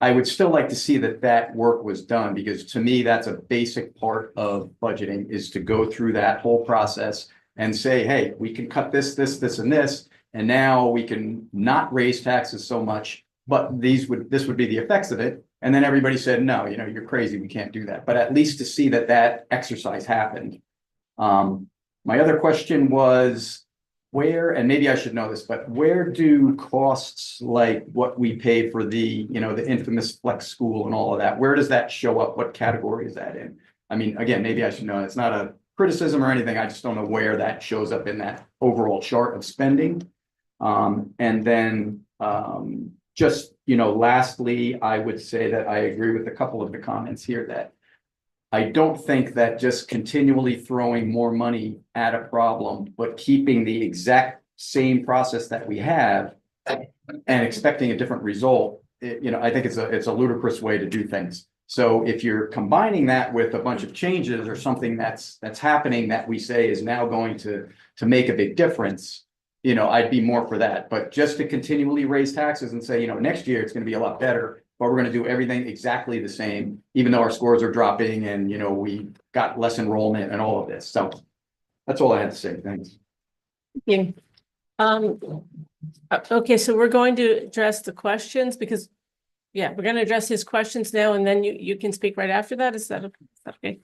I would still like to see that work was done because to me, that's a basic part of budgeting is to go through that whole process and say, hey, we can cut this, and this, and now we can not raise taxes so much, but this would be the effects of it. And then everybody said, no, you're crazy. We can't do that. But at least to see that exercise happened. My other question was where, and maybe I should know this, but where do costs like what we pay for the infamous flex school and all of that, where does that show up? What category is that in? I mean, again, maybe I should know. It's not a criticism or anything. I just don't know where that shows up in that overall chart of spending. And then just, lastly, I would say that I agree with a couple of the comments here that I don't think that just continually throwing more money at a problem, but keeping the exact same process that we have and expecting a different result, I think it's a ludicrous way to do things. So if you're combining that with a bunch of changes or something that's happening that we say is now going to make a big difference, I'd be more for that. But just to continually raise taxes and say, next year it's going to be a lot better, but we're going to do everything exactly the same, even though our scores are dropping and, we got less enrollment and all of this. So that's all I had to say. Thanks. Thank you. Okay, so we're going to address the questions because, we're going to address his questions now, and then you can speak right after that. Is that okay?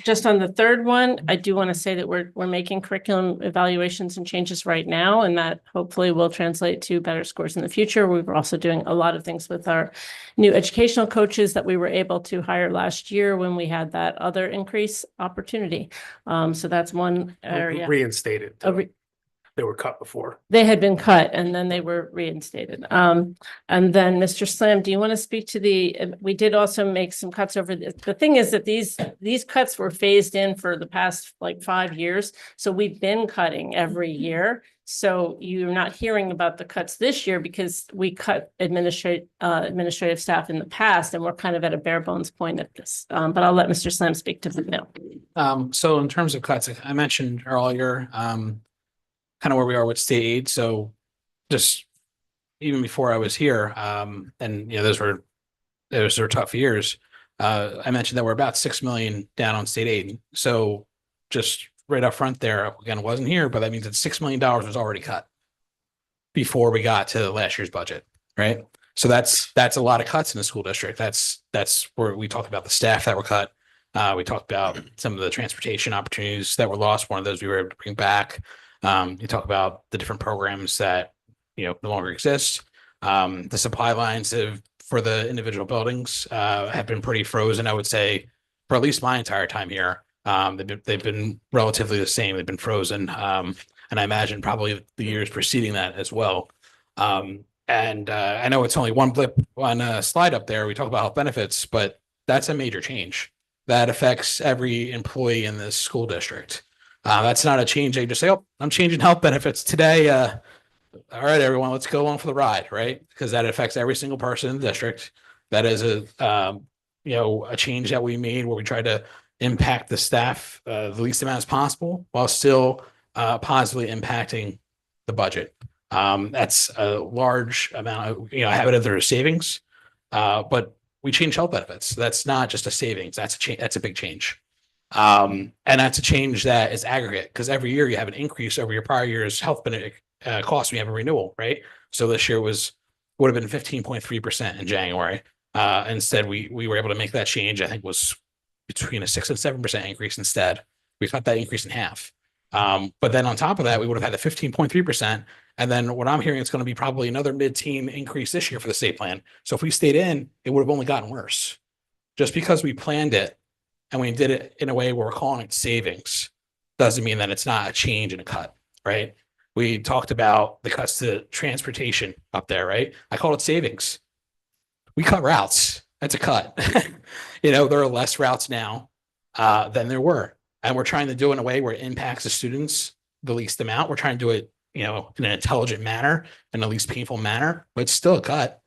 Just on the third one, I do want to say that we're making curriculum evaluations and changes right now, and that hopefully will translate to better scores in the future. We were also doing a lot of things with our new educational coaches that we were able to hire last year when we had that other increase opportunity. So that's one area. Reinstated. They were cut before. They had been cut and then they were reinstated. And then Mr. Slam, do you want to speak to we did also make some cuts over the thing is that these cuts were phased in for the past like 5 years. So we've been cutting every year. So you're not hearing about the cuts this year because we cut administrative staff in the past and we're kind of at a bare bones point at this. But I'll let Mr. Slam speak to it now. So in terms of cuts, I mentioned earlier, kind of where we are with state aid. So just even before I was here, and those were tough years. I mentioned that we're about 6 million down on state aid. So just right up front there, again, it wasn't here, but that means that $6 million was already cut before we got to last year's budget, right? So that's a lot of cuts in the school district. That's where we talked about the staff that were cut. We talked about some of the transportation opportunities that were lost. One of those we were able to bring back. You talk about the different programs that no longer exist. The supply lines for the individual buildings have been pretty frozen, I would say, for at least my entire time here. They've been relatively the same. They've been frozen, and I imagine probably the years preceding that as well. And And I know it's only one blip on a slide up there. We talk about health benefits, but that's a major change that affects every employee in this school district. That's not a change. They just say, oh, I'm changing health benefits today. All right, everyone, let's go along for the ride, right? Because that affects every single person in the district. That is a change that we made where we tried to impact the staff the least amount as possible while still positively impacting the budget. That's a large amount of, I have it in their savings, but we change health benefits. That's not just a savings. That's a change. That's a big change. And that's a change that is aggregate because every year you have an increase over your prior year's health benefit cost. We have a renewal, right? So this year would have been 15.3% in January. Instead, we were able to make that change. I think was between a 6 and 7% increase. Instead, we cut that increase in half. But then on top of that, we would have had the 15.3%. And then what I'm hearing, it's going to be probably another mid-teen increase this year for the state plan. So if we stayed in, it would have only gotten worse. Just because we planned it and we did it in a way where we're calling it savings doesn't mean that it's not a change and a cut, right? We talked about the cuts to transportation up there, right? I call it savings. We cut routes. That's a cut. There are less routes now than there were. And we're trying to do it in a way where it impacts the students the least amount. We're trying to do it, in an intelligent manner and the least painful manner, but it's still a cut.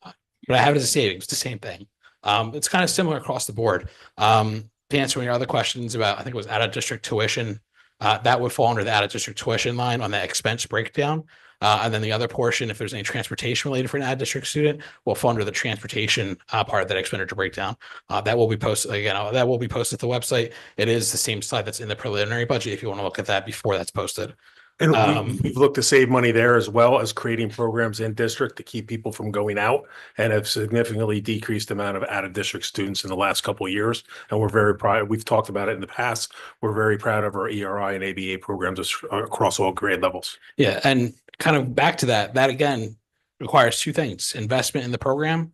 But I have it as a savings, it's the same thing. It's kind of similar across the board. To answer your other questions about, I think it was out of district tuition, that would fall under the out of district tuition line on the expense breakdown. And then the other portion, if there's any transportation related for an out of district student, will fall under the transportation part of that expenditure breakdown. That will be posted again. That will be posted to the website. It is the same slide that's in the preliminary budget. If you want to look at that before that's posted. And we've looked to save money there as well as creating programs in district to keep people from going out and have significantly decreased the amount of out of district students in the last couple of years. And we're very proud. We've talked about it in the past. We're very proud of our ERI and ABA programs across all grade levels. Yeah. And kind of back to that again requires two things: investment in the program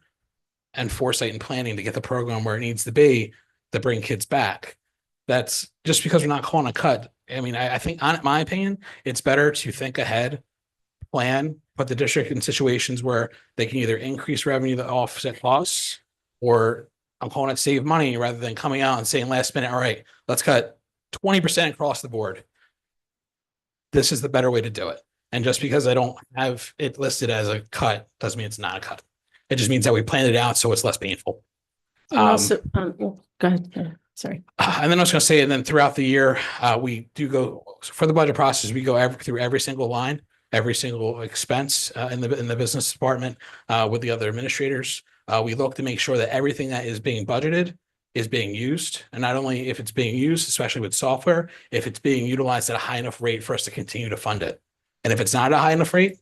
and foresight and planning to get the program where it needs to be to bring kids back. That's just because we're not calling a cut. I mean, I think, in my opinion, it's better to think ahead, plan, put the district in situations where they can either increase revenue to offset costs, or I'm calling it save money, rather than coming out and saying last minute, all right, let's cut 20% across the board. This is the better way to do it. And just because I don't have it listed as a cut doesn't mean it's not a cut. It just means that we planned it out so it's less painful. And also, go ahead. Sorry. And then I was going to say, and then throughout the year, we do go for the budget process. We go through every single line, every single expense in the business department with the other administrators. We look to make sure that everything that is being budgeted is being used, and not only if it's being used, especially with software, if it's being utilized at a high enough rate for us to continue to fund it. And if it's not a high enough rate,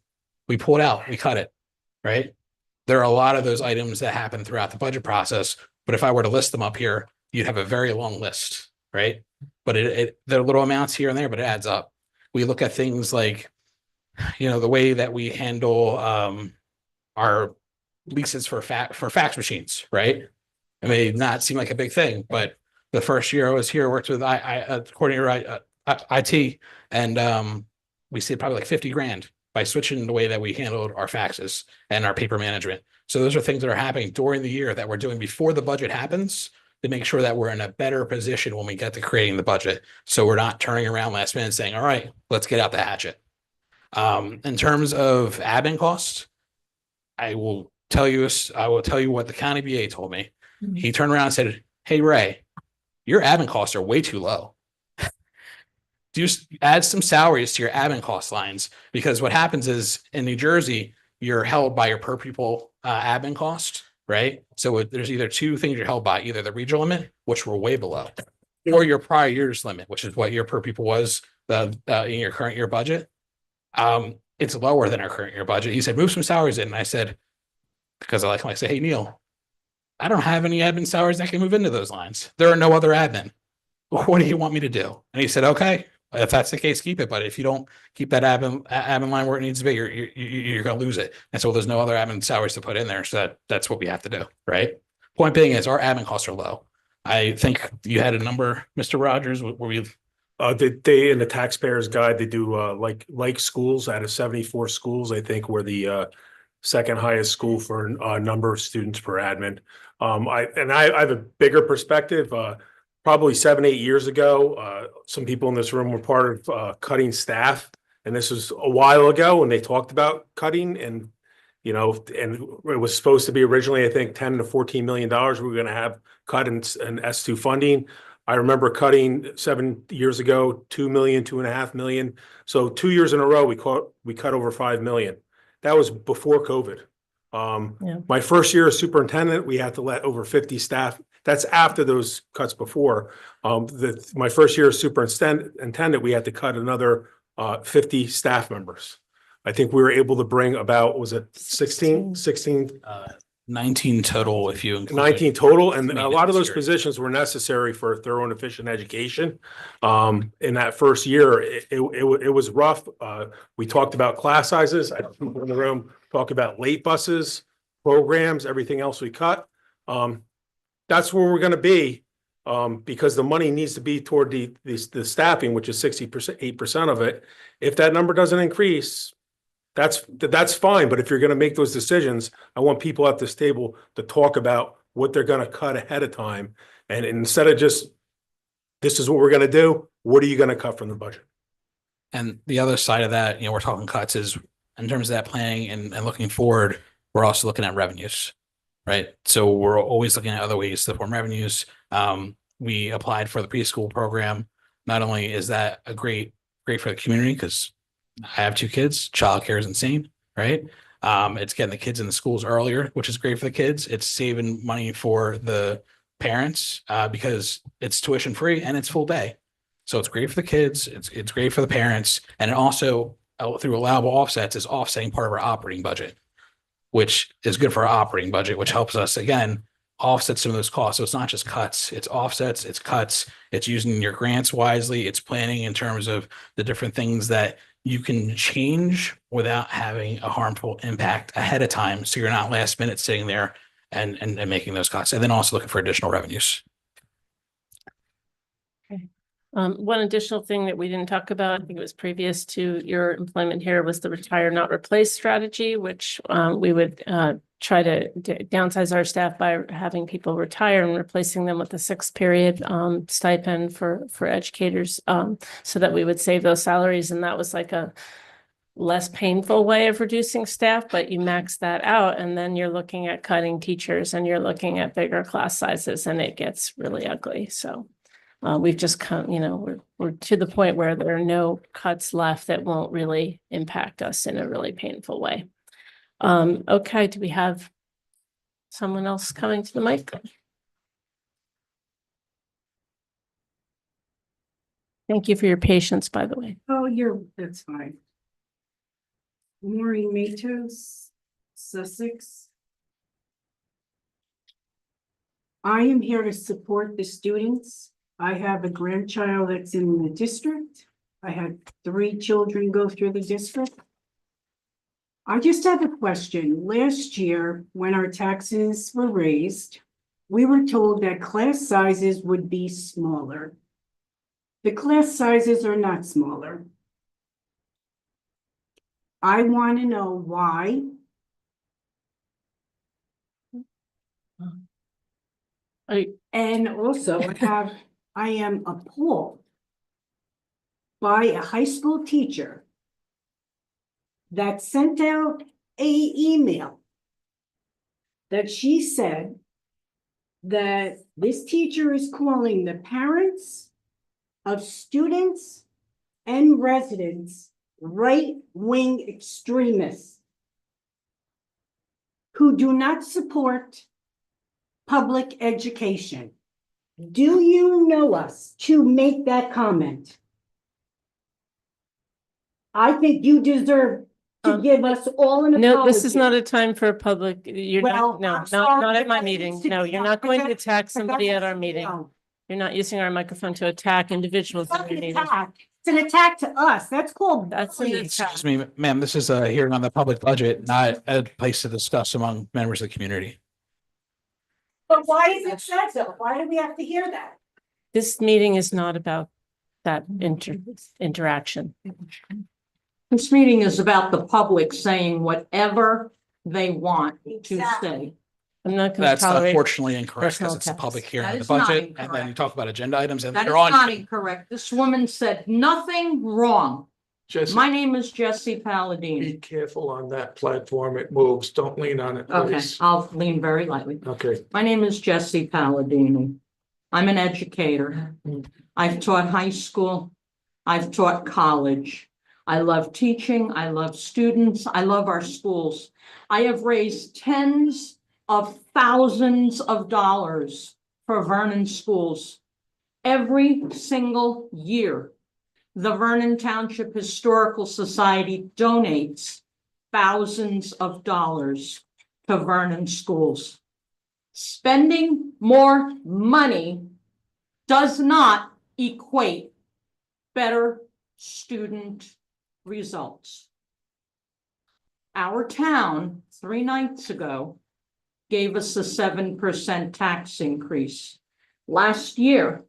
we pull it out, we cut it. Right? There are a lot of those items that happen throughout the budget process, but if I were to list them up here, you'd have a very long list, right? But there are little amounts here and there, but it adds up. We look at things like, the way that we handle our leases for fax machines, right? It may not seem like a big thing, but the first year I was here, I worked with coordinator IT, and we saved probably like 50 grand by switching the way that we handled our faxes and our paper management. So those are things that are happening during the year that we're doing before the budget happens, to make sure that we're in a better position when we get to creating the budget. So we're not turning around last minute saying, all right, let's get out the hatchet. In terms of admin costs, I will tell you what the county BA told me. Mm-hmm. He turned around and said, hey, Ray, your admin costs are way too low. Do you add some salaries to your admin cost lines? Because what happens is in New Jersey, you're held by your per pupil admin cost. Right. So there's either two things you're held by, either the regional limit, which we're way below, or your prior year's limit, which is what your per pupil was in your current year budget. It's lower than our current year budget. He said, move some salaries in. And I said, because I like him, I say, hey, Neil, I don't have any admin salaries that can move into those lines. There are no other admin. What do you want me to do? And he said, okay, if that's the case, keep it. But if you don't keep that admin line where it needs to be, you're going to lose it. And so there's no other admin salaries to put in there. So that's what we have to do. Right. Point being is our admin costs are low. I think you had a number, Mr. Rogers, where we They in the taxpayers guide, they do like schools out of 74 schools, I think, where the second highest school for number of students per admin. I have a bigger perspective. Probably 7, 8 years ago, some people in this room were part of cutting staff. And this was a while ago when they talked about cutting, and and it was supposed to be originally, I think, $10 to $14 million we were going to have cut in S2 funding. I remember cutting 7 years ago, 2 million, 2.5 million. So 2 years in a row, we cut over 5 million. That was before COVID. My first year as superintendent, we had to let over 50 staff. That's after those cuts before. My first year as superintendent, we had to cut another 50 staff members. I think we were able to bring about, was it 16? 19 total if you include 19 total, and a maintenance lot of those here. positions were necessary for a thorough and efficient education. In that first year, it was rough. We talked about class sizes. I had people in the room talk about late buses, programs, everything else we cut. That's where we're going to be, because the money needs to be toward the staffing, which is 8% of it. If that number doesn't increase, that's fine. But if you're going to make those decisions, I want people at this table to talk about what they're going to cut ahead of time. And instead of just, this is what we're going to do, what are you going to cut from the budget? And the other side of that, we're talking cuts is in terms of that planning and looking forward, we're also looking at revenues, right? So we're always looking at other ways to form revenues. We applied for the preschool program. Not only is that great for the community, because I have 2 kids, childcare is insane, right? It's getting the kids in the schools earlier, which is great for the kids. It's saving money for the parents because it's tuition free and it's full day. So it's great for the kids. It's great for the parents. And it also, through allowable offsets, is offsetting part of our operating budget, which is good for our operating budget, which helps us, again, offset some of those costs. So it's not just cuts, it's offsets, it's cuts, it's using your grants wisely, it's planning in terms of the different things that you can change without having a harmful impact ahead of time. So you're not last minute sitting there and making those cuts, and then also looking for additional revenues. One additional thing that we didn't talk about, I think it was previous to your employment here, was the retire not replace strategy, which we would try to downsize our staff by having people retire and replacing them with a 6th period stipend for educators, so that we would save those salaries. And that was like a less painful way of reducing staff, but you max that out and then you're looking at cutting teachers and you're looking at bigger class sizes, and it gets really ugly. So we've just come, we're to the point where there are no cuts left that won't really impact us in a really painful way. Okay, do we have someone else coming to the mic? Thank you for your patience, by the way. Oh, that's fine. Maureen Matos, Sussex. I am here to support the students. I have a grandchild that's in the district. I had 3 children go through the district. I just have a question. Last year, when our taxes were raised, we were told that class sizes would be smaller. The class sizes are not smaller. I want to know why. And also I am appalled by a high school teacher that sent out an email that she said that this teacher is calling the parents of students and residents right-wing extremists who do not support public education. Do you know us to make that comment? I think you deserve to give us all an apology. No, this is not a time for a public, you're not, no, not at my meeting. No, you're not going to attack somebody at our meeting. You're not using our microphone to attack individuals. It's an attack to us. That's called. That's an attack. Excuse me, ma'am, this is a hearing on the public budget, not a place to discuss among members of the community. But why is it said so? Why do we have to hear that? This meeting is not about that interaction. This meeting is about the public saying whatever they want to Exactly. say. I'm not going to That's tolerate. unfortunately incorrect personal because it's a attacks. public hearing That of the is not budget. And then you incorrect. talk about agenda items and That is you're on. not incorrect. This woman said nothing wrong. Jesse, My name is Jesse be Palladini. careful on that platform. It moves. Don't lean on it, Okay, please. I'll lean very lightly. Okay. My name is Jesse Palladini. I'm an educator. I've taught high school. I've taught college. I love teaching. I love students. I love our schools. I have raised tens of thousands of dollars for Vernon schools every single year. The Vernon Township Historical Society donates thousands of dollars to Vernon schools. Spending more money does not equate better student results. Our town 3 nights ago gave us a 7% tax increase. Last year,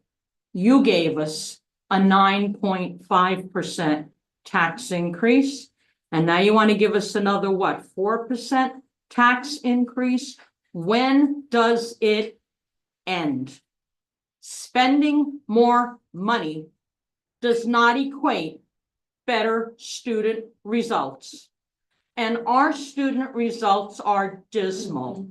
you gave us a 9.5% tax increase. And now you want to give us another, what, 4% tax increase? When does it end? Spending more money does not equate better student results. And our student results are dismal.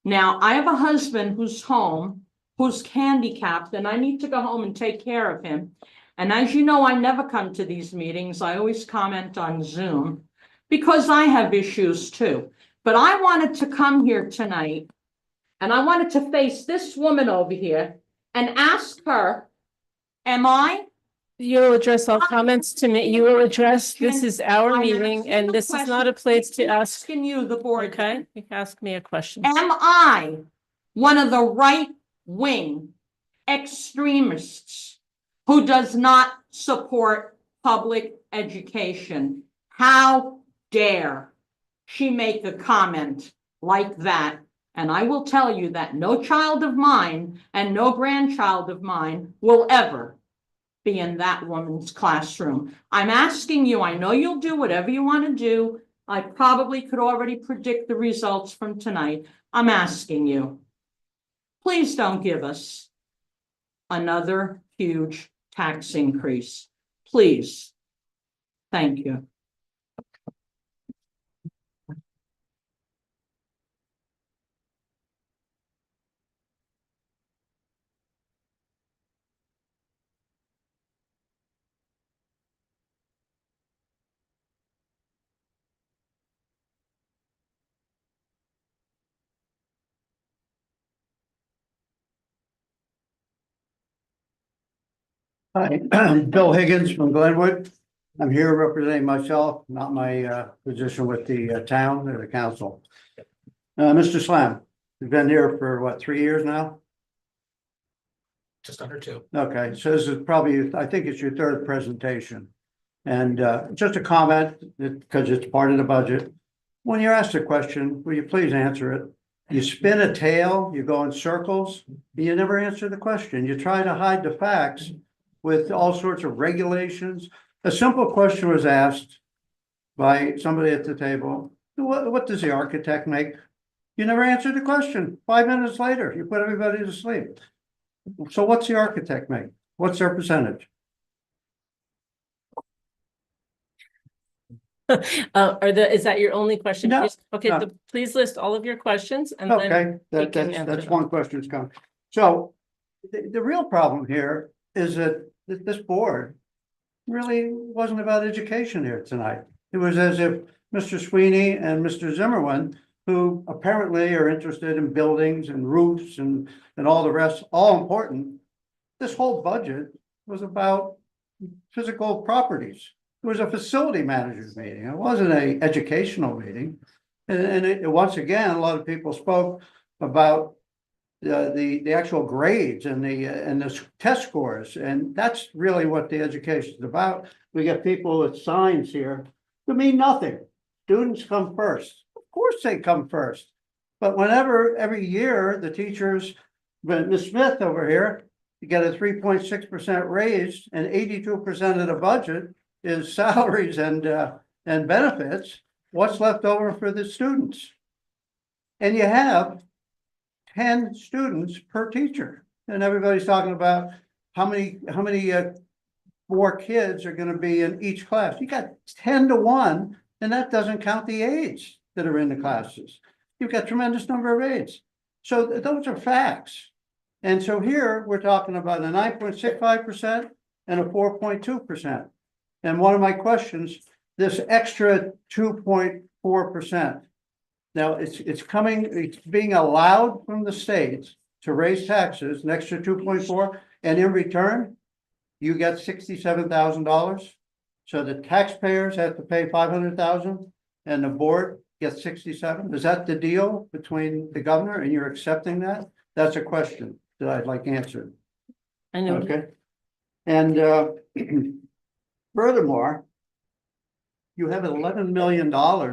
Now, I have a husband who's home, who's handicapped, and I need to go home and take care of him. And as you know, I never come to these meetings. I always comment on Zoom because I have issues too. But I wanted to come here tonight and I wanted to face this woman over here and ask her, You'll address all comments to me. You will address, this is our I'm meeting asking and the this is question. not a place to ask. asking you, the board, Okay, you can ask me a question. am I one of the right-wing extremists who does not support public education? How dare she make a comment like that? And I will tell you that no child of mine and no grandchild of mine will ever be in that woman's classroom. I'm asking you, I know you'll do whatever you want to do. I probably could already predict the results from tonight. I'm asking you, please don't give us another huge tax increase. Please. Thank you. Hi, I'm Bill Higgins from Glenwood. I'm here representing myself, not my position with the town or the council. Mr. Slam, you've been here for what, 3 years now? Just under 2. Okay, so this is probably, I think it's your 3rd presentation. And just a comment, because it's part of the budget. When you're asked a question, will you please answer it? You spin a tail, you go in circles, you never answer the question. You try to hide the facts with all sorts of regulations. A simple question was asked by somebody at the table. What does the architect make? You never answered the question. 5 minutes later, you put everybody to sleep. So what's the architect make? What's their percentage? Is that your only question? No, Okay, no. please list all of your questions and then. Okay, we can answer that's them. one question that's coming. So the real problem here is that this board really wasn't about education here tonight. It was as if Mr. Sweeney and Mr. Zimmerman, who apparently are interested in buildings and roofs and all the rest, all important. This whole budget was about physical properties. It was a facility managers meeting. It wasn't an educational meeting. And once again, a lot of people spoke about the actual grades and the test scores, and that's really what the education is about. We get people with signs here that mean nothing. Students come first. Of course they come first. But whenever every year the teachers, Ms. Smith over here, you get a 3.6% raise and 82% of the budget is salaries and benefits. what's left over for the students? And you have 10 students per teacher. And everybody's talking about how many more kids are gonna be in each class. You got 10-1, and that doesn't count the aides that are in the classes. You've got tremendous number of aides. So those are facts. And so here, we're talking about a 9.65% and a 4.2%. And one of my questions, this extra 2.4%. Now, it's being allowed from the states to raise taxes, an extra 2.4, and in return, you get $67,000. So the taxpayers have to pay 500,000 and the board gets 67. Is that the deal between the governor and you're accepting that? That's a question that I'd like answered. I know. Okay. And furthermore, you have $11 million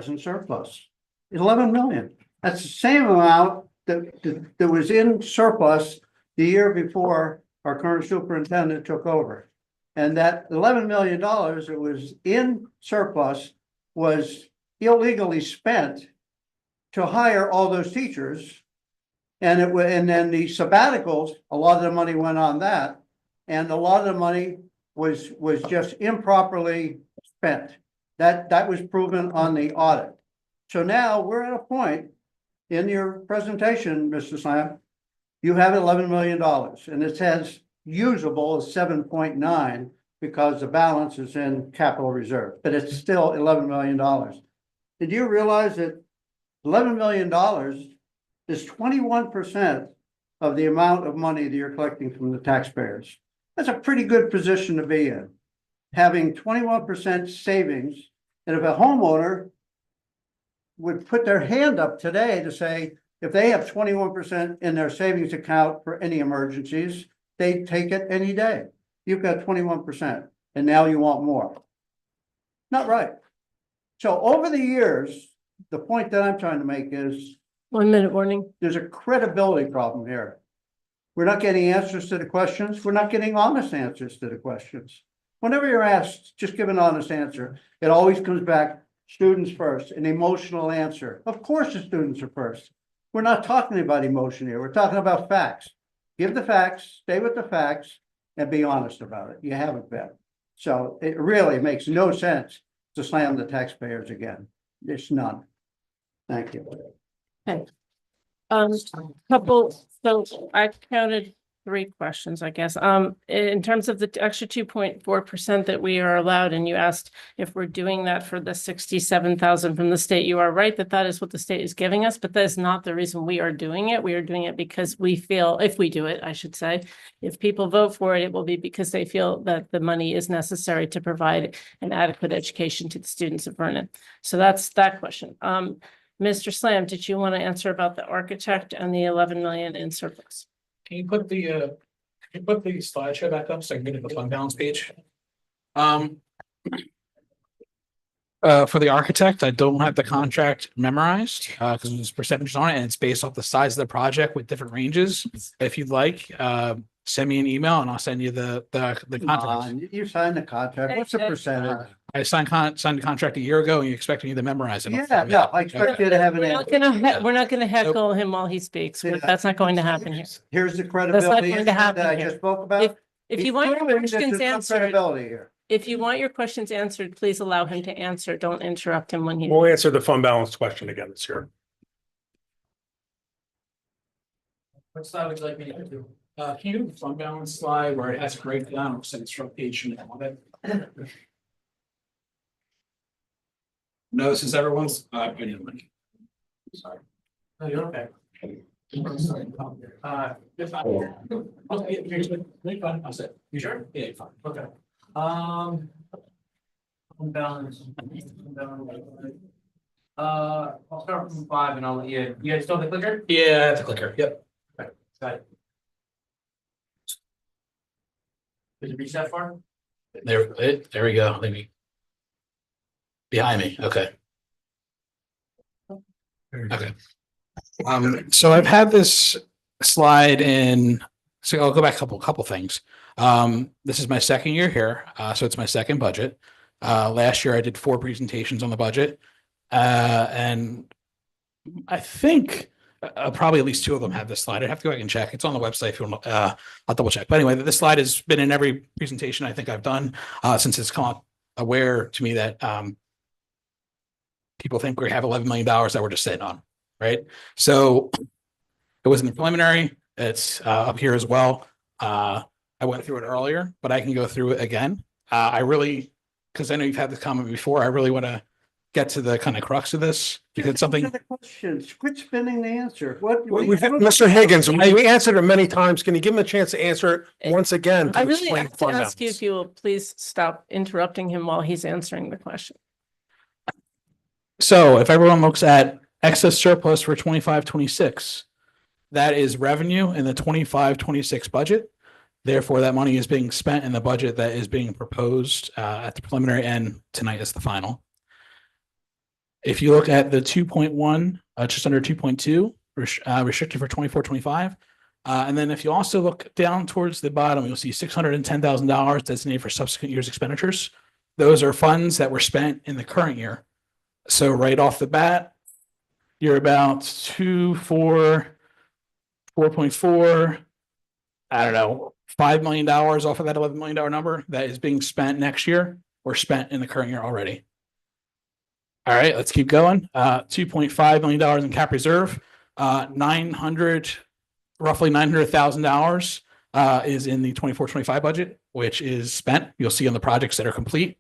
in surplus. 11 million. That's the same amount that was in surplus the year before our current superintendent took over. And that $11 million that was in surplus was illegally spent to hire all those teachers. And then the sabbaticals, a lot of the money went on that. And a lot of the money was just improperly spent. That was proven on the audit. So now we're at a point in your presentation, Mr. Slam, you have $11 million and it says usable is 7.9 because the balance is in capital reserve, but it's still $11 million. Did you realize that $11 million is 21% of the amount of money that you're collecting from the taxpayers? That's a pretty good position to be in, having 21% savings. And if a homeowner would put their hand up today to say, if they have 21% in their savings account for any emergencies, they'd take it any day. You've got 21% and now you want more. Not right. So over the years, the point that I'm trying to make is 1 minute warning. there's a credibility problem here. We're not getting answers to the questions. We're not getting honest answers to the questions. Whenever you're asked, just give an honest answer. It always comes back, students first, an emotional answer. Of course the students are first. We're not talking about emotion here. We're talking about facts. Give the facts, stay with the facts, and be honest about it. You haven't been. So it really makes no sense to slam the taxpayers again. There's none. Thank you. Okay. So I counted 3 questions, I guess. In terms of the extra 2.4% that we are allowed, and you asked if we're doing that for the 67,000 from the state, you are right that is what the state is giving us, but that is not the reason we are doing it. We are doing it because we feel, if we do it, I should say, if people vote for it, it will be because they feel that the money is necessary to provide an adequate education to the students of Vernon. So that's that question. Mr. Slam, did you want to answer about the architect and the 11 million in surplus? Can you put the slideshow back up so I can get to the fund balance page? For the architect, I don't have the contract memorized because there's percentages on it and it's based off the size of the project with different ranges. If you'd like, send me an email and I'll send you the contract. You signed the contract. What's the percentage? I signed the contract a year ago and you expect me to memorize it. Yeah, no, I expect you to have an We're not gonna heckle him while he speaks. Yeah. That's not going to happen here. Here's the That's not credibility going issue to that happen I here. just spoke about. If you want your Proving that questions there's some answered, credibility here. if you want your questions answered, please allow him to answer. Don't interrupt him when he. We'll answer the fund balance question again this year. What slide would you like me to do? Can you do the fund balance slide where it has a breakdown of since front page and all that? No, this is everyone's. I didn't like. Sorry. No, you're okay. Sorry. It's fine. Okay, you're fine. I'll say. You sure? Yeah, you're fine. Okay. Balance. I'll start from 5 and I'll let you. You guys still have the clicker? Yeah, that's a clicker. Yep. Okay, got it. Did you reach that far? There we go. Let me. Behind me. Okay. Okay. So I've had this slide in. So I'll go back a couple things. This is my second year here, so it's my second budget. Last year I did 4 presentations on the budget. And I think probably at least two of them have this slide. I have to go back and check. It's on the website if you want. I'll double check. But anyway, this slide has been in every presentation I think I've done since it's come aware to me that people think we have $11 million that we're just sitting on, right? So it was in the preliminary. It's up here as well. I went through it earlier, but I can go through it again. I really, because I know you've had this comment before, I really want to get to the kind of crux of this because it's something. The questions, quit spinning the answer. What? Mr. Higgins, we answered it many times. Can you give him a chance to answer it once again? I really have to ask you if you will please stop interrupting him while he's answering the question. So if everyone looks at excess surplus for 25-26, that is revenue in the 25-26 budget. Therefore, that money is being spent in the budget that is being proposed at the preliminary and tonight is the final. If you look at the 2.1, just under 2.2, restricted for 24-25. And then if you also look down towards the bottom, you'll see $610,000 designated for subsequent years expenditures. Those are funds that were spent in the current year. So right off the bat, you're about 4.4, I don't know, $5 million off of that $11 million number that is being spent next year or spent in the current year already. All right, let's keep going. $2.5 million in cap reserve, roughly $900,000 is in the 24-25 budget, which is spent. You'll see on the projects that are complete.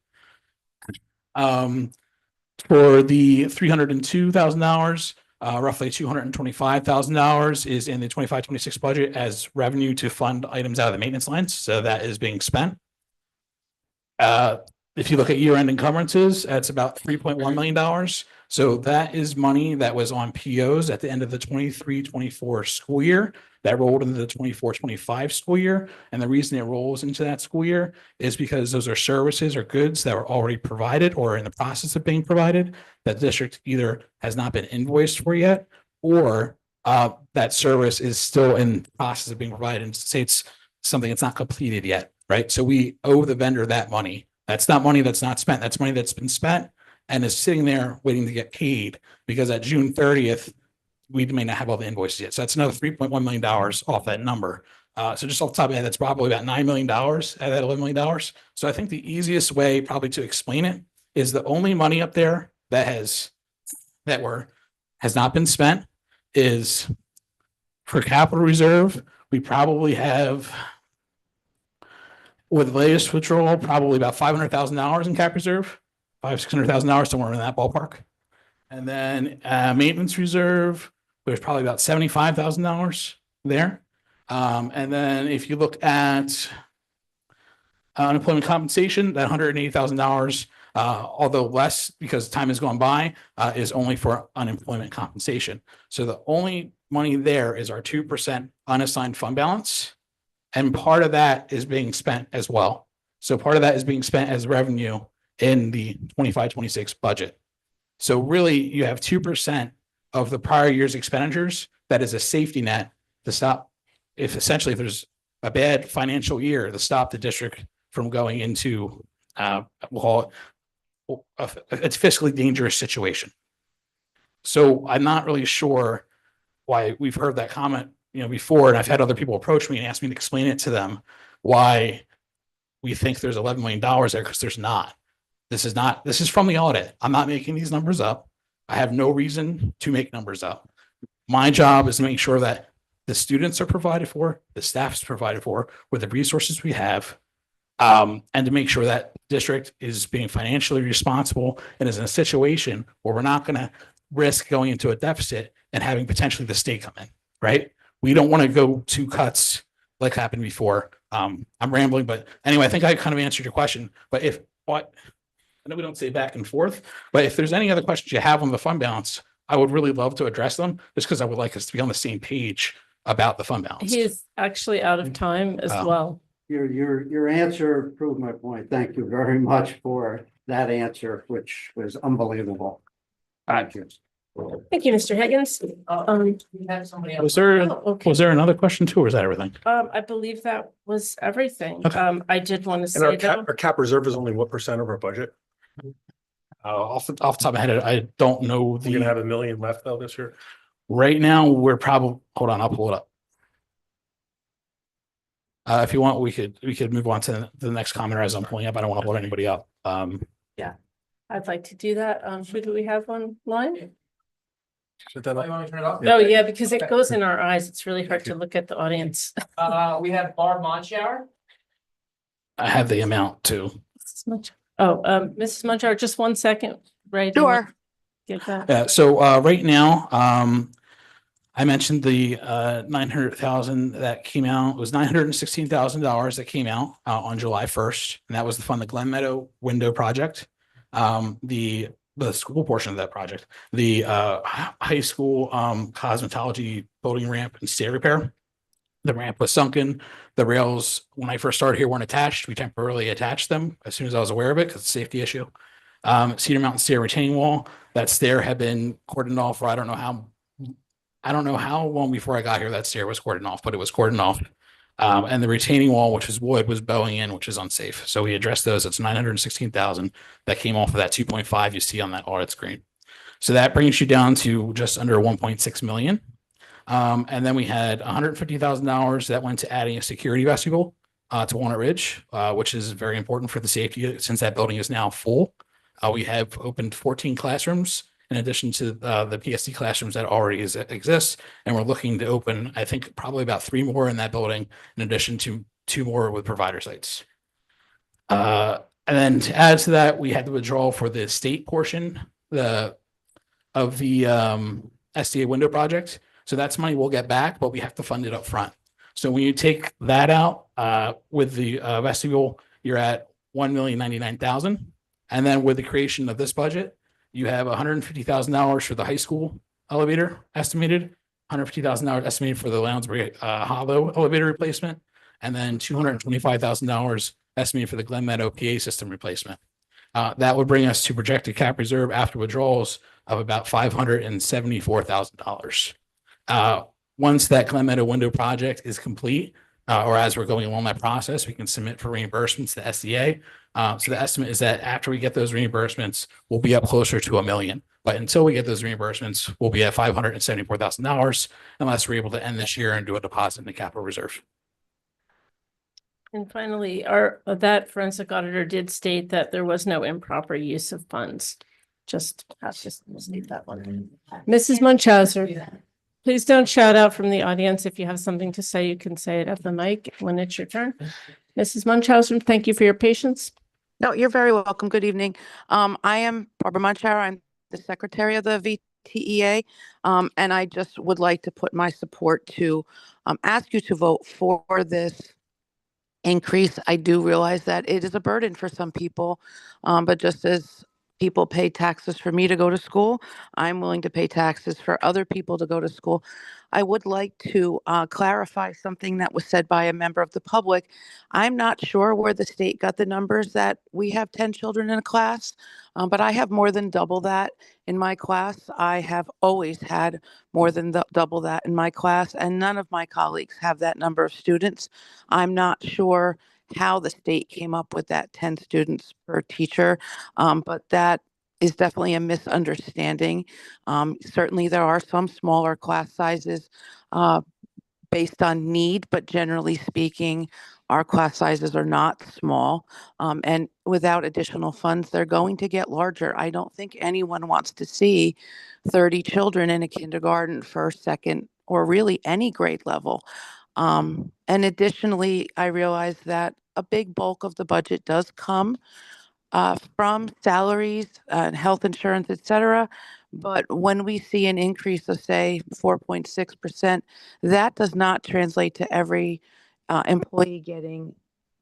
For the $302,000, roughly $225,000 is in the 25-26 budget as revenue to fund items out of the maintenance lines. So that is being spent. If you look at year-end encumbrances, that's about $3.1 million. So that is money that was on POs at the end of the 23-24 school year that rolled into the 24-25 school year. And the reason it rolls into that school year is because those are services or goods that were already provided or in the process of being provided that the district either has not been invoiced for yet or that service is still in the process of being provided and say it's something that's not completed yet, right? So we owe the vendor that money. That's not money that's not spent. That's money that's been spent and is sitting there waiting to get paid because at June 30th, we may not have all the invoices yet. So that's another $3.1 million off that number. So just off the top of my head, that's probably about $9 million out of that $11 million. So I think the easiest way probably to explain it is the only money up there that has not been spent is for capital reserve. We probably have, with the latest withdrawal, probably about $500,000 in cap reserve, $600,000, somewhere in that ballpark. And then maintenance reserve, there's probably about $75,000 there. And then if you look at unemployment compensation, that $180,000, although less because time has gone by, is only for unemployment compensation. So the only money there is our 2% unassigned fund balance. And part of that is being spent as well. So part of that is being spent as revenue in the 25-26 budget. So really you have 2% of the prior year's expenditures. That is a safety net to stop if there's a bad financial year to stop the district from going into we'll call it it's fiscally dangerous situation. So I'm not really sure why we've heard that comment, before, and I've had other people approach me and ask me to explain it to them why we think there's $11 million there because there's not. This is from the audit. I'm not making these numbers up. I have no reason to make numbers up. My job is to make sure that the students are provided for, the staff is provided for with the resources we have, and to make sure that the district is being financially responsible and is in a situation where we're not going to risk going into a deficit and having potentially the state come in, right? We don't want to go to cuts like happened before. I'm rambling, but anyway, I think I kind of answered your question. But I know we don't say back and forth, but if there's any other questions you have on the fund balance, I would really love to address them just because I would like us to be on the same page about the fund balance. He is actually out of time as well. Your answer proved my point. Thank you very much for that answer, which was unbelievable. Thank you. Thank you, Mr. Higgins. Was there another question too, or is that everything? I believe that was everything. Okay. I did want to And say our cap reserve is only what % of our budget? Off the top of my head, I don't know We're gonna the, have $1 million left though this year. right now, we're probably, hold on, I'll pull it up. If you want, we could move on to the next commenter as I'm pulling up. I don't want to hold anybody up. Yeah, I'd like to do that. Who do we have online? Shut that You up. want me to turn it off? Oh, yeah, because it goes in our eyes. It's really hard to look at the audience. We have Barb Monchower. I have the amount too. Mrs. Munchauer, just 1 second, right? Sure. Get that. Yeah, so right now, I mentioned the 900,000 that came out. It was $916,000 that came out on July 1st, and that was to fund the Glen Meadow window project. The school portion of that project, the high school cosmetology building ramp and stair repair. The ramp was sunken. The rails, when I first started here, weren't attached. We temporarily attached them as soon as I was aware of it because it's a safety issue. Cedar Mountain stair retaining wall, that stair had been cordoned off for I don't know how long before I got here that stair was cordoned off, but it was cordoned off. And the retaining wall, which is wood, was bowing in, which is unsafe. So we addressed those. It's 916,000 that came off of that 2.5 you see on that audit screen. So that brings you down to just under 1.6 million. And then we had $150,000 that went to adding a security vestibule to Walnut Ridge, which is very important for the safety since that building is now full. We have opened 14 classrooms in addition to the PSD classrooms that already exist. And we're looking to open, I think, probably about 3 more in that building, in addition to 2 more with provider sites. And then to add to that, we had the withdrawal for the state portion of the SDA window project. So that's money we'll get back, but we have to fund it up front. So when you take that out with the vestibule, you're at $1,099,000. And then with the creation of this budget, you have $150,000 for the high school elevator estimated, $150,000 estimated for the Lounsbury Hollow elevator replacement, and then $225,000 estimated for the Glen Meadow PA system replacement. That would bring us to projected cap reserve after withdrawals of about $574,000. Once that Glen Meadow window project is complete, or as we're going along that process, we can submit for reimbursements to SDA. So the estimate is that after we get those reimbursements, we'll be up closer to $1 million. But until we get those reimbursements, we'll be at $574,000 unless we're able to end this year and do a deposit in the capital reserve. And finally, that forensic auditor did state that there was no improper use of funds. Just state that one. Mrs. Munchauser, please don't shout out from the audience. If you have something to say, you can say it at the mic when it's your turn. Mrs. Munchausen, thank you for your patience. No, you're very welcome. Good evening. I am Barbara Munchauer. I'm the secretary of the VTEA. And I just would like to put my support to ask you to vote for this increase. I do realize that it is a burden for some people, but just as people pay taxes for me to go to school, I'm willing to pay taxes for other people to go to school. I would like to clarify something that was said by a member of the public. I'm not sure where the state got the numbers that we have 10 children in a class, but I have more than double that in my class. I have always had more than double that in my class, and none of my colleagues have that number of students. I'm not sure how the state came up with that 10 students per teacher, but that is definitely a misunderstanding. Certainly there are some smaller class sizes based on need, but generally speaking, our class sizes are not small. And without additional funds, they're going to get larger. I don't think anyone wants to see 30 children in a kindergarten, first, second, or really any grade level. And additionally, I realize that a big bulk of the budget does come from salaries and health insurance, et cetera. But when we see an increase of, say, 4.6%, that does not translate to every employee getting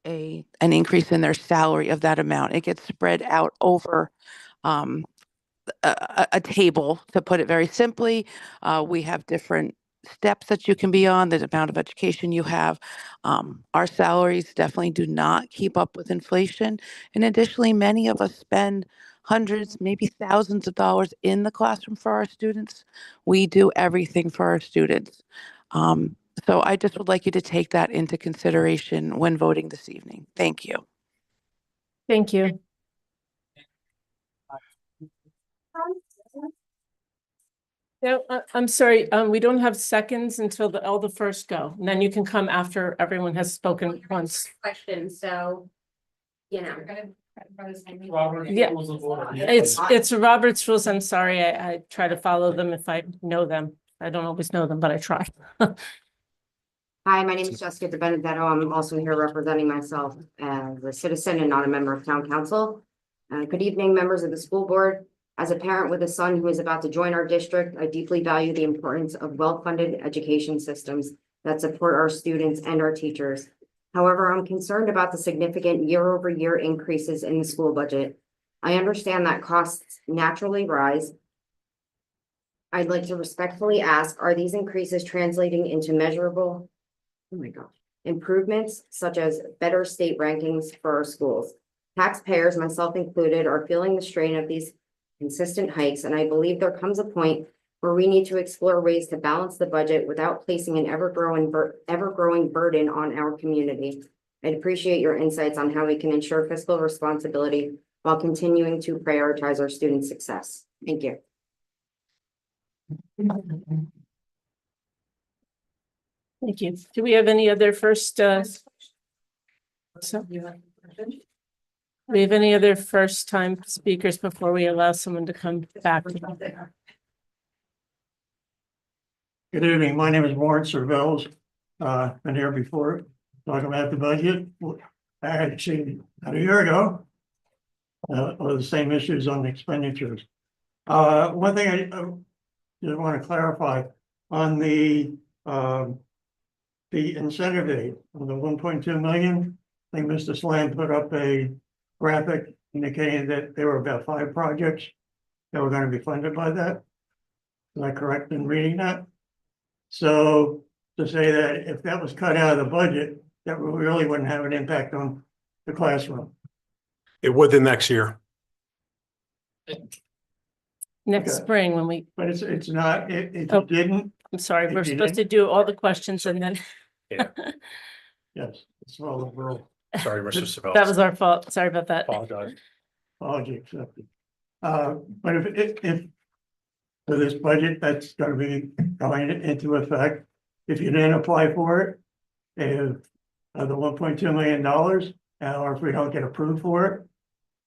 an increase in their salary of that amount. It gets spread out over a table, to put it very simply. We have different steps that you can be on, the amount of education you have. Our salaries definitely do not keep up with inflation. And additionally, many of us spend hundreds, maybe thousands of dollars in the classroom for our students. We do everything for our students. So I just would like you to take that into consideration when voting this evening. Thank you. Thank you. No, I'm sorry, we don't have seconds until all the first go, and then you can come after everyone has spoken once. Question, so, you know. Yeah, it's Robert's rules. I'm sorry. I try to follow them if I know them. I don't always know them, but I try. Hi, my name is Jessica De Benedetto. I'm also here representing myself as a citizen and not a member of town council. Good evening, members of the school board. As a parent with a son who is about to join our district, I deeply value the importance of well-funded education systems that support our students and our teachers. However, I'm concerned about the significant year-over-year increases in the school budget. I understand that costs naturally rise. I'd like to respectfully ask, are these increases translating into measurable, oh my gosh, improvements such as better state rankings for our schools? Taxpayers, myself included, are feeling the strain of these consistent hikes, and I believe there comes a point where we need to explore ways to balance the budget without placing an ever-growing burden on our community. I'd appreciate your insights on how we can ensure fiscal responsibility while continuing to prioritize our students' success. Thank you. Thank you. Do we have any other first, we have any other first-time speakers before we allow someone to come back? Good evening. My name is Warren Servels. Been here before, talking about the budget. I had seen about a year ago. All the same issues on the expenditures. One thing I just want to clarify on the incentive aid on the 1.2 million. I think Mr. Slam put up a graphic indicating that there were about 5 projects that were going to be funded by that. Am I correct in reading that? So to say that if that was cut out of the budget, that really wouldn't have an impact on the classroom. It would the next year. Next spring when we. But it's not, if you Oh. didn't. I'm sorry, if we're you supposed to didn't- do all the questions and then. Yes, it's all the world. Sorry, Mr. Savell. That was our fault. Sorry about that. Apologize. Apology accepted. But if for this budget, that's gonna be going into effect, if you didn't apply for it, if the $1.2 million, or if we don't get approved for it,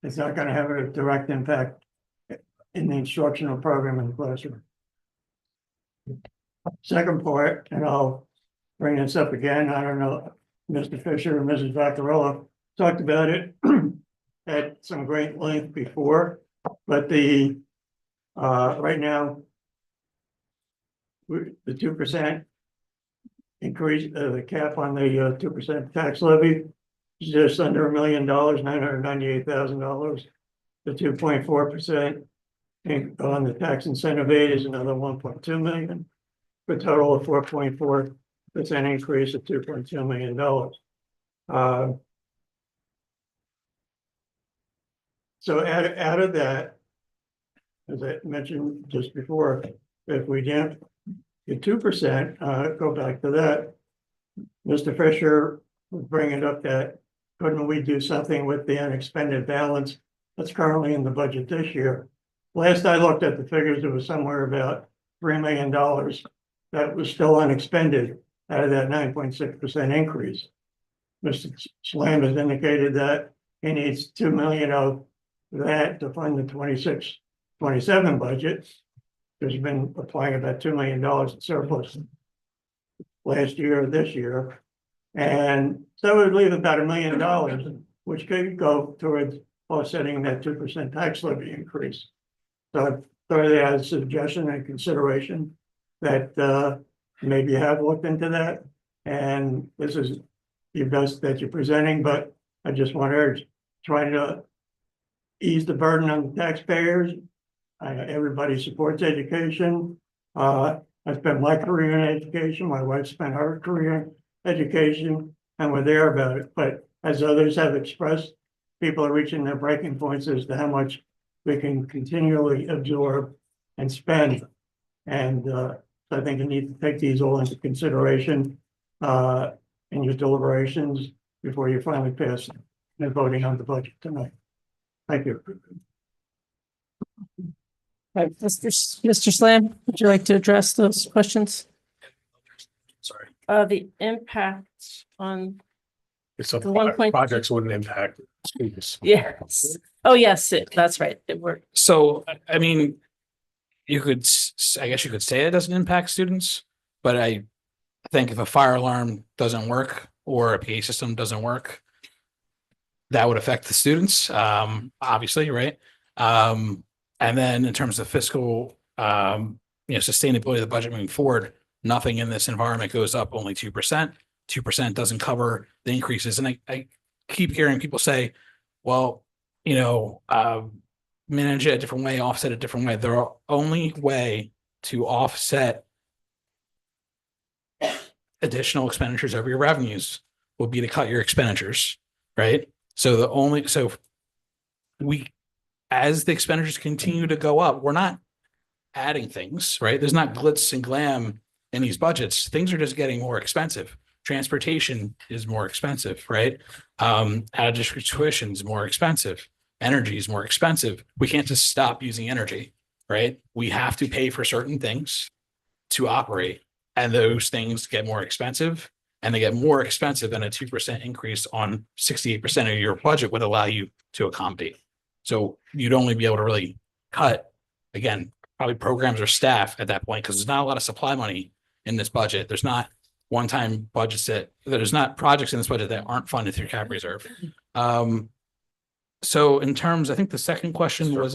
it's not gonna have a direct impact in the instructional program in the classroom. Second part, and I'll bring this up again, I don't know, Mr. Fisher and Mrs. Vaccarella talked about it at some great length before, but the right now the 2% increase, the cap on the 2% tax levy is just under $1 million, $998,000. The 2.4% on the tax incentive aid is another 1.2 million, for a total of 4.4% increase of $2.2 million. So out of that, as I mentioned just before, if we didn't get 2%, go back to that. Mr. Fisher was bringing up that couldn't we do something with the unexpended balance that's currently in the budget this year? Last I looked at the figures, it was somewhere about $3 million that was still unexpended out of that 9.6% increase. Mr. Slam has indicated that he needs 2 million of that to fund the 26-27 budget. There's been applying about $2 million in surplus last year or this year. And so it would leave about $1 million, which could go towards offsetting that 2% tax levy increase. So I throw that as a suggestion and consideration that maybe you have looked into that. And this is the best that you're presenting, but I just want to urge, trying to ease the burden on the taxpayers. Everybody supports education. I spent my career in education. My wife spent her career in education, and we're there about it. But as others have expressed, people are reaching their breaking points as to how much we can continually absorb and spend. And I think you need to take these all into consideration in your deliberations before you finally pass and voting on the budget tonight. Thank you. Right, Mr. Slam, would you like to address those questions? Sorry. The impact on, It's a The 1.2 projects wouldn't impact students. yes. Oh, yes, that's right. It worked. So, I mean, you could, I guess you could say it doesn't impact students, but I think if a fire alarm doesn't work or a PA system doesn't work, that would affect the students, obviously, right? And then in terms of fiscal, sustainability of the budget moving forward, nothing in this environment goes up, only 2%. 2% doesn't cover the increases. And I keep hearing people say, well, manage it a different way, offset a different way. The only way to offset additional expenditures over your revenues will be to cut your expenditures, right? So as the expenditures continue to go up, we're not adding things, right? There's not glitz and glam in these budgets. Things are just getting more expensive. Transportation is more expensive, right? Out of district tuition is more expensive. Energy is more expensive. We can't just stop using energy, right? We have to pay for certain things to operate, and those things get more expensive, and they get more expensive than a 2% increase on 68% of your budget would allow you to accommodate. So you'd only be able to really cut, again, probably programs or staff at that point, because there's not a lot of supply money in this budget. There's not one-time budgets there's not projects in this budget that aren't funded through cap reserve. So in terms, I think the second question was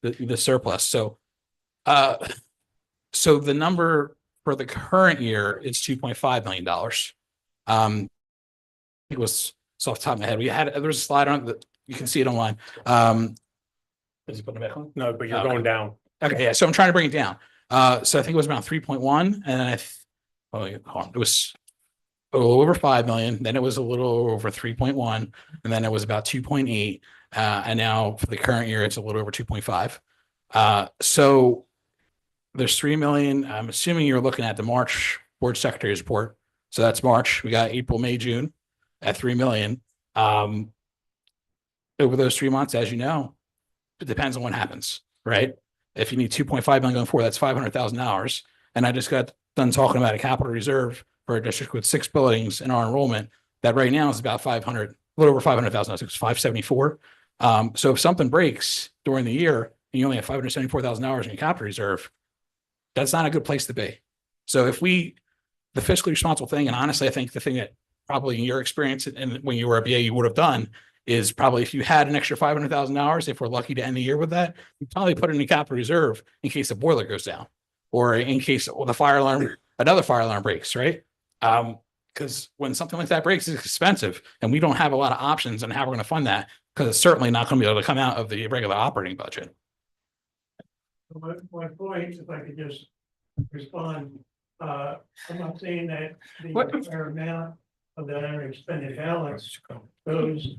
the surplus. So the number for the current year is $2.5 million. It was off the top of my head. There was a slide on that. You can see it online. Is it putting it back on? No, but you're going down. Okay, yeah. So I'm trying to bring it down. So I think it was around 3.1, and then it was a little over 5 million. Then it was a little over 3.1, and then it was about 2.8. And now for the current year, it's a little over 2.5. So there's 3 million. I'm assuming you're looking at the March board secretary's report. So that's March. We got April, May, June at 3 million. Over those 3 months, as you know, it depends on what happens, right? If you need 2.5 million going forward, that's $500,000. And I just got done talking about a capital reserve for a district with 6 buildings in our enrollment that right now is about 500, a little over 500,000. It's 574. So if something breaks during the year and you only have $574,000 in your capital reserve, that's not a good place to be. So the fiscally responsible thing, and honestly, I think the thing that probably in your experience and when you were a BA, you would have done is probably if you had an extra $500,000, if we're lucky to end the year with that, you probably put it in a capital reserve in case the boiler goes down or in case another fire alarm breaks, right? Because when something like that breaks, it's expensive and we don't have a lot of options on how we're going to fund that because it's certainly not going to be able to come out of the regular operating budget. My point, if I could just respond, I'm not saying that the entire amount of that unexpended balance goes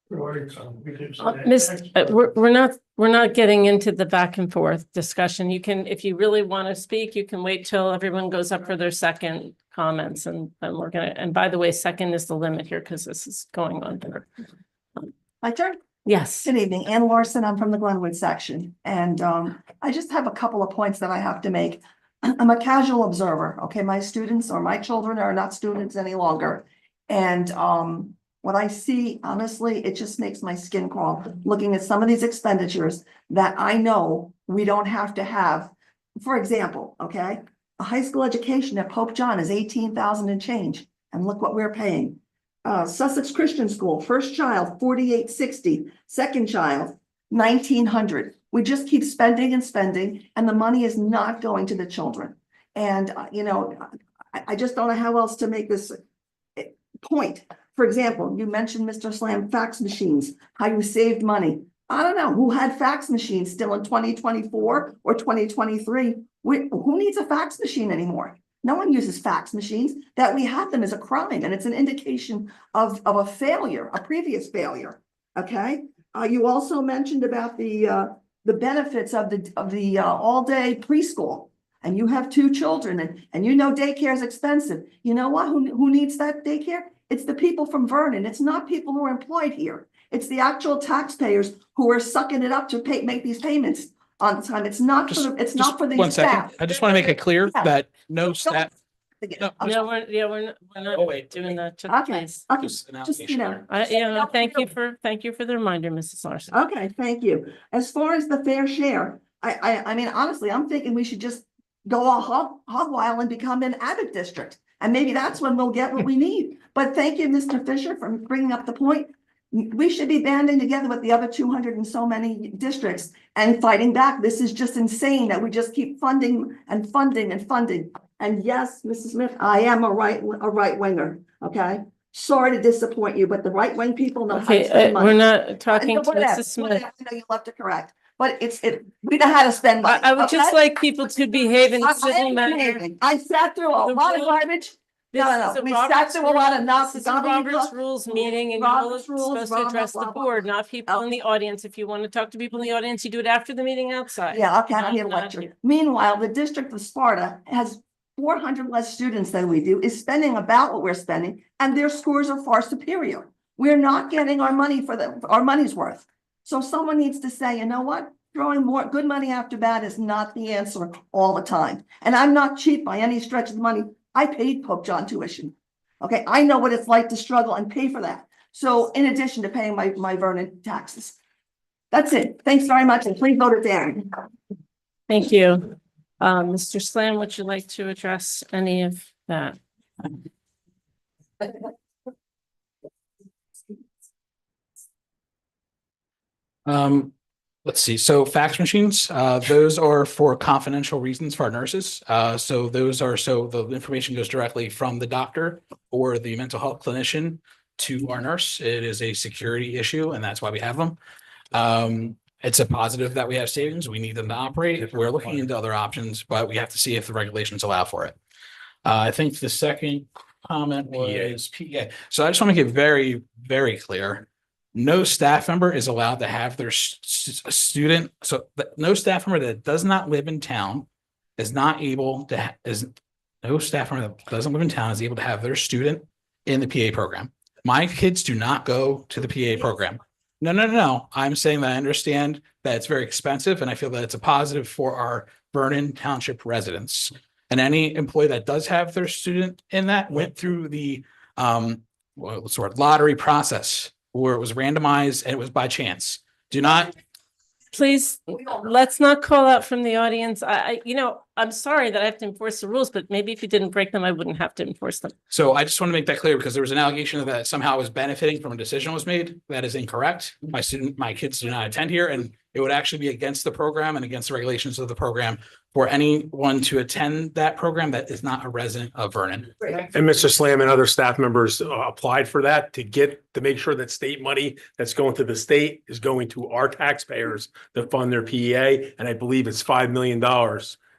towards. We're not getting into the back and forth discussion. You can, if you really want to speak, you can wait till everyone goes up for their second comments and we're and by the way, second is the limit here because this is going on better. My turn? Yes. Good evening, Ann Larson. I'm from the Glenwood section. And I just have a couple of points that I have to make. I'm a casual observer. Okay, my students or my children are not students any longer. And what I see, honestly, it just makes my skin crawl looking at some of these expenditures that I know we don't have to have. For example, okay, a high school education at Pope John is 18,000 and change. And look what we're paying. Sussex Christian School, first child, 4,860, second child, 1,900. We just keep spending and spending, and the money is not going to the children. And, I just don't know how else to make this point. For example, you mentioned, Mr. Slam, fax machines, how you saved money. I don't know who had fax machines still in 2024 or 2023. Who needs a fax machine anymore? No one uses fax machines. That we have them is a crime, and it's an indication of a failure, a previous failure. Okay. You also mentioned about the benefits of the all-day preschool, and you have 2 children, and daycare is expensive. You know what? Who needs that daycare? It's the people from Vernon. It's not people who are employed here. It's the actual taxpayers who are sucking it up to make these payments. on time. It's not for Just- the, it's just not for the one second. staff. I just want to make it clear Yeah. that no staff. No, No, we're not Oh, wait. doing that. Okay, okay, Just an just, you know. Thank you for the reminder, Mrs. Larson. Okay, thank you. As far as the fair share, I mean, honestly, I'm thinking we should just go all hog wild and become an Abbott district. And maybe that's when we'll get what we need. But thank you, Mr. Fisher, for bringing up the point. We should be banding together with the other 200 and so many districts and fighting back. This is just insane that we just keep funding and funding and funding. And yes, Mrs. Smith, I am a right winger, okay? Sorry to disappoint you, but the right wing people know how to Okay, spend money. we're not talking to Whatever, Mrs. Smith. whatever, I know you love to correct, but we know how to spend money. I would just okay? like people to behave in I a civil am manner. behaving. I sat through a The lot of rule- garbage. This No, is a we sat Robert's through a lot of rule- nonsense. This is a Robert's Rules meeting and you're Robert's rules, supposed to blah, address blah, the blah, board, not people in the audience. If you want to talk to people in the audience, you do it after the meeting outside. Yeah, okay, I'm here to Not lecture. here. Meanwhile, the District of Sparta has 400 less students than we do, is spending about what we're spending, and their scores are far superior. We're not getting our money for our money's worth. So someone needs to say, you know what? Throwing more good money after bad is not the answer all the time. And I'm not cheap by any stretch of the money. I paid Pope John tuition. Okay, I know what it's like to struggle and pay for that. So in addition to paying my Vernon taxes. That's it. Thanks very much, and please vote it down. Thank you. Mr. Slam, would you like to address any of that? Let's see. So fax machines, those are for confidential reasons for our nurses. So those are, so the information goes directly from the doctor or the mental health clinician to our nurse. It is a security issue and that's why we have them. It's a positive that we have savings. We need them to operate. We're looking into other options, but we have to see if the regulations allow for it. I think the second comment was PA. So I just want to make it very, very clear. No staff member is allowed to have their student. So no staff member that does not live in town is not able to, no staff member that doesn't live in town is able to have their student in the PA program. My kids do not go to the PA program. No. I'm saying that I understand that it's very expensive and I feel that it's a positive for our Vernon Township residents. And any employee that does have their student in that went through the what's the word, lottery process where it was randomized and it was by chance. Do not. Please, let's not call out from the audience. I'm sorry that I have to enforce the rules, but maybe if you didn't break them, I wouldn't have to enforce them. So I just want to make that clear because there was an allegation that somehow I was benefiting from a decision was made. That is incorrect. My kids do not attend here and it would actually be against the program and against the regulations of the program for anyone to attend that program that is not a resident of Vernon. And Mr. Slam and other staff members applied for that to make sure that state money that's going to the state is going to our taxpayers to fund their PEA. And I believe it's $5 million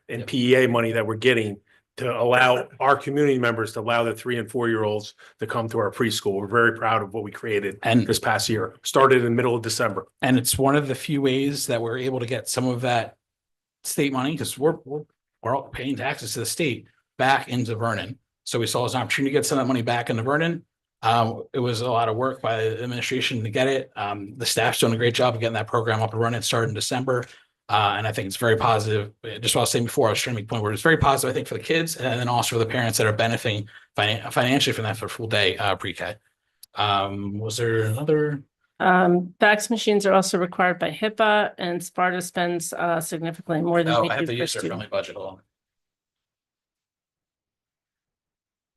in PEA money that we're getting to allow our community members to allow the 3 and 4 year olds to come to our preschool. We're very proud of what we created this past year. Started in the middle of December. And it's one of the few ways that we're able to get some of that state money because we're all paying taxes to the state back into Vernon. So we saw as an opportunity to get some of that money back into Vernon. It was a lot of work by the administration to get it. The staff's doing a great job of getting that program up and running. It started in December. And I think it's very positive. Just what I was saying before, I was trying to make a point where it's very positive, I think, for the kids and then also for the parents that are benefiting financially from that for full day pre-K. Was there another? Fax machines are also required by HIPAA and Sparta spends significantly more than we I have do the per user student. friendly budget alone.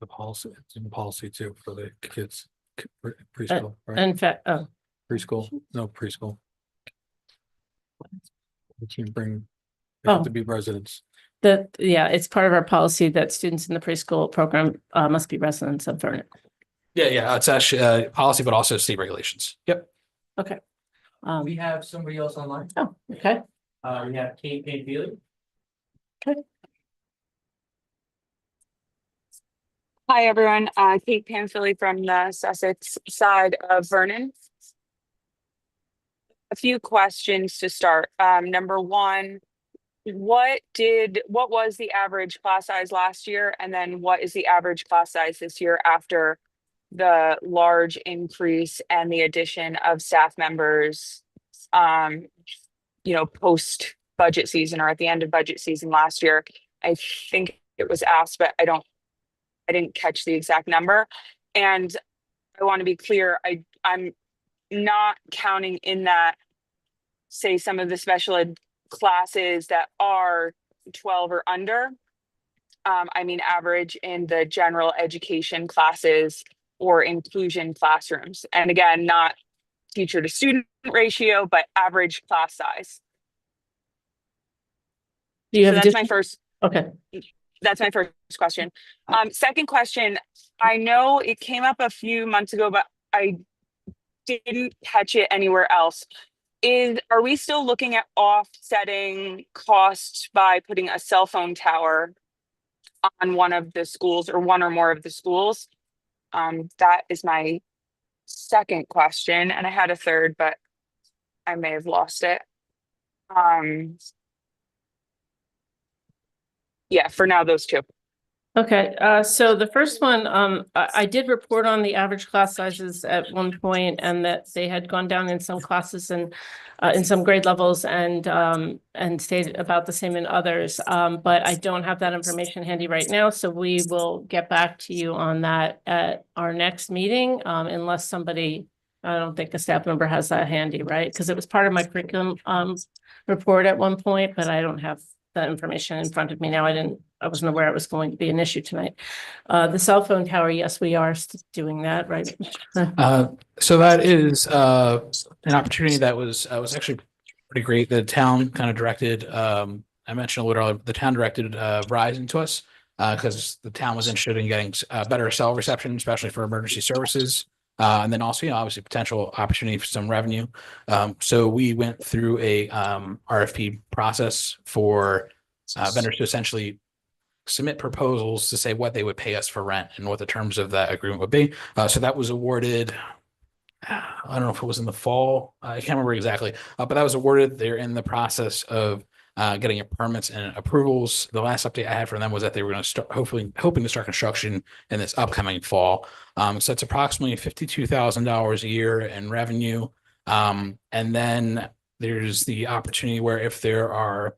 The policy, it's in policy too for the kids, preschool, right? In fact, preschool, no preschool. You can bring, they have to be residents. It's part of our policy that students in the preschool program must be residents of Vernon. Yeah, it's actually policy, but also state regulations. Yep. Okay. We have somebody else online. Oh, okay. We have Kate Bailey. Okay. Hi, everyone. Kate Panfili from the Sussex side of Vernon. A few questions to start. Number one, what was the average class size last year? And then what is the average class size this year after the large increase and the addition of staff members, post budget season or at the end of budget season last year. I think it was asked, but I didn't catch the exact number. And I want to be clear, I'm not counting in that, say, some of the special ed classes that are 12 or under. I mean, average in the general education classes or inclusion classrooms. And again, not teacher to student ratio, but average class size. Do you So have that's my first. Okay. That's my first question. Second question, I know it came up a few months ago, but I didn't catch it anywhere else. Are we still looking at offsetting costs by putting a cell phone tower on one of the schools or one or more of the schools? That is my second question. And I had a third, but I may have lost it. Yeah, for now, those two. Okay, so the first one, I did report on the average class sizes at one point and that they had gone down in some classes and in some grade levels and stayed about the same in others. But I don't have that information handy right now, so we will get back to you on that at our next meeting, unless somebody, I don't think a staff member has that handy, right? Because it was part of my curriculum report at one point, but I don't have that information in front of me now. I wasn't aware it was going to be an issue tonight. The cell phone tower, yes, we are doing that, right? So that is an opportunity that was actually pretty great. The town kind of directed, I mentioned a little earlier, the town directed Verizon to us because the town was interested in getting better cell reception, especially for emergency services. And then also, obviously potential opportunity for some revenue. So we went through a RFP process for vendors to essentially submit proposals to say what they would pay us for rent and what the terms of that agreement would be. So that was awarded. I don't know if it was in the fall. I can't remember exactly, but that was awarded. They're in the process of getting permits and approvals. The last update I had from them was that they were going to start, hoping to start construction in this upcoming fall. So it's approximately $52,000 a year in revenue. And then there's the opportunity where if there are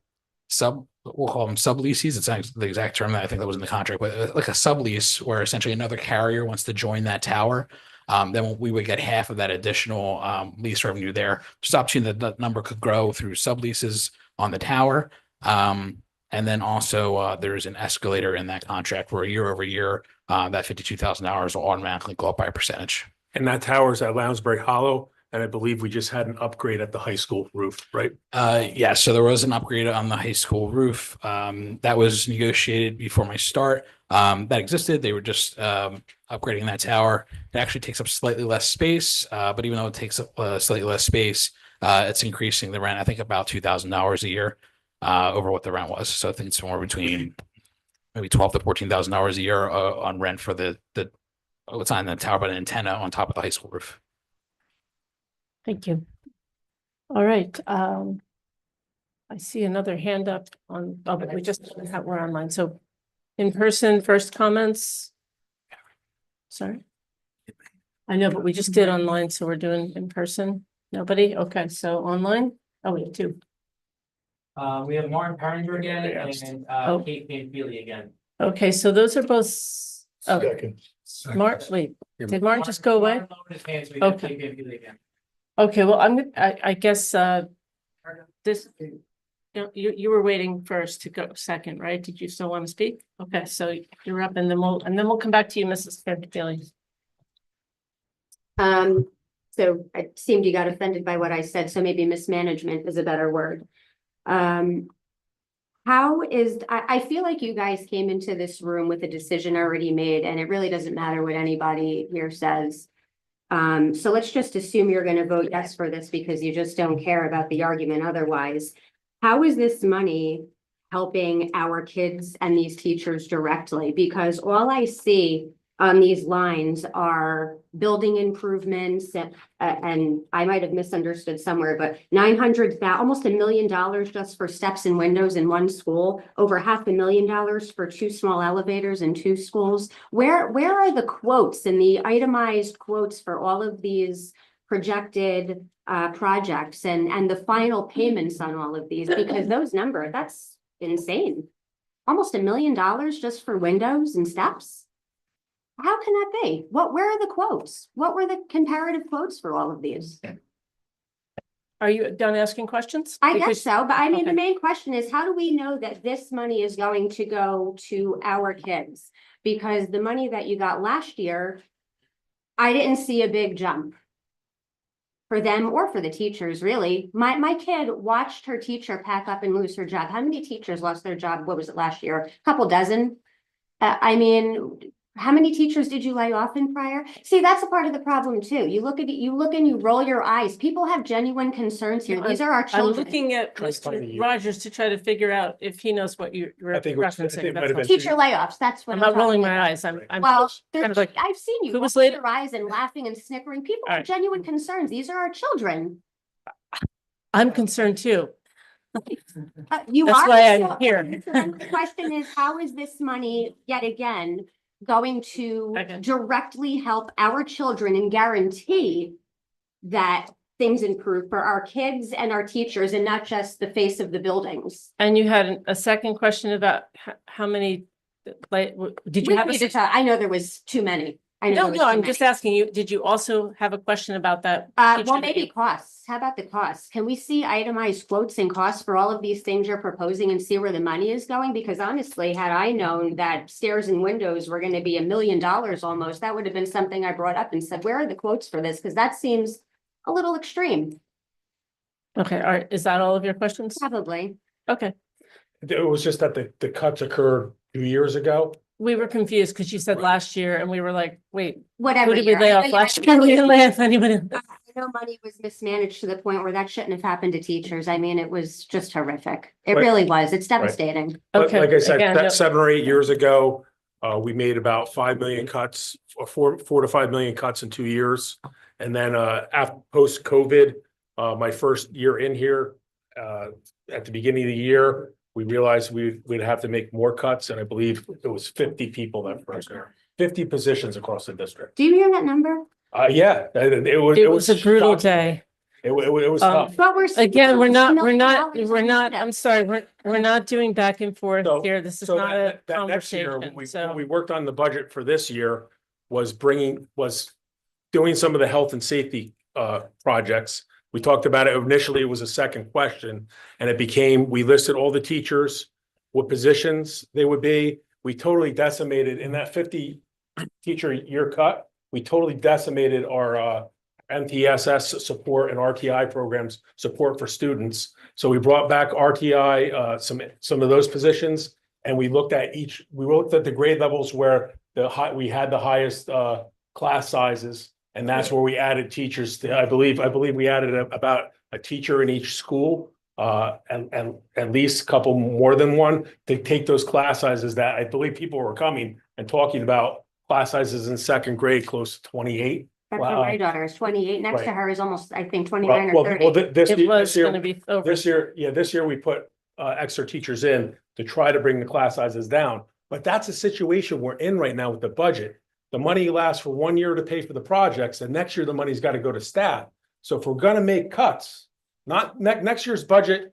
we'll call them subleases. It's not the exact term that I think that was in the contract, but like a sublease where essentially another carrier wants to join that tower. Then we would get half of that additional lease revenue there. There's opportunity that number could grow through subleases on the tower. And then also there's an escalator in that contract where year over year, that $52,000 will automatically go up by a percentage. And that tower's at Lounsbury Hollow. And I believe we just had an upgrade at the high school roof, right? Yeah, so there was an upgrade on the high school roof that was negotiated before my start. That existed. They were just upgrading that tower. It actually takes up slightly less space, but even though it takes up slightly less space, it's increasing the rent, I think about $2,000 a year over what the rent was. So I think it's somewhere between maybe $12,000 to $14,000 a year on rent for the what's on the tower, but an antenna on top of the high school roof. Thank you. All right. I see another hand up on, oh, but we're online. So in person, first comments. Sorry. I know, but we just did online, so we're doing in person. Nobody? Okay, so online. Oh, we have two. We have Martin Perringer again and Kate Van Feely again. Okay, so those are both. Oh, Mark, wait, did Martin just go away? Okay. Okay, well, I guess this, you were waiting first to go second, right? Did you still want to speak? Okay, so you're up and then we'll come back to you, Mrs. Bailey. So it seemed you got offended by what I said, so maybe mismanagement is a better word. I feel like you guys came into this room with a decision already made, and it really doesn't matter what anybody here says. So let's just assume you're going to vote yes for this because you just don't care about the argument otherwise. How is this money helping our kids and these teachers directly? Because all I see on these lines are building improvements and I might have misunderstood somewhere, but almost $1 million just for steps and windows in one school, over $500,000 for 2 small elevators in 2 schools. Where are the quotes and the itemized quotes for all of these projected projects and the final payments on all of these, because those numbers, that's insane. Almost $1 million just for windows and steps. How can that be? Where are the quotes? What were the comparative quotes for all of these? Are you done asking questions? I Because- guess so, but I mean, Okay. the main question is, how do we know that this money is going to go to our kids? Because the money that you got last year, I didn't see a big jump for them or for the teachers, really. My kid watched her teacher pack up and lose her job. How many teachers lost their job? What was it last year? A couple dozen? I mean, how many teachers did you lay off in prior? See, that's a part of the problem too. You look at it, you look and you roll your eyes. People have genuine concerns here. These are our I'm children. looking at Mr. Rogers to try to figure out if he knows what you're I think I referencing. think it might That's have all. been Teacher layoffs, that's what I'm I'm not rolling talking my about. eyes. I'm Well, kind of like, I've seen you who was roll later? your eyes and laughing and snickering. People All have right. genuine concerns. These are our children. I'm concerned too. You That's are. why I'm so- here. so then the question is, how is this money yet again going to directly help our children and guarantee that things improve for our kids and our teachers and not just the face of the buildings? And you had a second question about how many, like, did you We have don't a? need to talk. I know there was too many. I know No, there was no, too I'm many. just asking you, did you also have a question about that? Well, teacher that maybe you- costs. How about the costs? Can we see itemized quotes and costs for all of these things you're proposing and see where the money is going? Because honestly, had I known that stairs and windows were going to be $1 million almost, that would have been something I brought up and said, where are the quotes for this? Because that seems a little extreme. Okay, all right, is that all of your questions? Probably. Okay, It was just that the cuts occurred 2 years ago. we were confused because you said last year and we were like, wait, Whatever who did we year. lay I off know- last year? We didn't lay off anybody. I know money was mismanaged to the point where that shouldn't have happened to teachers. I mean, it was just horrific. It Right. really was. It's devastating. But Okay, like I said, again, no- 7 or 8 years ago, we made about 5 million cuts, or 4 to 5 million cuts in 2 years. And then after post-COVID, my first year in here, at the beginning of the year, we realized we'd have to make more cuts, and I believe it was 50 people that first year, 50 positions across the district. Do you hear that number? Yeah, it was a brutal day. It was tough. But Again, we're not, $1 I'm sorry, we're not doing back and forth So- here. This is So not a that next year, conversation, so. when we worked on the budget for this year, was doing some of the health and safety projects. We talked about it initially, it was a second question, and it became, we listed all the teachers, what positions they would be. We totally decimated in that 50 teacher year cut. We totally decimated our MTSS support and RTI programs support for students. So we brought back RTI, some of those positions, and we looked at the grade levels where we had the highest class sizes, and that's where we added teachers. I believe we added about a teacher in each school, and at least a couple more than one, to take those class sizes that I believe people were coming and talking about class sizes in second grade close to 28. That's what my daughter is 28. Next to Right. her is almost, I think, 29 or Well, 30. this It year, was gonna be over. this year we put extra teachers in to try to bring the class sizes down. But that's a situation we're in right now with the budget. The money lasts for 1 year to pay for the projects, and next year the money's got to go to staff. So if we're gonna make cuts, not next year's budget,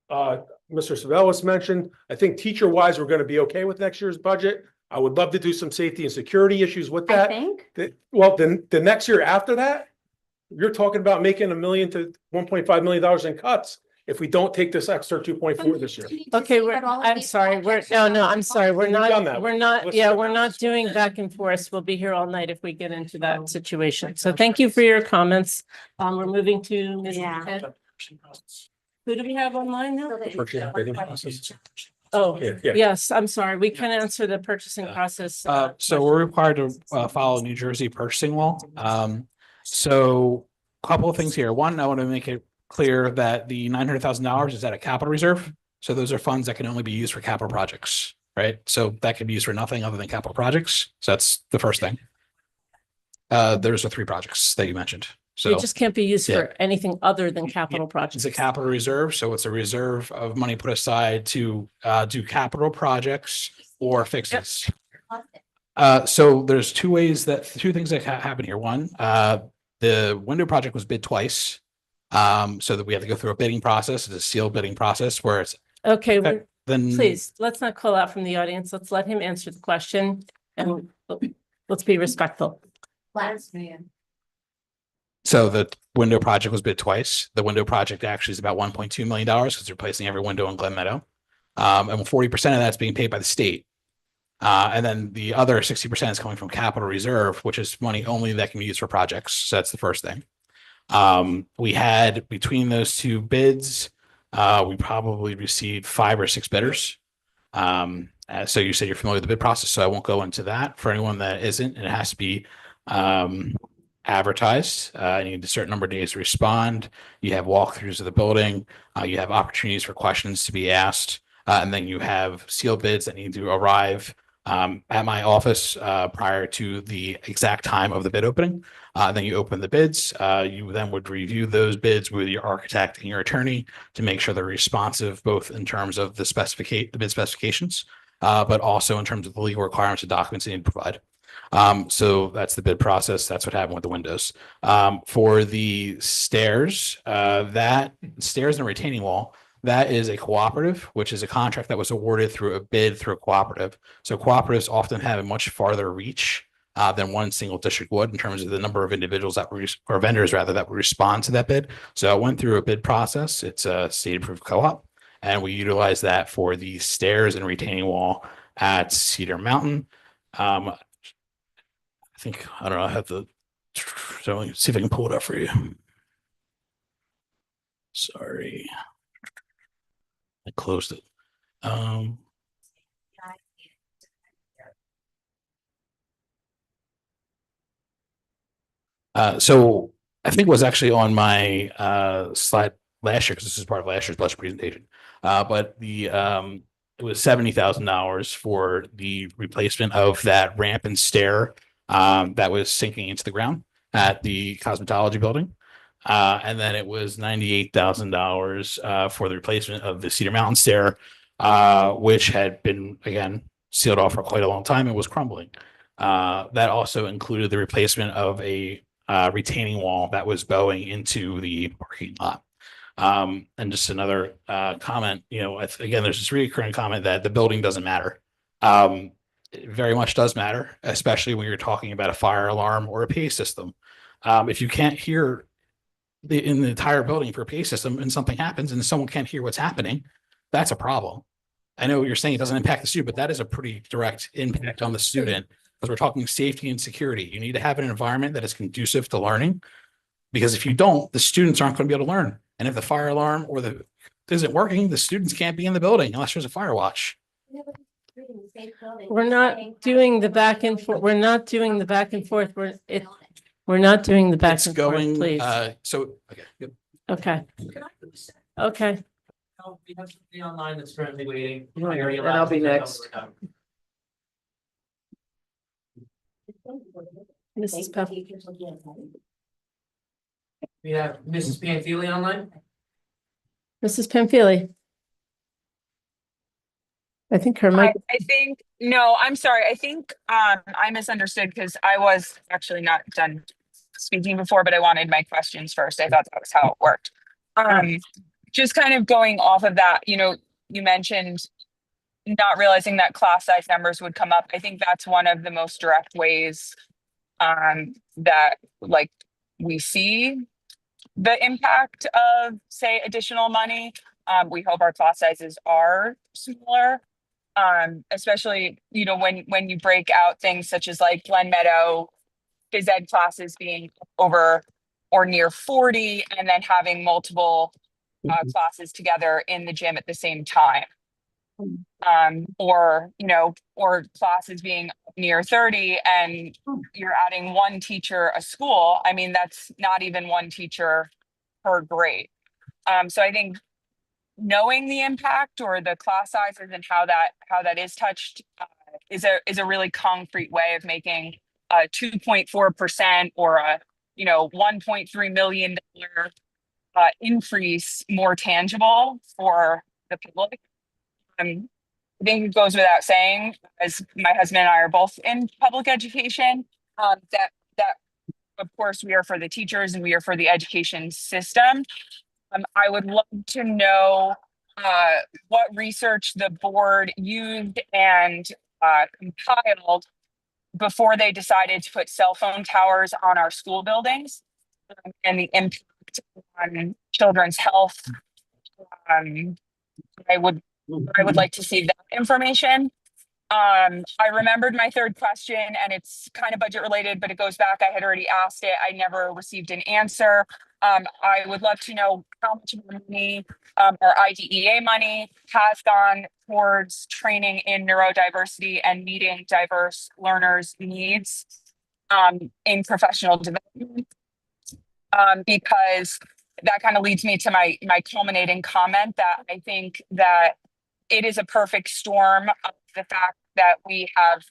Mr. Savellis mentioned, I think teacher-wise, we're gonna be okay with next year's budget. I would love to do some safety and security issues with I that. think. Well, then the next year after that, you're talking about making $1 million to $1.5 million in cuts if we don't take this extra 2.4 this year. Okay, I'm sorry, I'm sorry, we're We've done that. not, Let's yeah, stick we're with not this. doing back and forth. We'll be here all night if we get into that situation. So thank you for your comments. We're moving to Ms. Yeah. Ted. Who do we have online now? Purchasing bidding process. Oh, Yeah. yes, I'm sorry. We can answer the purchasing process. So we're required to follow New Jersey purchasing law. So a couple of things here. One, I want to make it clear that the $900,000 is at a capital reserve. So those are funds that can only be used for capital projects, right? So that can be used for nothing other than capital projects. So that's the first thing. There's the 3 projects that you mentioned. So It just can't be used yeah. for anything other than capital it's projects. a capital reserve. So it's a reserve of money put aside to do capital projects or fixes. So there's 2 things that happen here. One, The window project was bid twice. So that we have to go through a bidding process, it's a sealed bidding process where it's Okay, then. please, let's not call out from the audience. Let's let him answer the question and let's be respectful. Last man. So the window project was bid twice. The window project actually is about $1.2 million because it's replacing every window in Glen Meadow. And 40% of that's being paid by the state. And then the other 60% is coming from capital reserve, which is money only that can be used for projects. So that's the first thing. We had between those two bids, we probably received 5 or 6 bidders. So you said you're familiar with the bid process, so I won't go into that for anyone that isn't. And it has to be advertised. You need a certain number of days to respond. You have walkthroughs of the building. You have opportunities for questions to be asked. And then you have sealed bids that need to arrive at my office prior to the exact time of the bid opening. Then you open the bids. You then would review those bids with your architect and your attorney to make sure they're responsive, both in terms of the bid specifications, but also in terms of the legal requirements and documents they need to provide. So that's the bid process. That's what happened with the windows. For the stairs, that stairs and retaining wall, that is a cooperative, which is a contract that was awarded through a bid through a cooperative. So cooperatives often have a much farther reach than one single district would in terms of the number of individuals that were, or vendors rather, that would respond to that bid. So it went through a bid process. It's a state approved co-op, and we utilize that for the stairs and retaining wall at Cedar Mountain. I think, I don't know, I have the, so let me see if I can pull it up for you. Sorry. I closed it. So I think it was actually on my slide last year, because this is part of last year's budget presentation. But the it was $70,000 for the replacement of that ramp and stair that was sinking into the ground at the cosmetology building. And then it was $98,000 for the replacement of the Cedar Mountain stair, which had been, again, sealed off for quite a long time and was crumbling. That also included the replacement of a retaining wall that was bowing into the parking lot. And just another comment, you know, again, there's this recurring comment that the building doesn't matter. It very much does matter, especially when you're talking about a fire alarm or a PA system. If you can't hear in the entire building for a PA system and something happens and someone can't hear what's happening, that's a problem. I know you're saying it doesn't impact the student, but that is a pretty direct impact on the student, because we're talking safety and security. You need to have an environment that is conducive to learning, because if you don't, the students aren't going to be able to learn. And if the fire alarm or the isn't working, the students can't be in the building unless there's a fire watch. We're not doing the back and forth. We're not doing the back and forth. We're not doing the back It's and going, forth, please. so, okay. Yep. Okay. Okay. We have somebody online that's currently waiting. And I'll be next. Mrs. Pep. We have Mrs. Panfili online. Mrs. Pamphili. I think her mic. I think, no, I'm sorry. I think I misunderstood because I was actually not done speaking before, but I wanted my questions first. I thought that was how it worked. Just kind of going off of that, you know, you mentioned not realizing that class size numbers would come up. I think that's one of the most direct ways that like we see the impact of, say, additional money. We hope our class sizes are smaller, especially, you know, when you break out things such as like Glen Meadow phys ed classes being over or near 40, and then having multiple classes together in the gym at the same time. Or, you know, or classes being near 30 and you're adding one teacher a school. I mean, that's not even one teacher per grade. So I think knowing the impact or the class sizes and how that is touched is a really concrete way of making a 2.4% or a, you know, $1.3 million increase more tangible for the public. I think it goes without saying, as my husband and I are both in public education, that of course, we are for the teachers and we are for the education system. I would love to know what research the board used and compiled before they decided to put cell phone towers on our school buildings, and the impact on children's health. I would like to see that information. I remembered my third question, and it's kind of budget related, but it goes back. I had already asked it. I never received an answer. I would love to know how much money, or IDEA money, has gone towards training in neurodiversity and meeting diverse learners' needs in professional development. Because that kind of leads me to my culminating comment that I think that it is a perfect storm of the fact that we have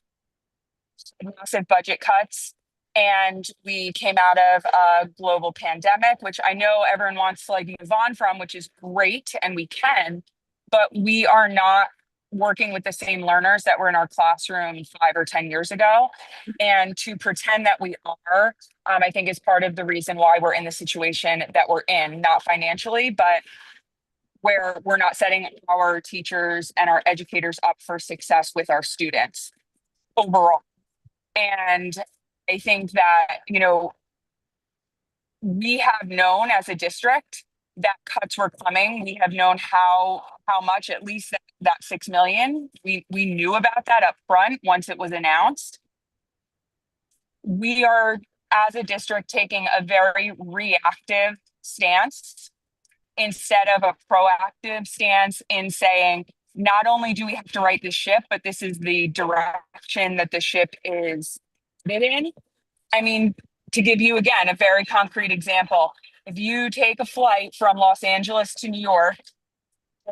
massive budget cuts and we came out of a global pandemic, which I know everyone wants to like move on from, which is great, and we can, but we are not working with the same learners that were in our classroom 5 or 10 years ago. And to pretend that we are, I think is part of the reason why we're in the situation that we're in, not financially, but where we're not setting our teachers and our educators up for success with our students overall. And I think that, you know, we have known as a district that cuts were coming. We have known how much, at least that 6 million, we knew about that up front once it was announced. We are, as a district, taking a very reactive stance instead of a proactive stance in saying, not only do we have to right the ship, but this is the direction that the ship is headed in. I mean, to give you, again, a very concrete example, if you take a flight from Los Angeles to New York,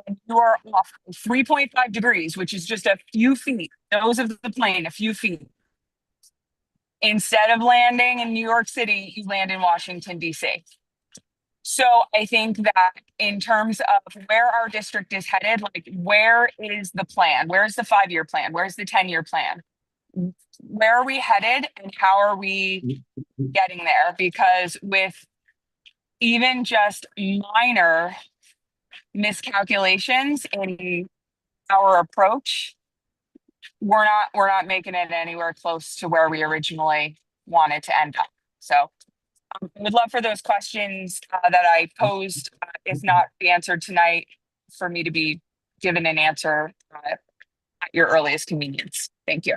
and you are off 3.5 degrees, which is just a few feet, nose of the plane, a few feet. Instead of landing in New York City, you land in Washington, D.C. So I think that in terms of where our district is headed, like where is the plan? Where's the 5-year plan? Where's the 10-year plan? Where are we headed and how are we getting there? Because with even just minor miscalculations in our approach, we're not making it anywhere close to where we originally wanted to end up. So I would love for those questions that I posed, if not be answered tonight, for me to be given an answer at your earliest convenience. Thank you.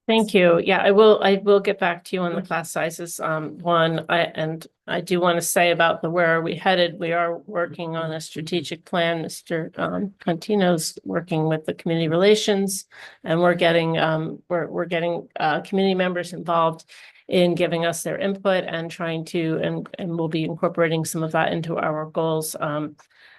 Thank you. Yeah, I will get back to you on the class sizes. I do want to say about the where are we headed. We are working on a strategic plan. Mr. Contino's working with the community relations, and we're getting community members involved in giving us their input and trying to, and we'll be incorporating some of that into our goals.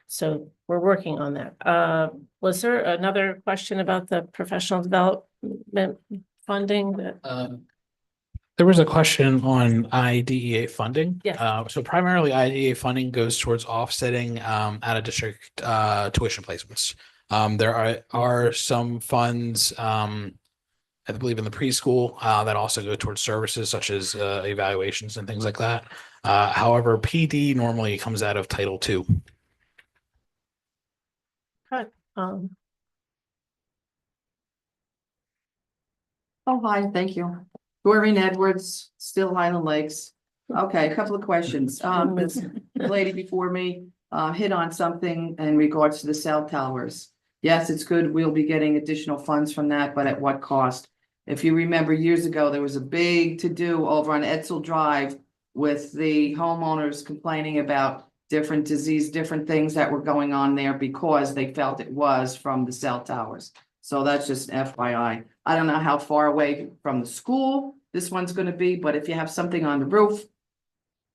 So we're working on that. Was there another question about the professional development funding that? There was a question on IDEA funding. Yeah. So primarily IDEA funding goes towards offsetting out of district tuition placements. There are some funds, I believe in the preschool, that also go towards services such as evaluations and things like that. However, PD normally comes out of Title II. Oh, hi, thank you. Doreen Edwards, Still Highland Lakes. Okay, a couple of questions. This lady before me hit on something in regards to the cell towers. Yes, it's good. We'll be getting additional funds from that, but at what cost? If you remember years ago, there was a big to-do over on Edsel Drive with the homeowners complaining about different disease, different things that were going on there because they felt it was from the cell towers. So that's just FYI. I don't know how far away from the school this one's going to be, but if you have something on the roof,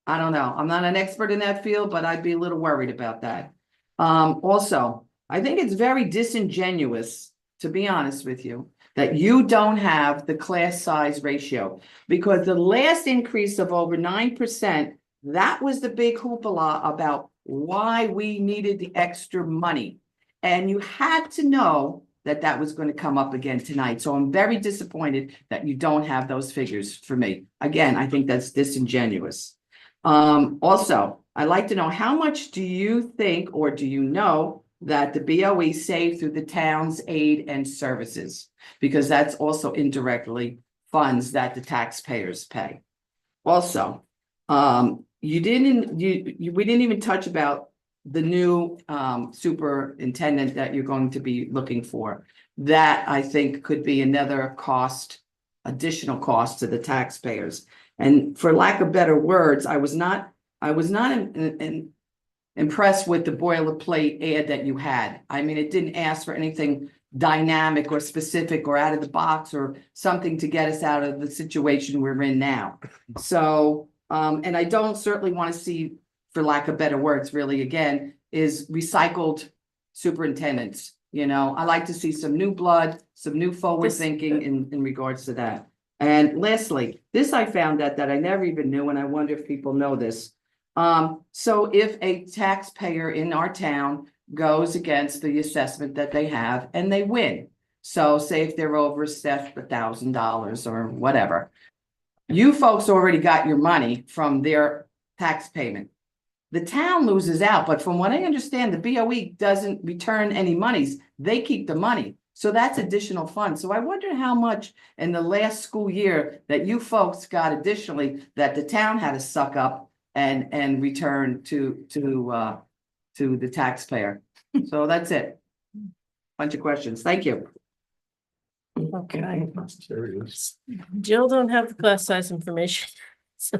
I don't know. I'm not an expert in that field, but I'd be a little worried about that. Also, I think it's very disingenuous, to be honest with you, that you don't have the class size ratio, because the last increase of over 9%, that was the big hoopla about why we needed the extra money. And you had to know that that was going to come up again tonight. So I'm very disappointed that you don't have those figures for me. Again, I think that's disingenuous. Also, I'd like to know, how much do you think, or do you know, that the BOE saved through the town's aid and services? Because that's also indirectly funds that the taxpayers pay. Also, we didn't even touch about the new superintendent that you're going to be looking for. That I think could be another cost, additional cost to the taxpayers. And for lack of better words, I was not impressed with the boilerplate ad that you had. I mean, it didn't ask for anything dynamic or specific or out of the box or something to get us out of the situation we're in now. So, and I don't certainly want to see, for lack of better words, really, again, is recycled superintendents. You know, I like to see some new blood, some new forward thinking in regards to that. And lastly, this I found that I never even knew, and I wonder if people know this. So if a taxpayer in our town goes against the assessment that they have and they win, so say if they're overstepped $1,000 or whatever, you folks already got your money from their tax payment. The town loses out, but from what I understand, the BOE doesn't return any monies. They keep the money. So that's additional funds. So I wonder how much in the last school year that you folks got additionally that the town had to suck up and return to the taxpayer. So that's it. Bunch of questions. Thank you. Okay. Jill don't have the class size information. So,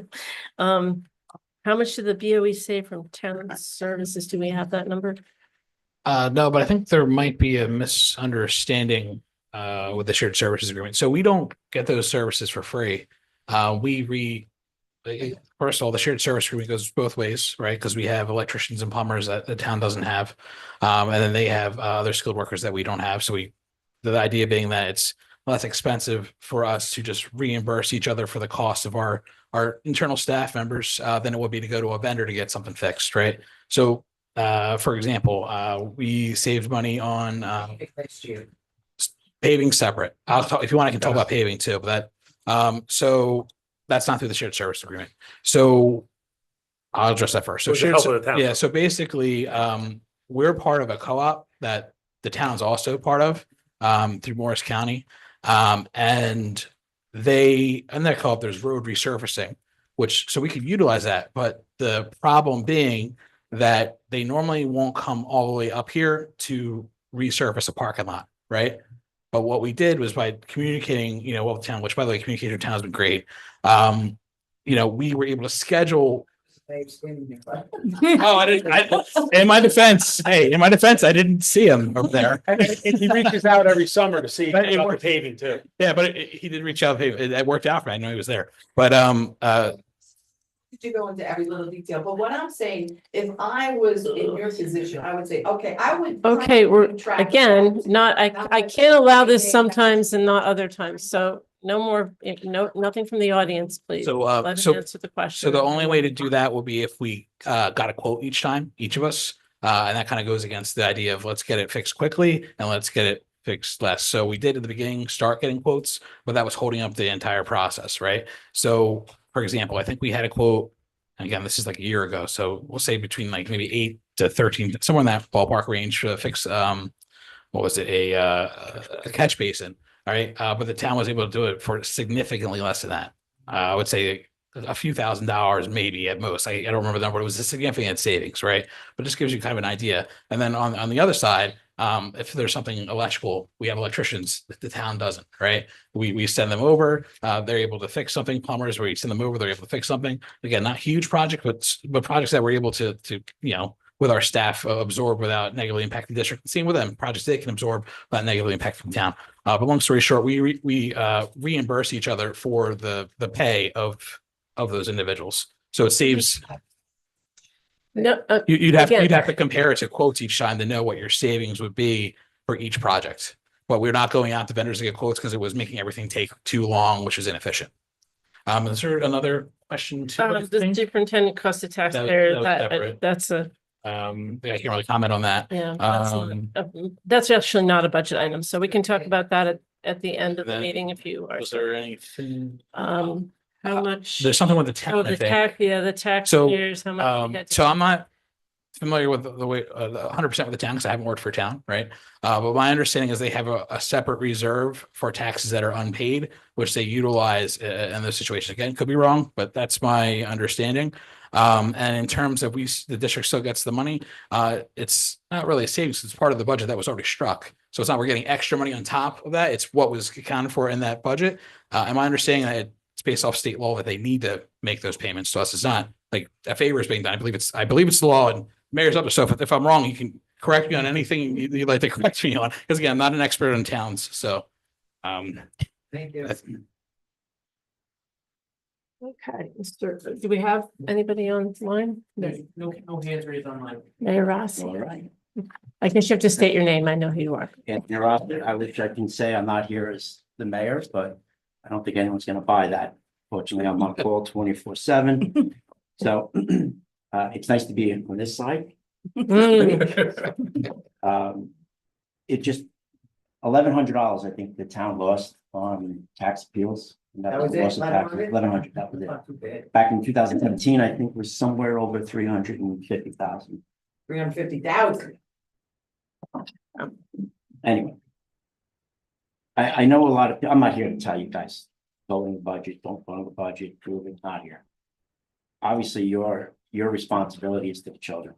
how much did the BOE save from town services? Do we have that number? No, but I think there might be a misunderstanding with the shared services agreement. So we don't get those services for free. First of all, the shared service agreement goes both ways, right? Because we have electricians and plumbers that the town doesn't have. And then they have other skilled workers that we don't have. So the idea being that it's less expensive for us to just reimburse each other for the cost of our internal staff members than it would be to go to a vendor to get something fixed, right? So for example, we saved money on paving separate. I'll talk, if you want, I can talk about paving too, but so that's not through the shared service agreement. So I'll address that first. So so basically, we're part of a co-op that the town's also part of through Morris County. And that co-op, there's road resurfacing, so we could utilize that. But the problem being that they normally won't come all the way up here to resurface a parking lot, right? But what we did was by communicating, with the town, which by the way, communicating with the town has been great. We were able to schedule. Oh, in my defense, I didn't see him over there. He reaches out every summer to see about the paving too. Yeah, but he did reach out. It worked out for me. I know he was there, but You go into every little detail, but what I'm saying, if I was in your position, I would say, okay, I would. Okay, we're again, I can't allow this sometimes and not other times. So no more, nothing from the audience, please. So, Let him answer the question. So the only way to do that will be if we got a quote each time, each of us. And that kind of goes against the idea of let's get it fixed quickly and let's get it fixed less. So we did at the beginning start getting quotes, but that was holding up the entire process, right? So for example, I think we had a quote, and again, this is like a year ago. So we'll say between like maybe 8 to 13, somewhere in that ballpark range to fix, what was it? A catch basin. All right. But the town was able to do it for significantly less than that. I would say a few $1,000s maybe at most. I don't remember the number. It was a significant savings, right? But just gives you kind of an idea. And then on the other side, if there's something electrical, we have electricians that the town doesn't, right? We send them over, they're able to fix something. Plumbers, we send them over, they're able to fix something. Again, not huge project, but projects that we're able to with our staff absorb without negatively impacting the district. Same with them, projects they can absorb without negatively impacting the town. But long story short, we reimburse each other for the pay of those individuals. So it saves. No, you'd have to compare it to quotes each time to know what your savings would be for each project. But we're not going out to vendors to get quotes because it was making everything take too long, which is inefficient. Is there another question? The superintendent cost of taxpayer, that's a I can't really comment on that. Yeah, that's actually not a budget item, so we can talk about that at the end of the Then, meeting if you are. Was there anything? How much? There's something with the tax. Oh, the tax, yeah, the taxpayers, how much? we had to- So I'm not familiar with the way, 100% with the town, because I haven't worked for town, right? But my understanding is they have a separate reserve for taxes that are unpaid, which they utilize in those situations. Again, could be wrong, but that's my understanding. And in terms of the district still gets the money, it's not really a savings. It's part of the budget that was already struck. So it's not we're getting extra money on top of that. It's what was accounted for in that budget. And my understanding that it's based off state law that they need to make those payments to us. It's not like a favor is being done. I believe it's the law, and mayor's up to. So if I'm wrong, you can correct me on anything you'd like to correct me on. Because again, I'm not an expert in towns. So Thank you. Okay, do we have anybody online? There's no hands raised online. Mayor Rossi. All right. I guess you have to state your name. I know who you are. Anthony Rossi, I wish I can say I'm not here as the mayor, but I don't think anyone's gonna buy that. Fortunately, I'm on call 24/7. So it's nice to be on this side. It just $1,100, I think the town lost on tax appeals. That was it? 1,100, that was Not too bad. it. Back in 2017, I think was somewhere over 350,000. 350,000. Anyway. I know a lot of, I'm not here to tell you guys, vote in the budget, don't vote in the budget, prove it, not here. Obviously, your responsibility is to the children.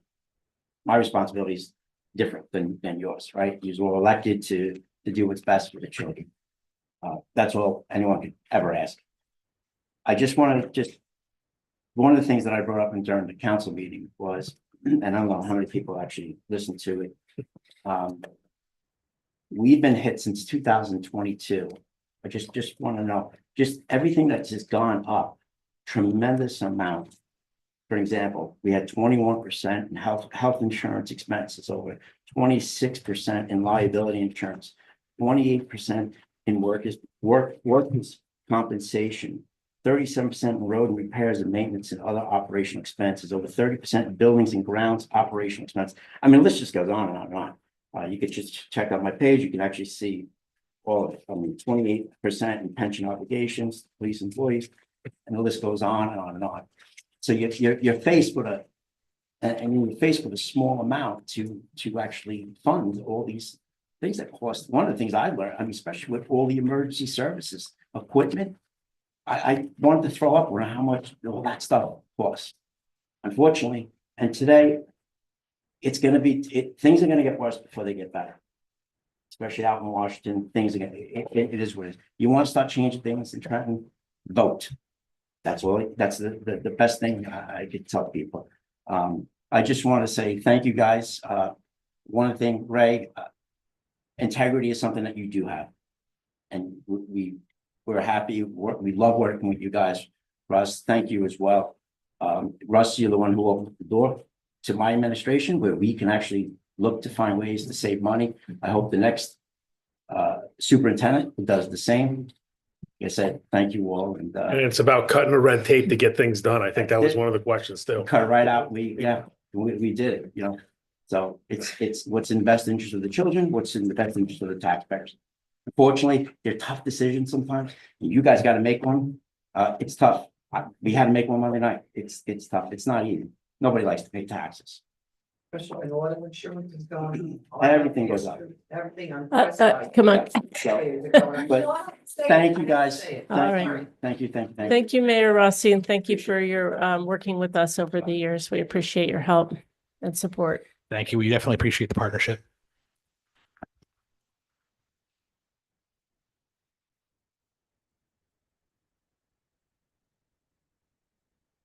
My responsibility is different than yours, right? You were elected to do what's best for the children. That's all anyone could ever ask. I just want to one of the things that I brought up during the council meeting was, and I don't know how many people actually listened to it. We've been hit since 2022. I just want to know, just everything that's just gone up, tremendous amount. For example, we had 21% in health insurance expenses, over 26% in liability insurance, 28% in workers' compensation, 37% in road and repairs and maintenance and other operational expenses, over 30% in buildings and grounds operational expense. I mean, the list just goes on and on and on. You could just check out my page. You can actually see all of it. I mean, 28% in pension obligations, police employees, and the list goes on and on and on. So you're faced with you're faced with a small amount to actually fund all these things that cost. One of the things I learned, I mean, especially with all the emergency services equipment, I wanted to throw up around how much all that stuff costs. Unfortunately, and today it's going to be, things are going to get worse before they get better. Especially out in Washington, things are going to, it is what it is. You want to start changing things in Trenton, vote. That's all. That's the best thing I could tell people. I just want to say thank you guys. One thing, Ray, integrity is something that you do have, and we're happy. We love working with you guys. Russ, thank you as well. Russ, you're the one who opened the door to my administration, where we can actually look to find ways to save money. I hope the next superintendent does the same. Like I said, thank you all. And it's about cutting the red tape to get things done. I think that was one of the questions still. Cut it right out. We did it, you know. So it's what's in the best interest of the children, what's in the best interest of the taxpayers. Unfortunately, they're tough decisions sometimes. You guys got to make one. It's tough. We had to make one Monday night. It's tough. It's not easy. Nobody likes to pay taxes. Especially in auto insurance is going. Everything goes up. Everything on. Come on. But thank you guys. All right. Thank you. Thank you, Mayor Rossi, and thank you for your working with us over the years. We appreciate your help and support. Thank you. We definitely appreciate the partnership.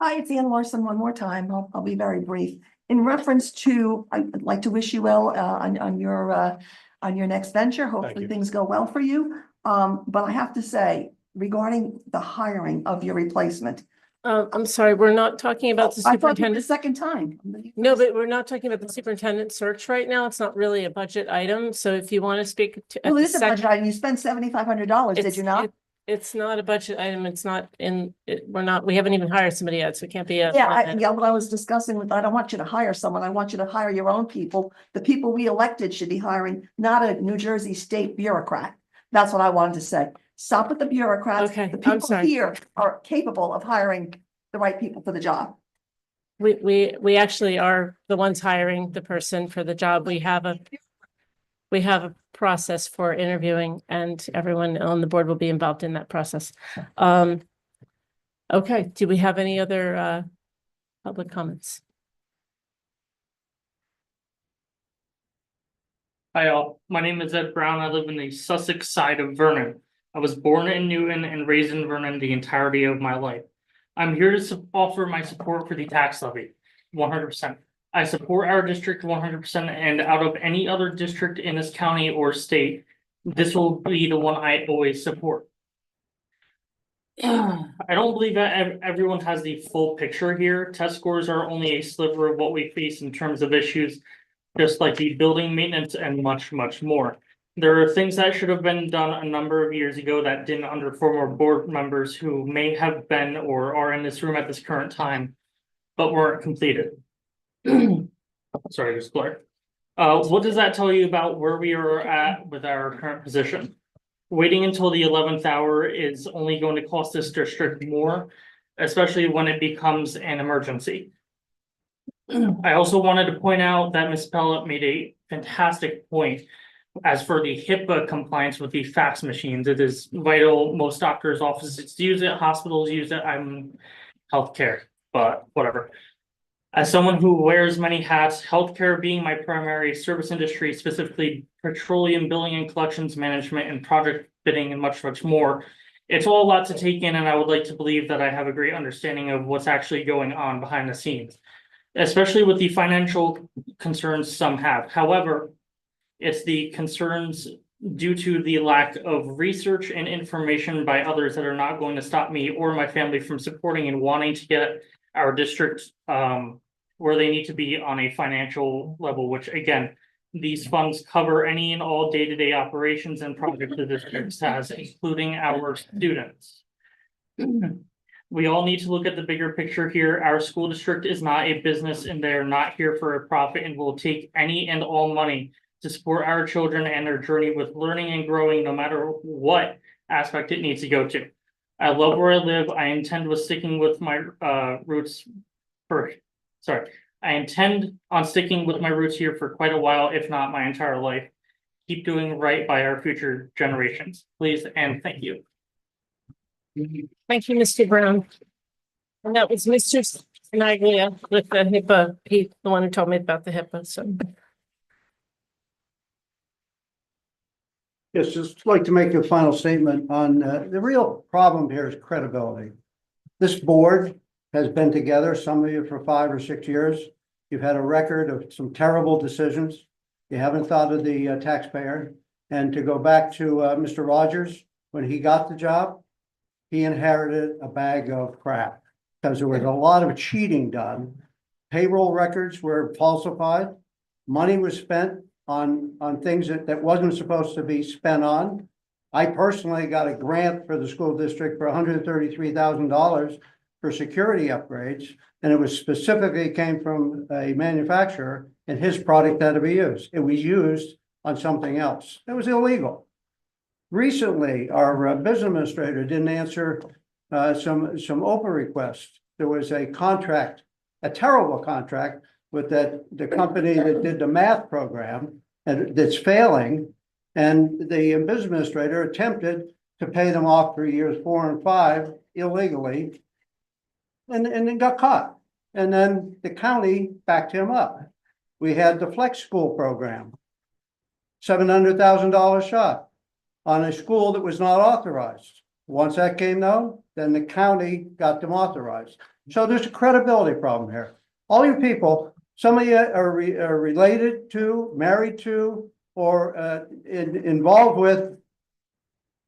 Hi, it's Ann Larson one more time. I'll be very brief. In reference to, I'd like to wish you well on your next venture. Hopefully things go well for you. But I have to say, regarding the hiring of your replacement. I'm sorry, we're not talking about the I thought you were the superintendent. second time. No, but we're not talking about the superintendent search right now. It's not really a budget item. So if you want to speak to. Well, it is a budget item. You spent $7,500, did It's- you not? It's not a budget item. It's not in, we haven't even hired somebody yet, so it can't be a. Yeah, what I was discussing with, I don't want you to hire someone. I want you to hire your own people. The people we elected should be hiring, not a New Jersey state bureaucrat. That's what I wanted to say. Stop with the bureaucrats. Okay, The I'm people sorry. here are capable of hiring the right people for the job. We actually are the ones hiring the person for the job. We have a process for interviewing, and everyone on the board will be involved in that process. Okay, do we have any other public comments? Hi all, my name is Ed Brown. I live in the Sussex side of Vernon. I was born in Newton and raised in Vernon the entirety of my life. I'm here to offer my support for the tax levy, 100%. I support our district 100%, and out of any other district in this county or state, this will be the one I always support. I don't believe that everyone has the full picture here. Test scores are only a sliver of what we face in terms of issues, just like the building maintenance and much, much more. There are things that should have been done a number of years ago that didn't under former board members who may have been or are in this room at this current time, but weren't completed. Sorry, just blur. What does that tell you about where we are at with our current position? Waiting until the 11th hour is only going to cost this district more, especially when it becomes an emergency. I also wanted to point out that Ms. Pellet made a fantastic point. As for the HIPAA compliance with the fax machines, it is vital. Most doctors' offices use it, hospitals use it. I'm healthcare, but whatever. As someone who wears many hats, healthcare being my primary service industry, specifically petroleum billing and collections management and project bidding and much, much more, it's all a lot to take in, and I would like to believe that I have a great understanding of what's actually going on behind the scenes, especially with the financial concerns some have. However, it's the concerns due to the lack of research and information by others that are not going to stop me or my family from supporting and wanting to get our district where they need to be on a financial level, which again, these funds cover any and all day-to-day operations and projects the district has, including our students. We all need to look at the bigger picture here. Our school district is not a business, and they are not here for a profit, and will take any and all money to support our children and their journey with learning and growing, no matter what aspect it needs to go to. I love where I live. I intend on sticking with my roots here for quite a while, if not my entire life. Keep doing right by our future generations, please, and thank you. Thank you, Mr. Brown. And that was Mr. Snaglia with the HIPAA, the one who told me about the HIPAA, so. Yes, just like to make a final statement on, the real problem here is credibility. This board has been together, some of you for 5 or 6 years. You've had a record of some terrible decisions. You haven't thought of the taxpayer. And to go back to Mr. Rogers, when he got the job, he inherited a bag of crap because there was a lot of cheating done. Payroll records were falsified. Money was spent on things that wasn't supposed to be spent on. I personally got a grant for the school district for $133,000 for security upgrades, and it was specifically came from a manufacturer, and his product had to be used. It was used on something else. It was illegal. Recently, our business administrator didn't answer some OPA requests. There was a contract, a terrible contract with the company that did the math program and that's failing. And the business administrator attempted to pay them off for years 4 and 5 illegally and then got caught. And then the county backed him up. We had the Flex School program, $700,000 shot on a school that was not authorized. Once that came known, then the county got them authorized. So there's a credibility problem here. All you people, some of you are related to, married to, or involved with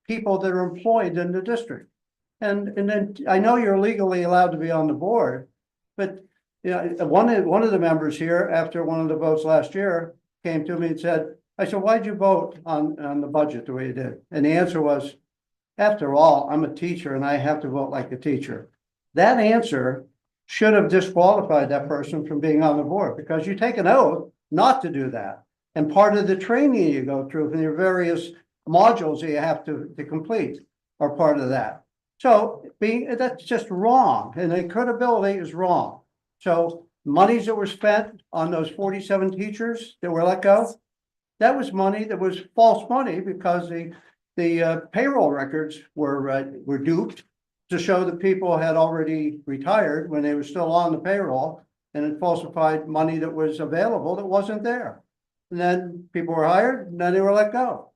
people that are employed in the district. And then I know you're legally allowed to be on the board, but you know, one of the members here, after one of the votes last year, came to me and said, I said, why'd you vote on the budget the way you did? And the answer was, After all, I'm a teacher and I have to vote like a teacher. That answer should have disqualified that person from being on the board because you take an oath not to do that. And part of the training you go through from your various modules that you have to complete are part of that. So that's just wrong, and the credibility is wrong. So monies that were spent on those 47 teachers that were let go, that was money that was false money because the payroll records were duped to show that people had already retired when they were still on the payroll, and it falsified money that was available that wasn't there. And then people were hired, and then they were let go.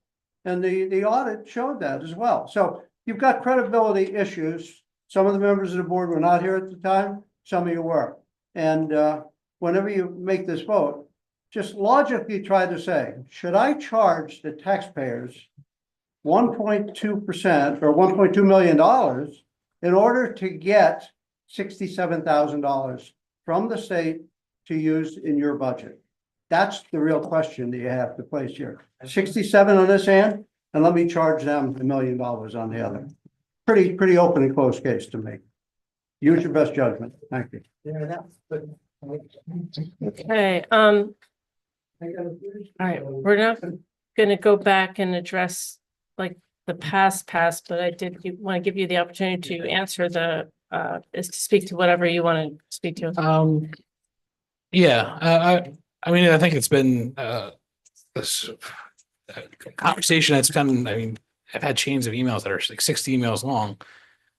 And the audit showed that as well. So you've got credibility issues. Some of the members of the board were not here at the time. Some of you were. And whenever you make this vote, just logically try to say, should I charge the taxpayers 1.2% or $1.2 million in order to get $67,000 from the state to use in your budget? That's the real question that you have to place here. 67 on this hand, and let me charge them $1 million on the other. Pretty open and closed case to me. Use your best judgment. Thank you. Okay, all right, we're not gonna go back and address like the past, but I did want to give you the opportunity to answer is to speak to whatever you want to speak to. Yeah, I mean, I think it's been this conversation that's come. I mean, I've had chains of emails that are like 60 emails long.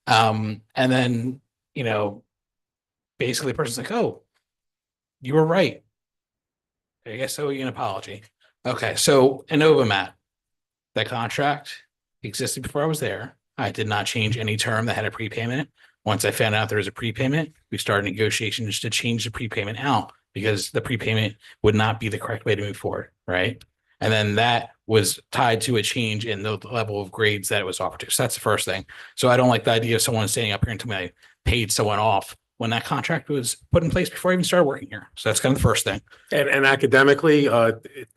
And then, basically the person's like, oh, you were right. I guess I owe you an apology. Okay, so Innovamat, that contract existed before I was there. I did not change any term that had a prepayment. Once I found out there was a prepayment, we started negotiations to change the prepayment out because the prepayment would not be the correct way to move forward, right? And then that was tied to a change in the level of grades that it was offered to. So that's the first thing. So I don't like the idea of someone standing up here and telling me I paid someone off when that contract was put in place before I even started working here. So that's kind of the first thing. And academically,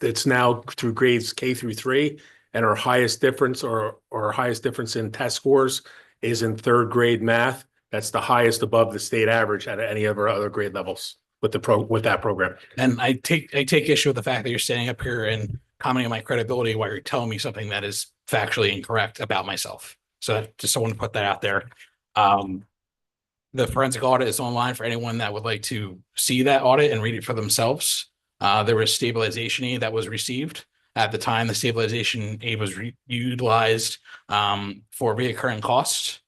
it's now through grades K through 3, and our highest difference or our highest difference in test scores is in 3rd grade math. That's the highest above the state average at any of our other grade levels with that program. And I take issue with the fact that you're standing up here and commenting on my credibility while you're telling me something that is factually incorrect about myself. So just I want to put that out there. The forensic audit is online for anyone that would like to see that audit and read it for themselves. There was stabilization aid that was received. At the time, the stabilization aid was utilized for reoccurring costs,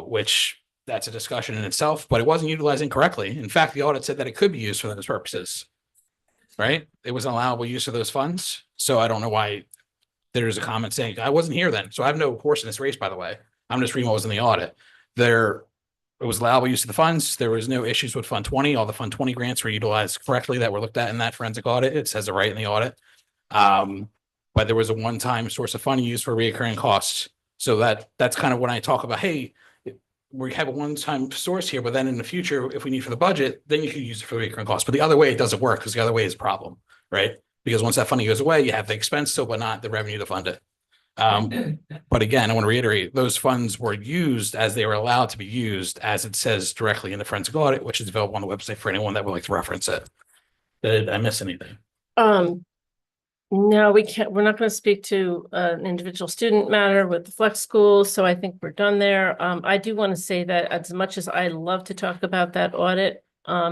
which that's a discussion in itself, but it wasn't utilized incorrectly. In fact, the audit said that it could be used for those purposes, right? It was an allowable use of those funds. So I don't know why there's a comment saying I wasn't here then. So I have no horse in this race, by the way. I'm just reading what was in the audit. It was allowable use of the funds. There was no issues with Fund 20. All the Fund 20 grants were utilized correctly that were looked at in that forensic audit. It says it right in the audit. But there was a one-time source of funding used for reoccurring costs. So that's kind of when I talk about, hey, we have a one-time source here, but then in the future, if we need for the budget, then you can use it for the recurring costs. But the other way, it doesn't work because the other way is a problem, right? Because once that funding goes away, you have the expense still, but not the revenue to fund it. But again, I want to reiterate, those funds were used as they were allowed to be used, as it says directly in the forensic audit, which is available on the website for anyone that would like to reference it. Did I miss anything? No, we can't. We're not going to speak to an individual student matter with the flex school. So I think we're done there. I do want to say that as much as I love to talk about that audit,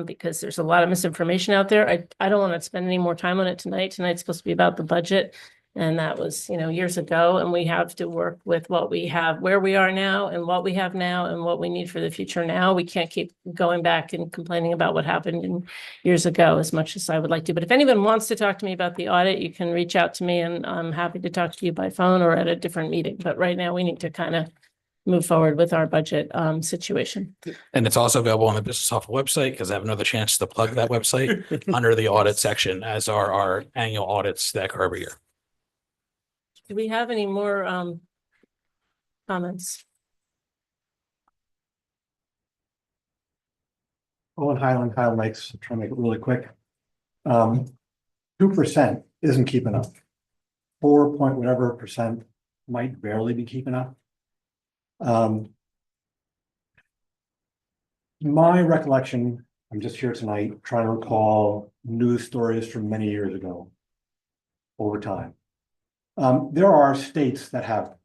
because there's a lot of misinformation out there, I don't want to spend any more time on it tonight. Tonight's supposed to be about the budget. And that was, years ago, and we have to work with what we have, where we are now and what we have now and what we need for the future now. We can't keep going back and complaining about what happened years ago as much as I would like to. But if anyone wants to talk to me about the audit, you can reach out to me and I'm happy to talk to you by phone or at a different meeting. But right now we need to kind of move forward with our budget situation. And it's also available on the Business Software website because I have another chance to plug that website under the audit section, as are our annual audits that occur every year. Do we have any more comments? Owen Highland, Highland Lakes, trying to make it really quick. 2% isn't keeping up. 4 point whatever percent might barely be keeping up. My recollection, I'm just here tonight trying to recall news stories from many years ago. Over time. There are states that have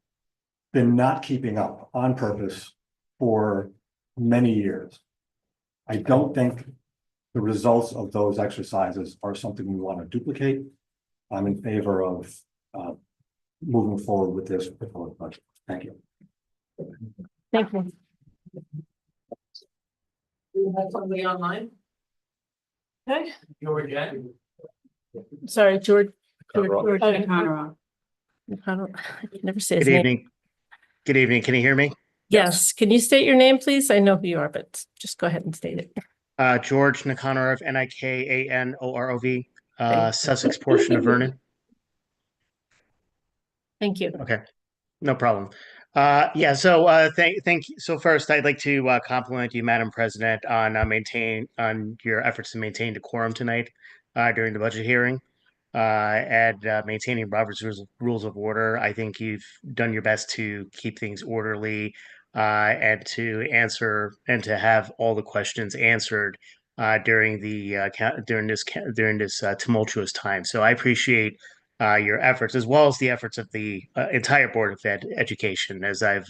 been not keeping up on purpose for many years. I don't think the results of those exercises are something we want to duplicate. I'm in favor of moving forward with this proposed budget. Thank you. Thank you. You have somebody online? Okay, George, yeah? sorry, George. Conroe. Conroe. Conroe. I can never say his Good name. evening. Good evening. Can you hear me? Yes, can you state your name, please? I know who you are, but just go ahead and state it. George Nikanorov, Nikanorov, Thank you. Sussex portion of Vernon. Thank you. Okay, no problem. Yeah, so thank you. So first, I'd like to compliment you, Madam President, on your efforts to maintain decorum tonight during the budget hearing and maintaining Robert's rules of order. I think you've done your best to keep things orderly and to answer and to have all the questions answered during this tumultuous time. So I appreciate your efforts as well as the efforts of the entire Board of Education, as I've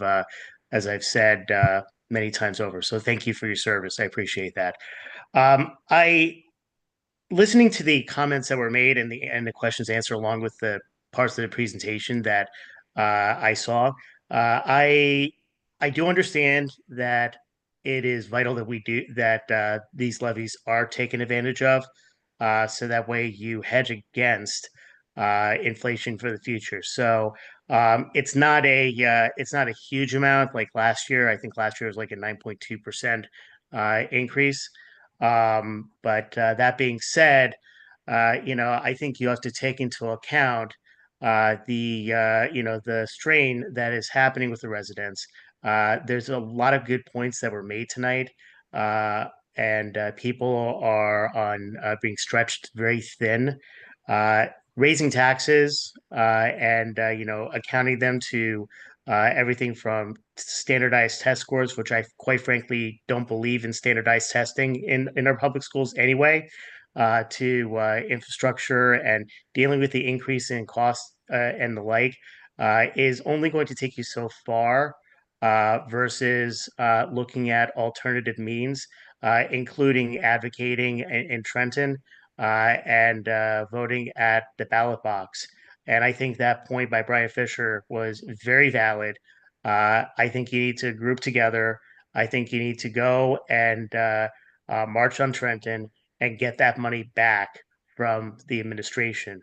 said many times over. So thank you for your service. I appreciate that. Listening to the comments that were made and the questions answered along with the parts of the presentation that I saw, I do understand that it is vital that these levies are taken advantage of, so that way you hedge against inflation for the future. So it's not a huge amount like last year. I think last year was like a 9.2% increase. But that being said, I think you have to take into account the strain that is happening with the residents. There's a lot of good points that were made tonight, and people are being stretched very thin. Raising taxes and accounting them to everything from standardized test scores, which I quite frankly don't believe in standardized testing in our public schools anyway, to infrastructure and dealing with the increase in costs and the like, is only going to take you so far versus looking at alternative means, including advocating in Trenton and voting at the ballot box. And I think that point by Brian Fisher was very valid. I think you need to group together. I think you need to go and march on Trenton and get that money back from the administration.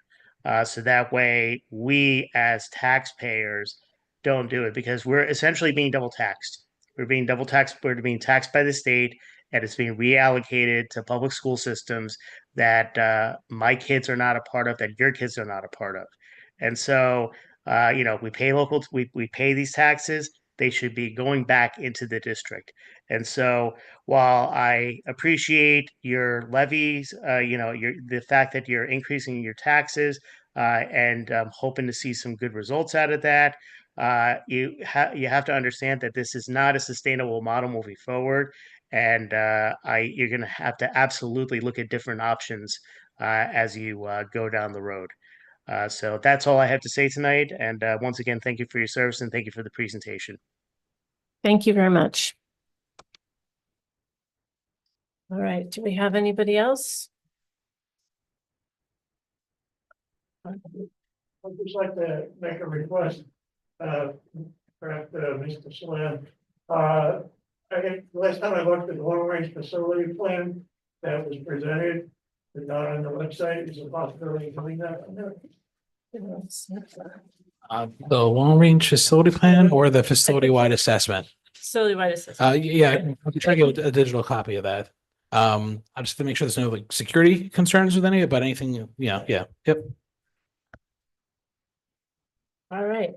So that way we as taxpayers don't do it, because we're essentially being double taxed. We're being double taxed. We're being taxed by the state, and it's being reallocated to public school systems that my kids are not a part of, that your kids are not a part of. And so, we pay we pay these taxes. They should be going back into the district. And so, while I appreciate your levies, the fact that you're increasing your taxes, and hoping to see some good results out of that, you have to understand that this is not a sustainable model moving forward. And you're going to have to absolutely look at different options as you go down the road. So that's all I have to say tonight. And once again, thank you for your service and thank you for the presentation. Thank you very much. All right, do we have anybody else? I'd just like to make a request, perhaps Mr. Slam. I think last time I looked at the long-range facility plan that was presented, but not on the website, is a possibility of doing that on there? The long-range facility plan or the facility-wide assessment? Facility-wide assessment. Yeah, I'm trying to get a digital copy of that. I just to make sure there's no like security concerns with any, but anything, yeah, yep. All right,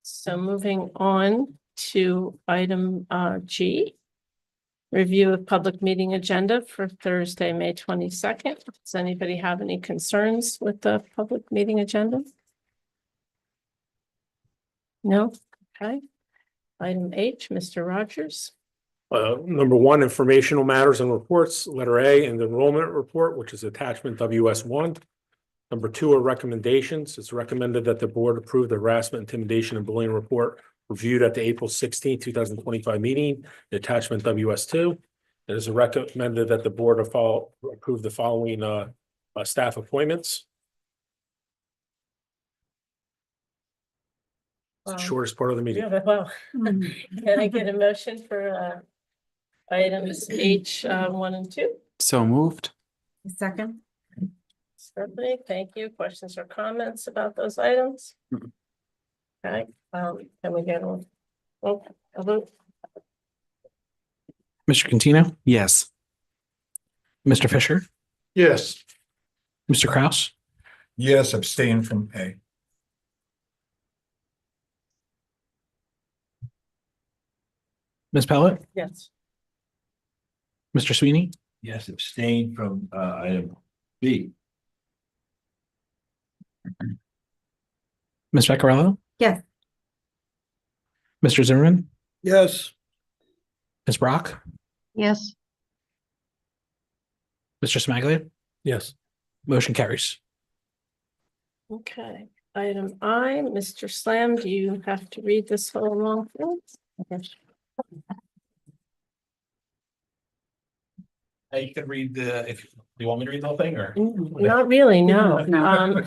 so moving on to item G. Review of public meeting agenda for Thursday, May 22nd. Does anybody have any concerns with the public meeting agenda? No? Okay. Item H, Mr. Rogers. Number one, informational matters and reports, letter A, and the enrollment report, which is attachment WS1. Number two are recommendations. It's recommended that the board approve the harassment, intimidation, and bullying report reviewed at the April 16, 2025 meeting, the attachment WS2. It is recommended that the board approve the following staff appointments. It's the shortest part of the meeting. Yeah, well, can I get a motion for items H 1 and 2? So moved. Second. Stephanie, thank you. Questions or comments about those items? Okay, can we get a vote? Mr. Contino, Yes. Mr. Fisher, Yes. Mr. Kraus, Yes, abstain from A. Ms. Pellet, Yes. Mr. Sweeney, Yes, abstain from item B. Ms. Vaccarello, Yes. Mr. Zimmerman, Yes. Ms. Brock, Yes. Mr. Smaglia, Yes. motion carries. Okay, item I, Mr. Slam, do you have to read this whole long thing? Okay. You can read if you want me to read the whole thing or? Not really, no. No.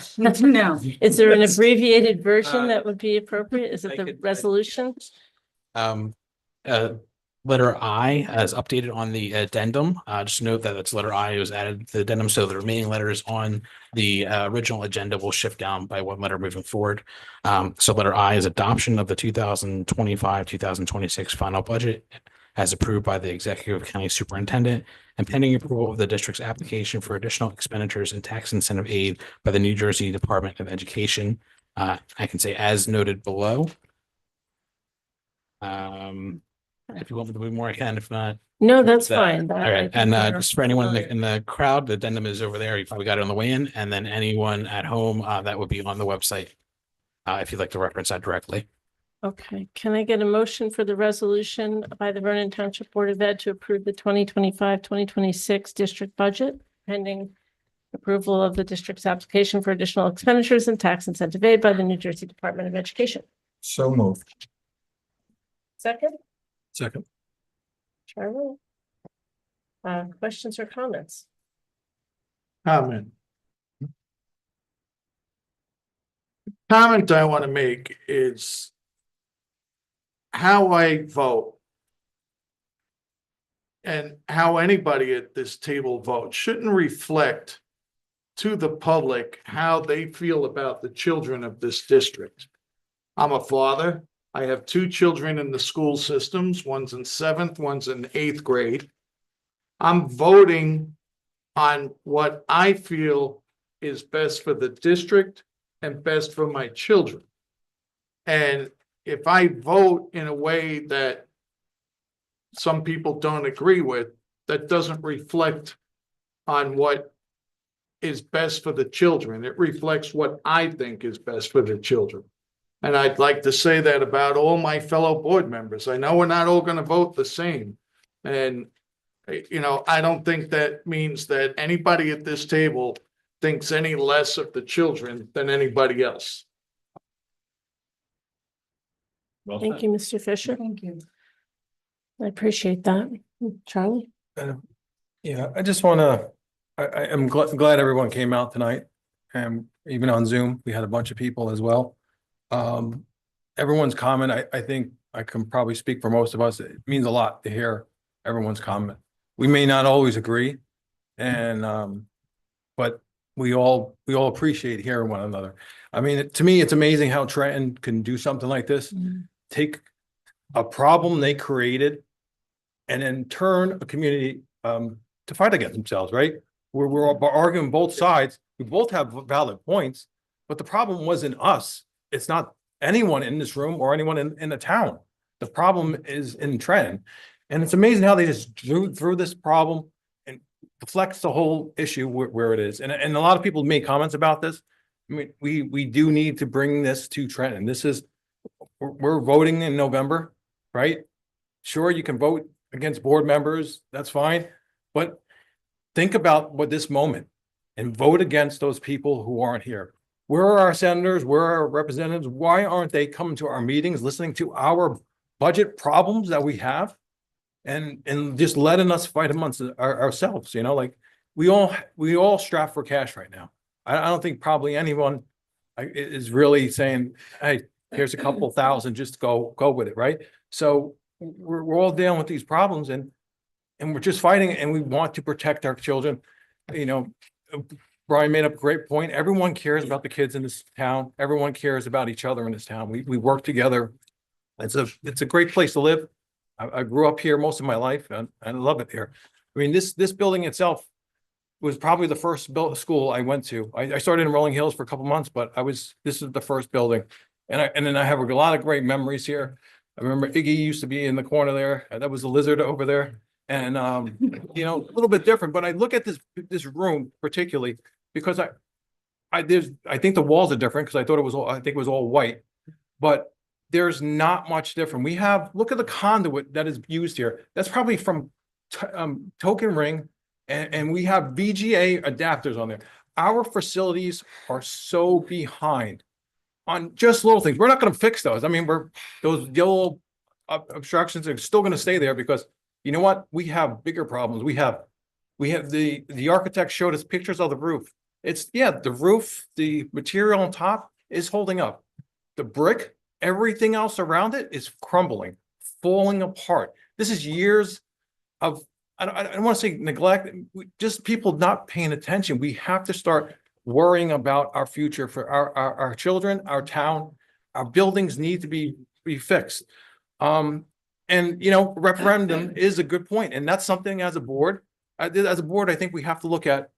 Is there an abbreviated version that would be appropriate? Is it the resolution? Letter I as updated on the addendum. Just note that it's letter I was added to the addendum, so the remaining letters on the original agenda will shift down by one letter moving forward. So letter I is adoption of the 2025-2026 final budget as approved by the executive county superintendent and pending approval of the district's application for additional expenditures and tax incentive aid by the New Jersey Department of Education. I can say as noted below. If you want me to move more, I can. If not, No, that's fine. All right. And just for anyone in the crowd, the addendum is over there. You probably got it on the way in. And then anyone at home, that would be on the website. If you'd like to reference that directly. Okay, can I get a motion for the resolution by the Vernon Township Board of Ed to approve the 2025-2026 district budget pending approval of the district's application for additional expenditures and tax incentive aid by the New Jersey Department of Education? So moved. Second, Second. Charlie. Questions or comments? Comment. Comment I want to make is how I vote and how anybody at this table votes shouldn't reflect to the public how they feel about the children of this district. I'm a father. I have two children in the school systems. One's in 7th, one's in 8th grade. I'm voting on what I feel is best for the district and best for my children. And if I vote in a way that some people don't agree with, that doesn't reflect on what is best for the children. It reflects what I think is best for the children. And I'd like to say that about all my fellow board members. I know we're not all going to vote the same. And, you know, I don't think that means that anybody at this table thinks any less of the children than anybody else. Thank you, Mr. Fisher. Thank you. I appreciate that. Charlie? Yeah, I just want to, I am glad everyone came out tonight. And even on Zoom, we had a bunch of people as well. Everyone's comment, I think I can probably speak for most of us. It means a lot to hear everyone's comment. We may not always agree, and but we all appreciate hearing one another. I mean, to me, it's amazing how Trenton can do something like this, take a problem they created, and then turn a community to fight against themselves. Right? We're arguing both sides. We both have valid points, but the problem wasn't us. It's not anyone in this room or anyone in the town. The problem is in Trenton. And it's amazing how they just drew through this problem and deflects the whole issue where it is. And a lot of people made comments about this. I mean, we do need to bring this to Trenton. This is, we're voting in November. right? Sure, you can vote against board members, that's fine, but think about what this moment and vote against those people who aren't here. Where are our senators? Where are our representatives? Why aren't they coming to our meetings, listening to our budget problems that we have? And just letting us fight amongst ourselves, you know, like we all strap for cash right now. I don't think probably anyone is really saying, hey, here's a couple thousand, just go with it, right? So we're all dealing with these problems and we're just fighting and we want to protect our children. You know, Brian made up a great point. Everyone cares about the kids in this town. Everyone cares about each other in this town. We work together. It's a great place to live. I grew up here most of my life and I love it here. I mean, this building itself was probably the first school I went to. I started in Rolling Hills for a couple months, but this is the first building. And then I have a lot of great memories here. I remember Iggy used to be in the corner there. That was a lizard over there. And, you know, a little bit different, but I look at this room particularly because I think the walls are different because I think it was all white, but there's not much different. Look at the conduit that is used here. That's probably from Token Ring and we have VGA adapters on there. Our facilities are so behind on just little things. We're not going to fix those. I mean, those yellow obstructions are still going to stay there because you know what? We have bigger problems. We have the architect showed us pictures of the roof. The roof, the material on top is holding up. The brick, everything else around it is crumbling, falling apart. This is years of, I don't want to say neglect, just people not paying attention. We have to start worrying about our future for our children, our town. Our buildings need to be fixed. And, you know, referendum is a good point. And that's something as a board, I think we have to look at,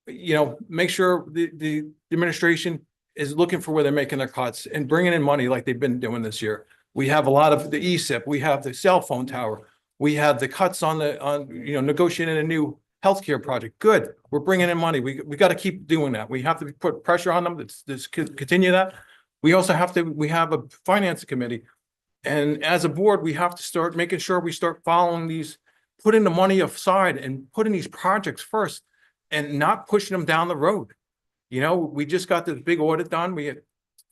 you know, make sure the administration is looking for where they're making their cuts and bringing in money like they've been doing this year. We have a lot of the ESIP, we have the cell phone tower, we have the cuts on negotiating a new healthcare project. Good, we're bringing in money. We got to keep doing that. We have to put pressure on them to continue that. We also we have a finance committee. And as a board, we have to start making sure we start following these, putting the money aside and putting these projects first and not pushing them down the road. You know, we just got this big audit done. We had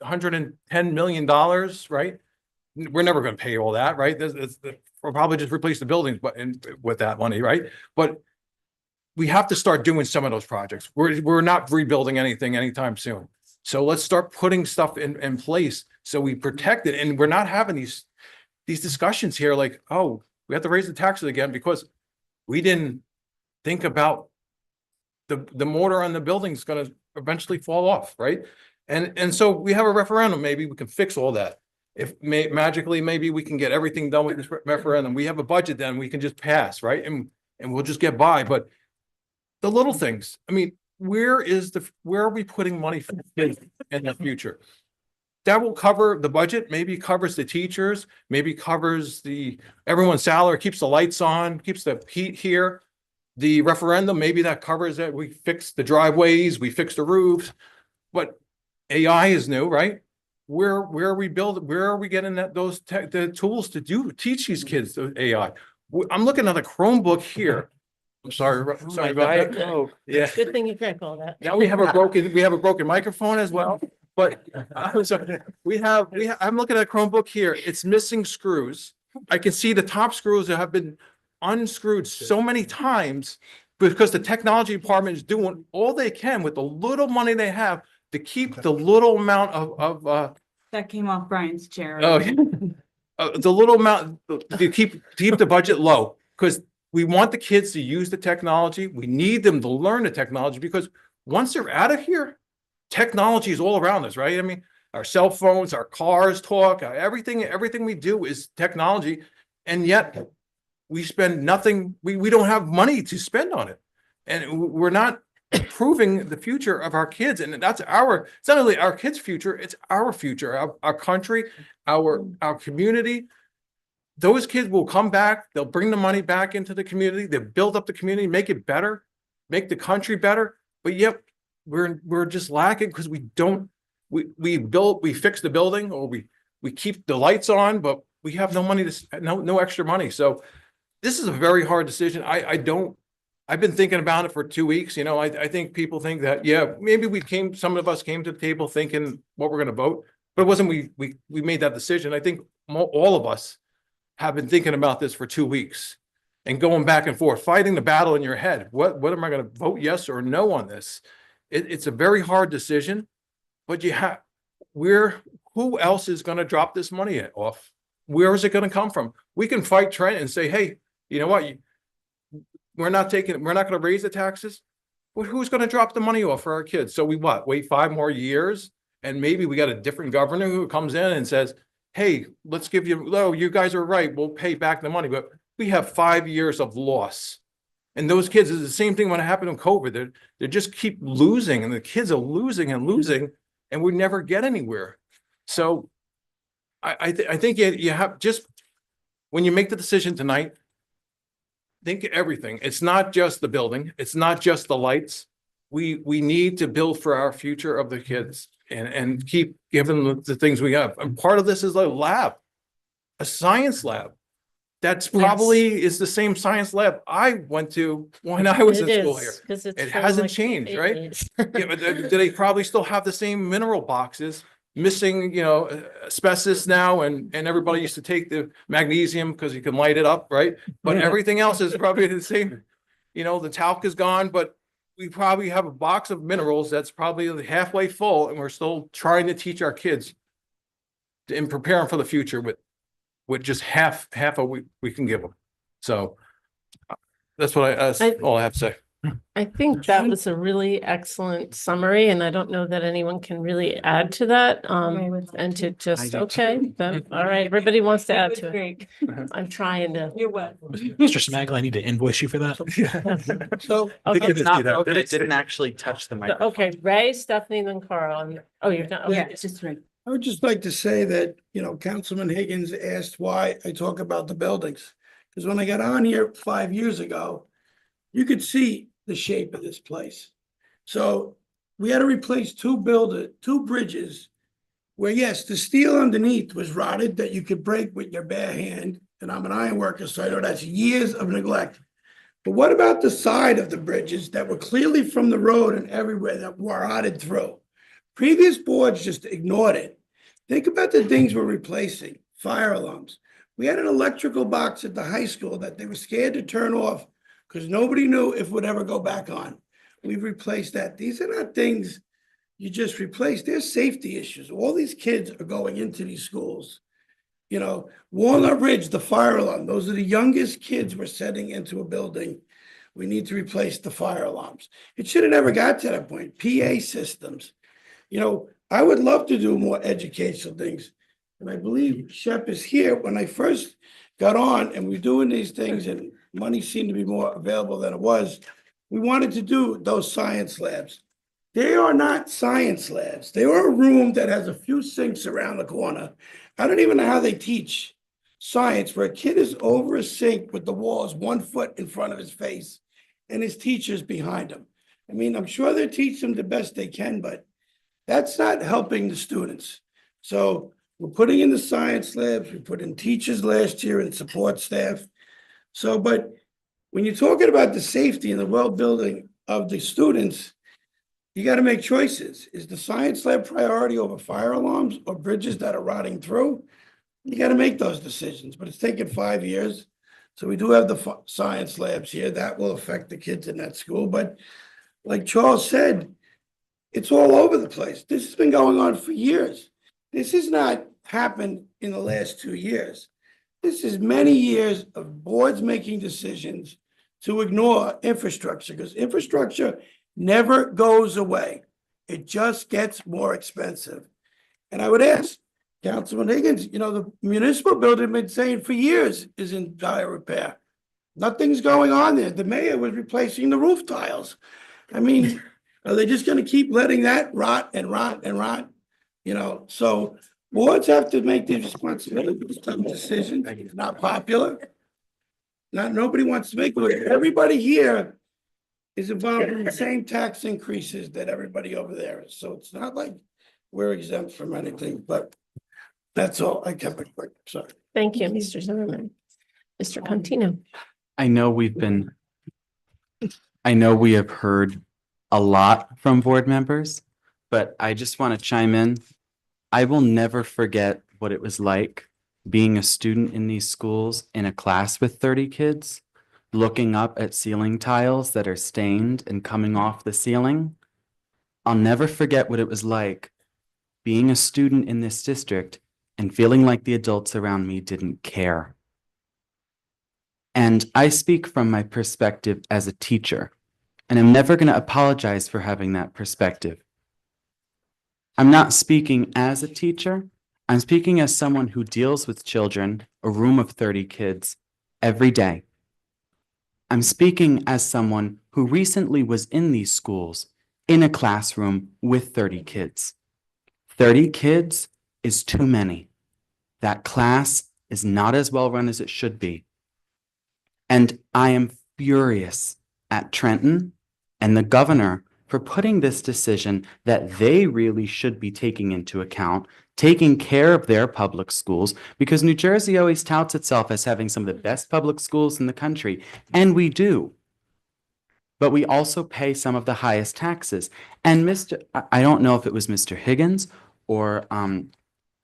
$110 million, right? We're never going to pay all that, right? We'll probably just replace the buildings, but with that money, right? But we have to start doing some of those projects. We're not rebuilding anything anytime soon. So let's start putting stuff in place so we protect it. And we're not having these discussions here like, oh, we have to raise the taxes again because we didn't think about the mortar on the building is going to eventually fall off, right? And so we have a referendum. Maybe we can fix all that. If magically, maybe we can get everything done with this referendum. We have a budget, then we can just pass, right? And we'll just get by. But the little things, I mean, where are we putting money for kids in the future? That will cover the budget, maybe covers the teachers, maybe covers everyone's salary, keeps the lights on, keeps the heat here. The referendum, maybe that covers it. We fix the driveways, we fix the roofs, but AI is new, right? Where are we building? Where are we getting the tools to teach these kids the AI? I'm looking at a Chromebook here. I'm sorry about that. Yeah. Good thing you drank all that. Now we have a broken microphone as well. But I'm looking at a Chromebook here. It's missing screws. I can see the top screws that have been unscrewed so many times because the technology department is doing all they can with the little money they have to keep the little amount of That came off Brian's chair. oh, the little amount to keep the budget low because we want the kids to use the technology. We need them to learn the technology because once they're out of here, technology is all around us, right? I mean, our cell phones, our cars talk, everything we do is technology. And yet we spend nothing. We don't have money to spend on it. And we're not improving the future of our kids. And it's not only our kids' future, it's our future, our country, our community. Those kids will come back. They'll bring the money back into the community. They'll build up the community, make it better, make the country better. But yet we're just lacking because we fix the building or we keep the lights on, but we have no money no extra money. So this is a very hard decision. I've been thinking about it for 2 weeks. You know, I think people think that, yeah, maybe some of us came to the table thinking what we're going to vote, but it wasn't, we made that decision. I think all of us have been thinking about this for 2 weeks and going back and forth, fighting the battle in your head. What am I going to vote yes or no on this? It's a very hard decision, but who else is going to drop this money off? Where is it going to come from? We can fight Trent and say, hey, you know what? We're not going to raise the taxes. Well, who's going to drop the money off for our kids? So we wait 5 more years, and maybe we got a different governor who comes in and says, hey, let's give you, you guys are right, we'll pay back the money. But we have 5 years of loss. And those kids, is the same thing when it happened in COVID. They just keep losing, and the kids are losing and losing, and we never get anywhere. So I think you have, just when you make the decision tonight, think of everything. It's not just the building. It's not just the lights. We need to build for our future of the kids and keep giving them the things we have. And part of this is a lab, a science lab. That's probably is the same science lab I went to when I was in school here. It hasn't changed, right? Yeah, but do they probably still have the same mineral boxes, missing, you know, asbestos now, and everybody used to take the magnesium because you can light it up, right? But everything else is probably the same. You know, the talc is gone, but we probably have a box of minerals that's probably halfway full, and we're still trying to teach our kids and prepare them for the future with just half of we can give them. So that's all I have to say. I think that was a really excellent summary, and I don't know that anyone can really add to that. And to just, all right, everybody wants to add to it. I'm trying to. You're welcome. Mr. Smagel, I need to invoice you for that. So, Okay, it's not, okay. it didn't actually touch the microphone. Okay, Ray, Stephanie, then Carl. Oh, you're not. Okay. Yeah, it's just right. I would just like to say that, you know, Councilman Higgins asked why I talk about the buildings. Because when I got on here 5 years ago, you could see the shape of this place. So we had to replace two bridges where, yes, the steel underneath was rotted that you could break with your bare hand. And I'm an iron worker, so I know that's years of neglect. But what about the side of the bridges that were clearly from the road and everywhere that were rotted through? Previous boards just ignored it. Think about the things we're replacing. Fire alarms. We had an electrical box at the high school that they were scared to turn off because nobody knew if it would ever go back on. We've replaced that. These are not things you just replace. There's safety issues. All these kids are going into these schools. You know, Walnut Ridge, the fire alarm, those are the youngest kids we're setting into a building. We need to replace the fire alarms. It should have never got to that point. PA systems. You know, I would love to do more educational things. And I believe Shep is here. When I first got on and we were doing these things and money seemed to be more available than it was, we wanted to do those science labs. They are not science labs. They are a room that has a few sinks around the corner. I don't even know how they teach science where a kid is over a sink with the walls 1 foot in front of his face and his teacher's behind him. I mean, I'm sure they teach them the best they can, but that's not helping the students. So we're putting in the science labs, we put in teachers last year and support staff. So, but when you're talking about the safety and the well-building of the students, you got to make choices. Is the science lab priority over fire alarms or bridges that are rotting through? You got to make those decisions, but it's taken 5 years. So we do have the science labs here that will affect the kids in that school. But like Charles said, it's all over the place. This has been going on for years. This has not happened in the last 2 years. This is many years of boards making decisions to ignore infrastructure because infrastructure never goes away. It just gets more expensive. And I would ask Councilman Higgins, you know, the municipal building been saying for years is in dire repair. Nothing's going on there. The mayor was replacing the roof tiles. I mean, are they just going to keep letting that rot and rot and rot? You know, so boards have to make these responsibilities, tough decisions. It's not popular. Nobody wants to make it. Everybody here is involved in the same tax increases that everybody over there is. So it's not like we're exempt from anything, but That's all. I kept it quick. Sorry. Thank you, Mr. Zimmerman. Mr. Contino. I know we have heard a lot from board members, but I just want to chime in. I will never forget what it was like being a student in these schools in a class with 30 kids, looking up at ceiling tiles that are stained and coming off the ceiling. I'll never forget what it was like being a student in this district and feeling like the adults around me didn't care. And I speak from my perspective as a teacher, and I'm never going to apologize for having that perspective. I'm not speaking as a teacher. I'm speaking as someone who deals with children, a room of 30 kids, every day. I'm speaking as someone who recently was in these schools, in a classroom with 30 kids. 30 kids is too many. That class is not as well run as it should be. And I am furious at Trenton and the governor for putting this decision that they really should be taking into account, taking care of their public schools, because New Jersey always touts itself as having some of the best public schools in the country, and we do. But we also pay some of the highest taxes. And I don't know if it was Mr. Higgins or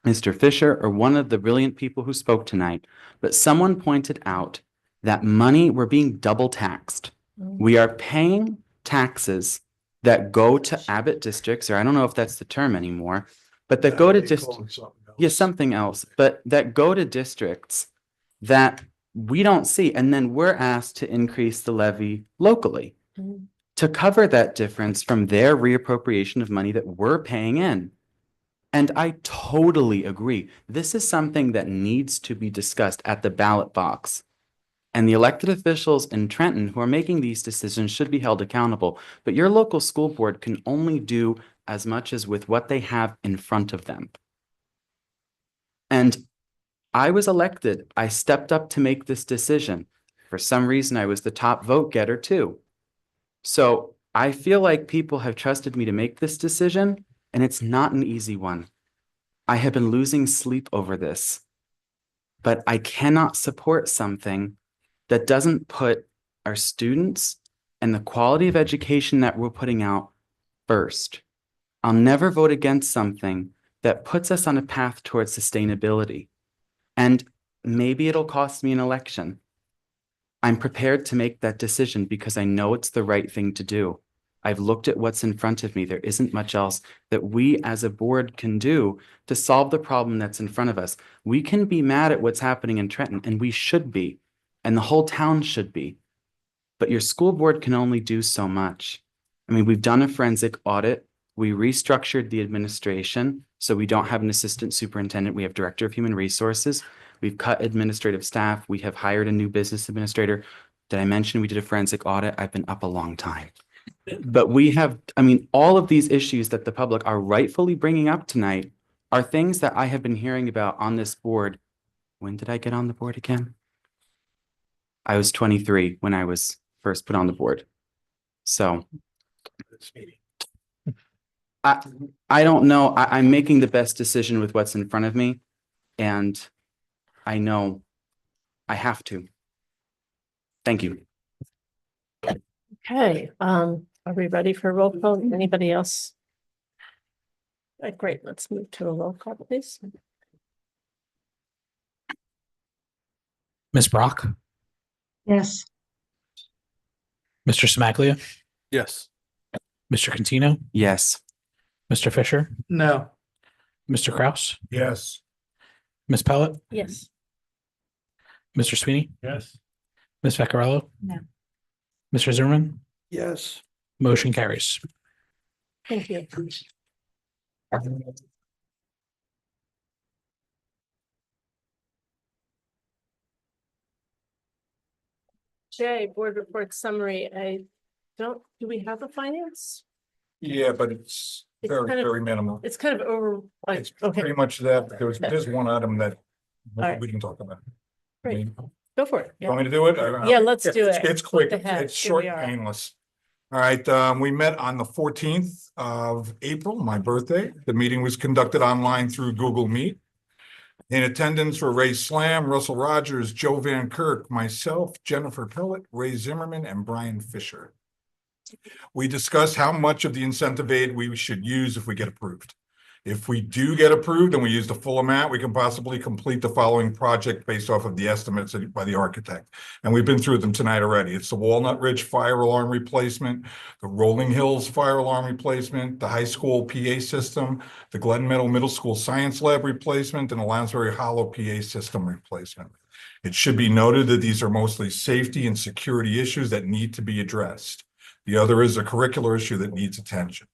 Mr. Fisher or one of the brilliant people who spoke tonight, but someone pointed out that we're being double taxed. We are paying taxes that go to Abbott districts, or I don't know if that's the term anymore, but that go to something else, but that go to districts that we don't see. And then we're asked to increase the levy locally to cover that difference from their reappropriation of money that we're paying in. And I totally agree. This is something that needs to be discussed at the ballot box. And the elected officials in Trenton who are making these decisions should be held accountable. But your local school board can only do as much as with what they have in front of them. And I was elected. I stepped up to make this decision. For some reason, I was the top vote getter too. So I feel like people have trusted me to make this decision, and it's not an easy one. I have been losing sleep over this, but I cannot support something that doesn't put our students and the quality of education that we're putting out first. I'll never vote against something that puts us on a path towards sustainability. And maybe it'll cost me an election. I'm prepared to make that decision because I know it's the right thing to do. I've looked at what's in front of me. There isn't much else that we as a board can do to solve the problem that's in front of us. We can be mad at what's happening in Trenton, and we should be, and the whole town should be. But your school board can only do so much. I mean, we've done a forensic audit. We restructured the administration, so we don't have an assistant superintendent. We have director of human resources. We've cut administrative staff. We have hired a new business administrator. Did I mention we did a forensic audit? I've been up a long time. But we have, I mean, all of these issues that the public are rightfully bringing up tonight are things that I have been hearing about on this board. When did I get on the board again? I was 23 when I was first put on the board. So I don't know. I'm making the best decision with what's in front of me, and I know I have to. Thank you. Okay, are we ready for a roll call? Anybody else? Right, great, let's move to a roll call, please. Ms. Brock, Yes. Mr. Smaglia, Yes. Mr. Contino, Yes. Mr. Fisher, No. Mr. Kraus, Yes. Ms. Pellet, Yes. Mr. Sweeney, Yes. Ms. Vaccarello. No. Mr. Zimmerman, Yes. motion carries. Thank you. Jay, board report summary. Do we have a finance? Yeah, but it's It's very, kind of- very minimal. It's kind of over, like, It's okay, pretty much that. There's one item that All right. we can talk about. Great. go for it. You want me to do it? Yeah, let's do It's- it. It's quick. What the heck? It's Here short we and are. painless. All right, we met on the 14th of April, my birthday. The meeting was conducted online through Google Meet. In attendance were Ray Slam, Russell Rogers, Joe Van Kirk, myself, Jennifer Pillett, Ray Zimmerman, and Brian Fisher. We discussed how much of the incentive aid we should use if we get approved. If we do get approved and we use the full amount, we can possibly complete the following project based off of the estimates by the architect. And we've been through them tonight already. It's the Walnut Ridge fire alarm replacement, the Rolling Hills fire alarm replacement, the high school PA system, the Glen Meadow Middle School science lab replacement, and the Lansbury Hollow PA system replacement. It should be noted that these are mostly safety and security issues that need to be addressed. The other is a curricular issue that needs attention.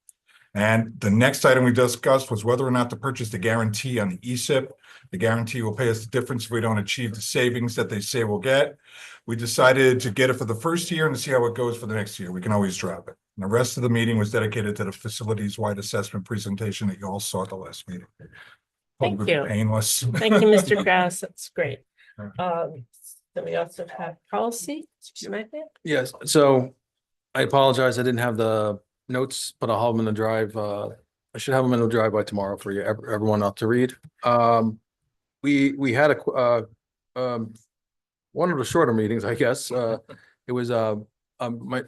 And the next item we discussed was whether or not to purchase the guarantee on the ESIP. The guarantee will pay us the difference if we don't achieve the savings that they say we'll get. We decided to get it for the first year and to see how it goes for the next year. We can always drop it. And the rest of the meeting was dedicated to the facilities-wide assessment presentation that you all saw at the last meeting. Thank Probably you. painless. Thank you, Mr. Kraus. That's great. Then we also have policy. Yes, so I apologize. I didn't have the notes, but I'll have them in the drive. I should have them in the drive by tomorrow for you, everyone out to read. We had one of the shorter meetings, I guess. It was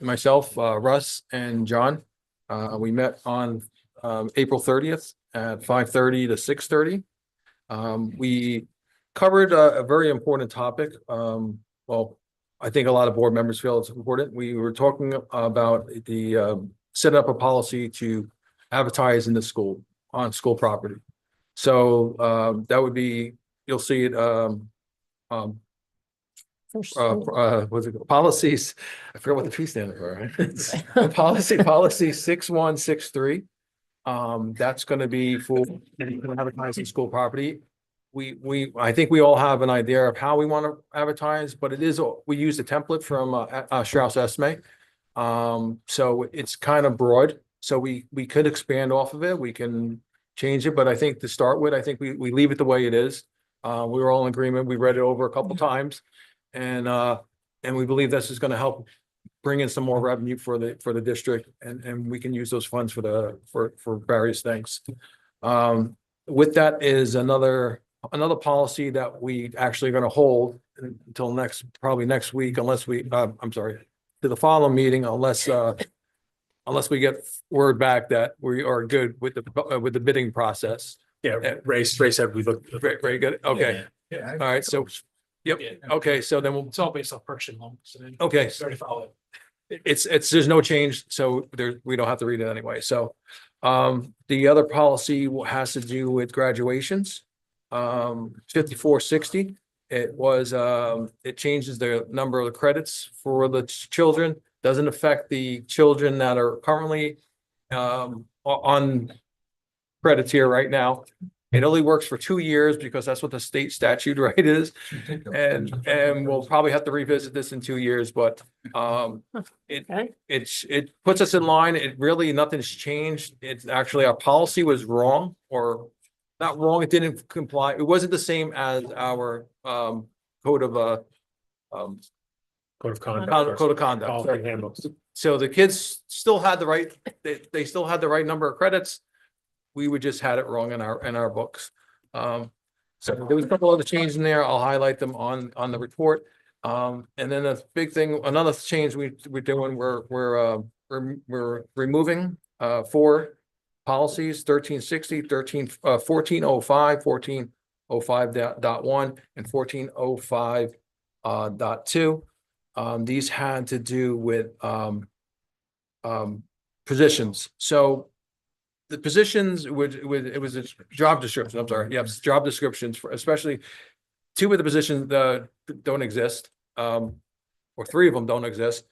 myself, Russ, and John. We met on April 30th at 5:30 to 6:30. We covered a very important topic. Well, I think a lot of board members feel it's important. We were talking about the set up a policy to advertise in the school on school property. So that would be, you'll see it what's it called? Policies. I forgot what the P stands for, right? Policy 6163. That's going to be for advertising school property. I think we all have an idea of how we want to advertise, but it is, we use a template from Strauss Esme. So it's kind of broad, so we could expand off of it. We can change it, but I think to start with, I think we leave it the way it is. We were all in agreement. We read it over a couple times, and we believe this is going to help bring in some more revenue for the district, and we can use those funds for various things. With that is another policy that we actually going to hold until probably next week, unless I'm sorry, to the following meeting, unless we get word back that we are good with the bidding process. Yeah, Ray said we look Very good. Okay. Yeah. All right. So, yep. Okay. So then It's all based off purchasing loans. okay. It's already followed. There's no change, so we don't have to read it anyway. So, the other policy has to do with graduations. 5460. It changes the number of the credits for the children. Doesn't affect the children that are currently on credits here right now. It only works for 2 years because that's what the state statute right is. And we'll probably have to revisit this in 2 years, but it puts us in line. It really, nothing's changed. It's actually, our policy was wrong, or not wrong. It didn't comply. It wasn't the same as our code of conduct. Policy handbooks. So the kids still had the right, they still had the right number of credits. We would just had it wrong in our books. So there was a couple other changes in there. I'll highlight them on the report. And then a big thing, another change we're doing, we're removing 4 policies: 1360, 1405, 1405.1, and 1405.2. These had to do with positions. So the positions it was a job description. I'm sorry. Yes, job descriptions for especially 2 of the positions don't exist, or 3 of them don't exist.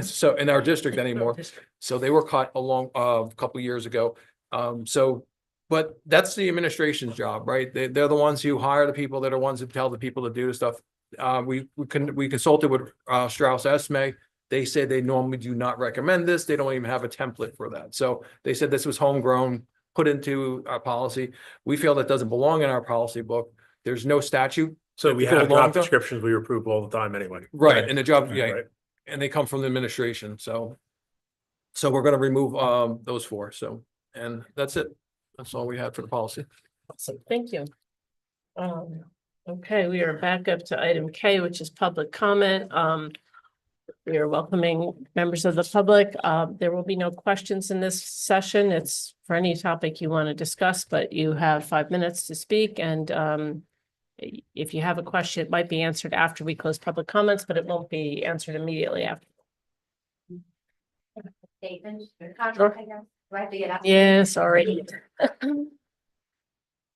So in our district anymore. So they were cut along a couple years ago. But that's the administration's job, right? They're the ones who hire the people. They're the ones who tell the people to do the stuff. We consulted with Strauss Esme. They said they normally do not recommend this. They don't even have a template for that. So they said this was homegrown, put into our policy. We feel that doesn't belong in our policy book. There's no statute. So we have job descriptions we approve all the time anyway. Right, and the job, yeah, Right. and they come from the administration. So we're going to remove those 4. So, and that's it. That's all we have for the policy. Awesome. Thank you. Okay, we are back up to item K, which is public comment. We are welcoming members of the public. There will be no questions in this session. It's for any topic you want to discuss, but you have 5 minutes to speak. And if you have a question, it might be answered after we close public comments, but it won't be answered immediately after. Sure. Do I have to get up? Yeah, sorry.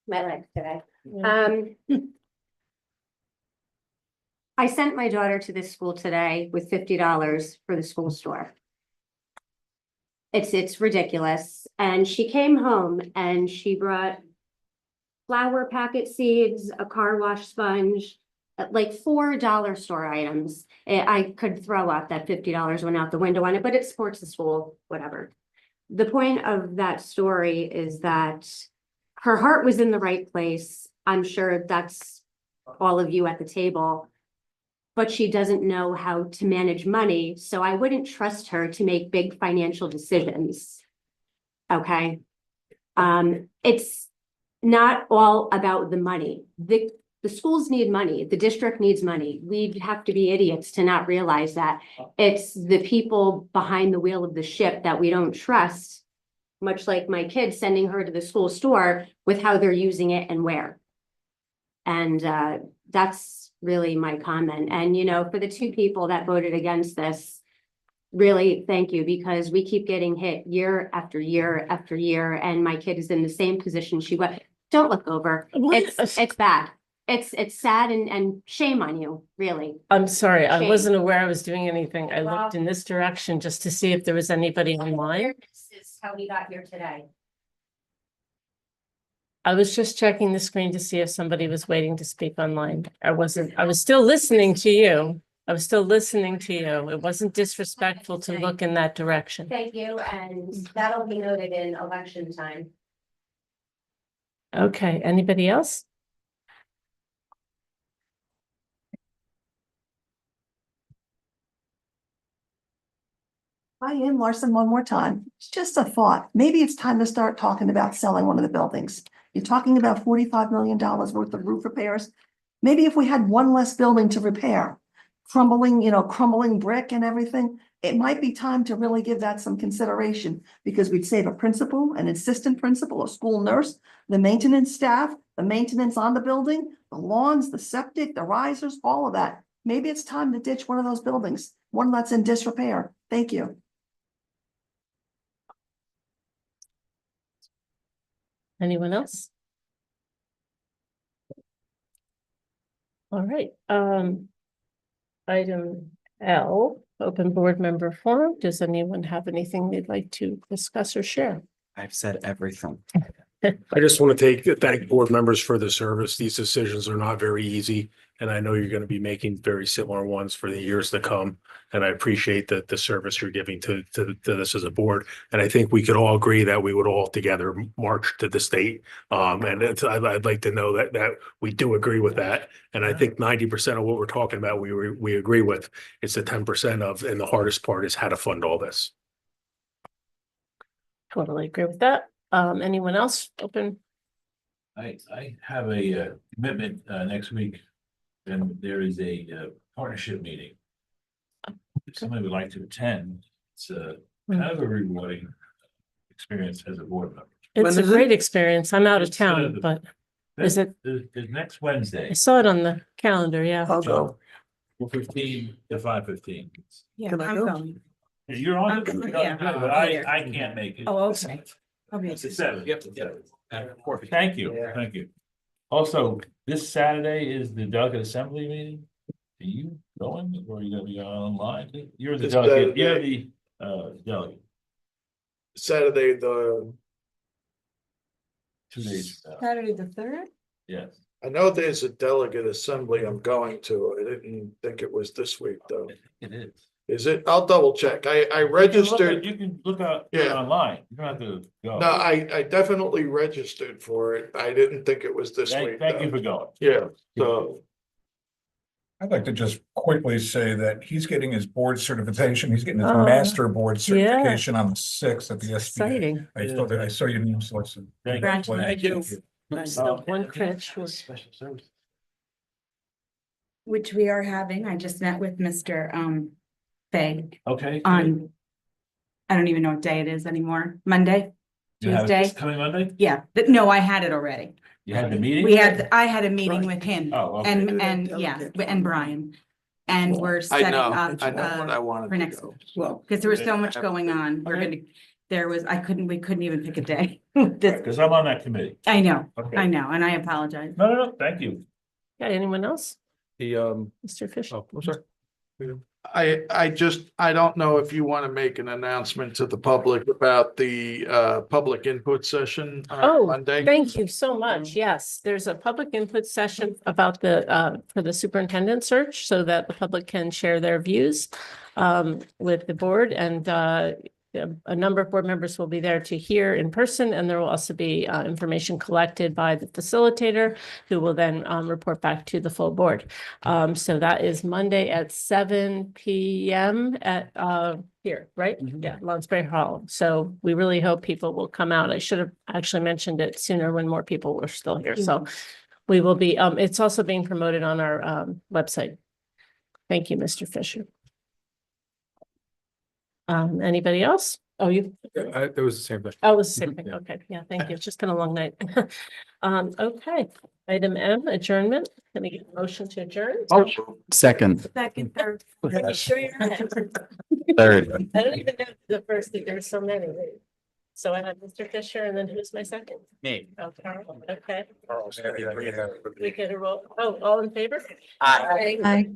My legs today. Yeah. I sent my daughter to this school today with $50 for the school store. It's ridiculous. And she came home and she brought flour packet seeds, a car wash sponge, like 4 dollar store items. I could throw up that $50 went out the window on it, but it supports the school, whatever. The point of that story is that her heart was in the right place. I'm sure that's all of you at the table, but she doesn't know how to manage money. So I wouldn't trust her to make big financial decisions. Okay. It's not all about the money. The schools need money. The district needs money. We'd have to be idiots to not realize that. It's the people behind the wheel of the ship that we don't trust, much like my kid sending her to the school store with how they're using it and where. And that's really my comment. And, you know, for the 2 people that voted against this, really, thank you, because we keep getting hit year after year after year. And my kid is in the same position she was. Don't look over. It's bad. It's sad and shame on you, really. I'm sorry, I Shame. wasn't aware I was doing anything. I looked in this direction just to see if there was anybody online. This is how we got here today. I was just checking the screen to see if somebody was waiting to speak online. I was still listening to you. It wasn't disrespectful to look in that direction. Thank you, and that'll be noted in election time. Okay, anybody else? Hi, Ann Larson, one more time. It's just a thought. Maybe it's time to start talking about selling one of the buildings. You're talking about $45 million worth of roof repairs. Maybe if we had one less building to repair, crumbling brick and everything, it might be time to really give that some consideration, because we'd save a principal, an assistant principal, a school nurse, the maintenance staff, the maintenance on the building, the lawns, the septic, the risers, all of that. Maybe it's time to ditch one of those buildings, one that's in disrepair. Thank you. Anyone else? All right, item L, open board member forum. Does anyone have anything they'd like to discuss or share? I've said everything. I just want to thank board members for the service. These decisions are not very easy. And I know you're going to be making very similar ones for the years to come. And I appreciate the service you're giving to this as a board. And I think we could all agree that we would all together march to the state. I'd like to know that we do agree with that. And I think 90% of what we're talking about, we agree with. It's the 10% of, and the hardest part is how to fund all this. Totally agree with that. Anyone else open? I have a commitment next week, and there is a partnership meeting. If somebody would like to attend, it's kind of a rewarding experience as a board member. It's a great experience. I'm out of town, but is it? It's next Wednesday. I saw it on the calendar, yeah. I'll go. 4:15 to 5:15. Yeah, Can I I'm go? going. You're on, Yeah. but I can't make it. Oh, okay. It's the 7th. Thank you. Also, this Saturday is the delegate assembly meeting. Are you going, or are you gonna be online? You're the It's delegate, the- you're the delegate. Saturday, the, 2 days. from now. Saturday the 3rd? Yes. I know there's a delegate assembly I'm going to. I didn't think it was this week, though. It is. Is it? I'll double check. I registered. You can look out Yeah. online. You don't have to go. No, I definitely registered for it. I didn't think it was this week. Thank you though. for going. Yeah, so I'd like to just quickly say that he's getting his board certification. He's getting his Oh, master board yeah. certification on the 6th at the SBA. Exciting. I saw your name listed. Thank you. Congratulations. So one crunch was. Special service. Which we are having. I just met with Mr. Fay Okay. on, I don't even know what day it is anymore. Monday, You have it Tuesday. this coming Monday? Yeah, but no, I had it already. You had the meeting? I had a meeting with him Oh, okay. and yeah, and Brian. And we're setting up I know what I wanted for to next, go. well, because there was so much going on. We're gonna, we couldn't even pick a day. This- Because I'm on that committee. I know, Okay. I know, and I apologize. No, thank you. Yeah, anyone else? The, Mr. Fisher? oh, I'm sorry. I don't know if you want to make an announcement to the public about the public input session on Oh, Monday. thank you so much. Yes, there's a public input session about the, for the superintendent search so that the public can share their views with the board, and a number of board members will be there to hear in person, and there will also be information collected by the facilitator who will then report back to the full board. So that is Monday at 7 p.m. at here, right? Yeah, Lonsberry Hall. So we really hope people will come out. I should have actually mentioned it sooner when more people were still here. So we will be, it's also being promoted on our website. Thank you, Mr. Fisher. Anybody else? Oh, you. It was the same thing. Oh, it was the same thing. Yeah. Okay, yeah, thank you. It's just been a long night. Okay, item M, adjournment. Can we get a motion to adjourn? Oh, Second, Second, third. Are you sure you're not? third. I don't even know the first, there's so many. So I have Mr. Fisher, and then who's my second? Me. Okay, okay. We get a roll. Oh, all in favor? Aye. Aye.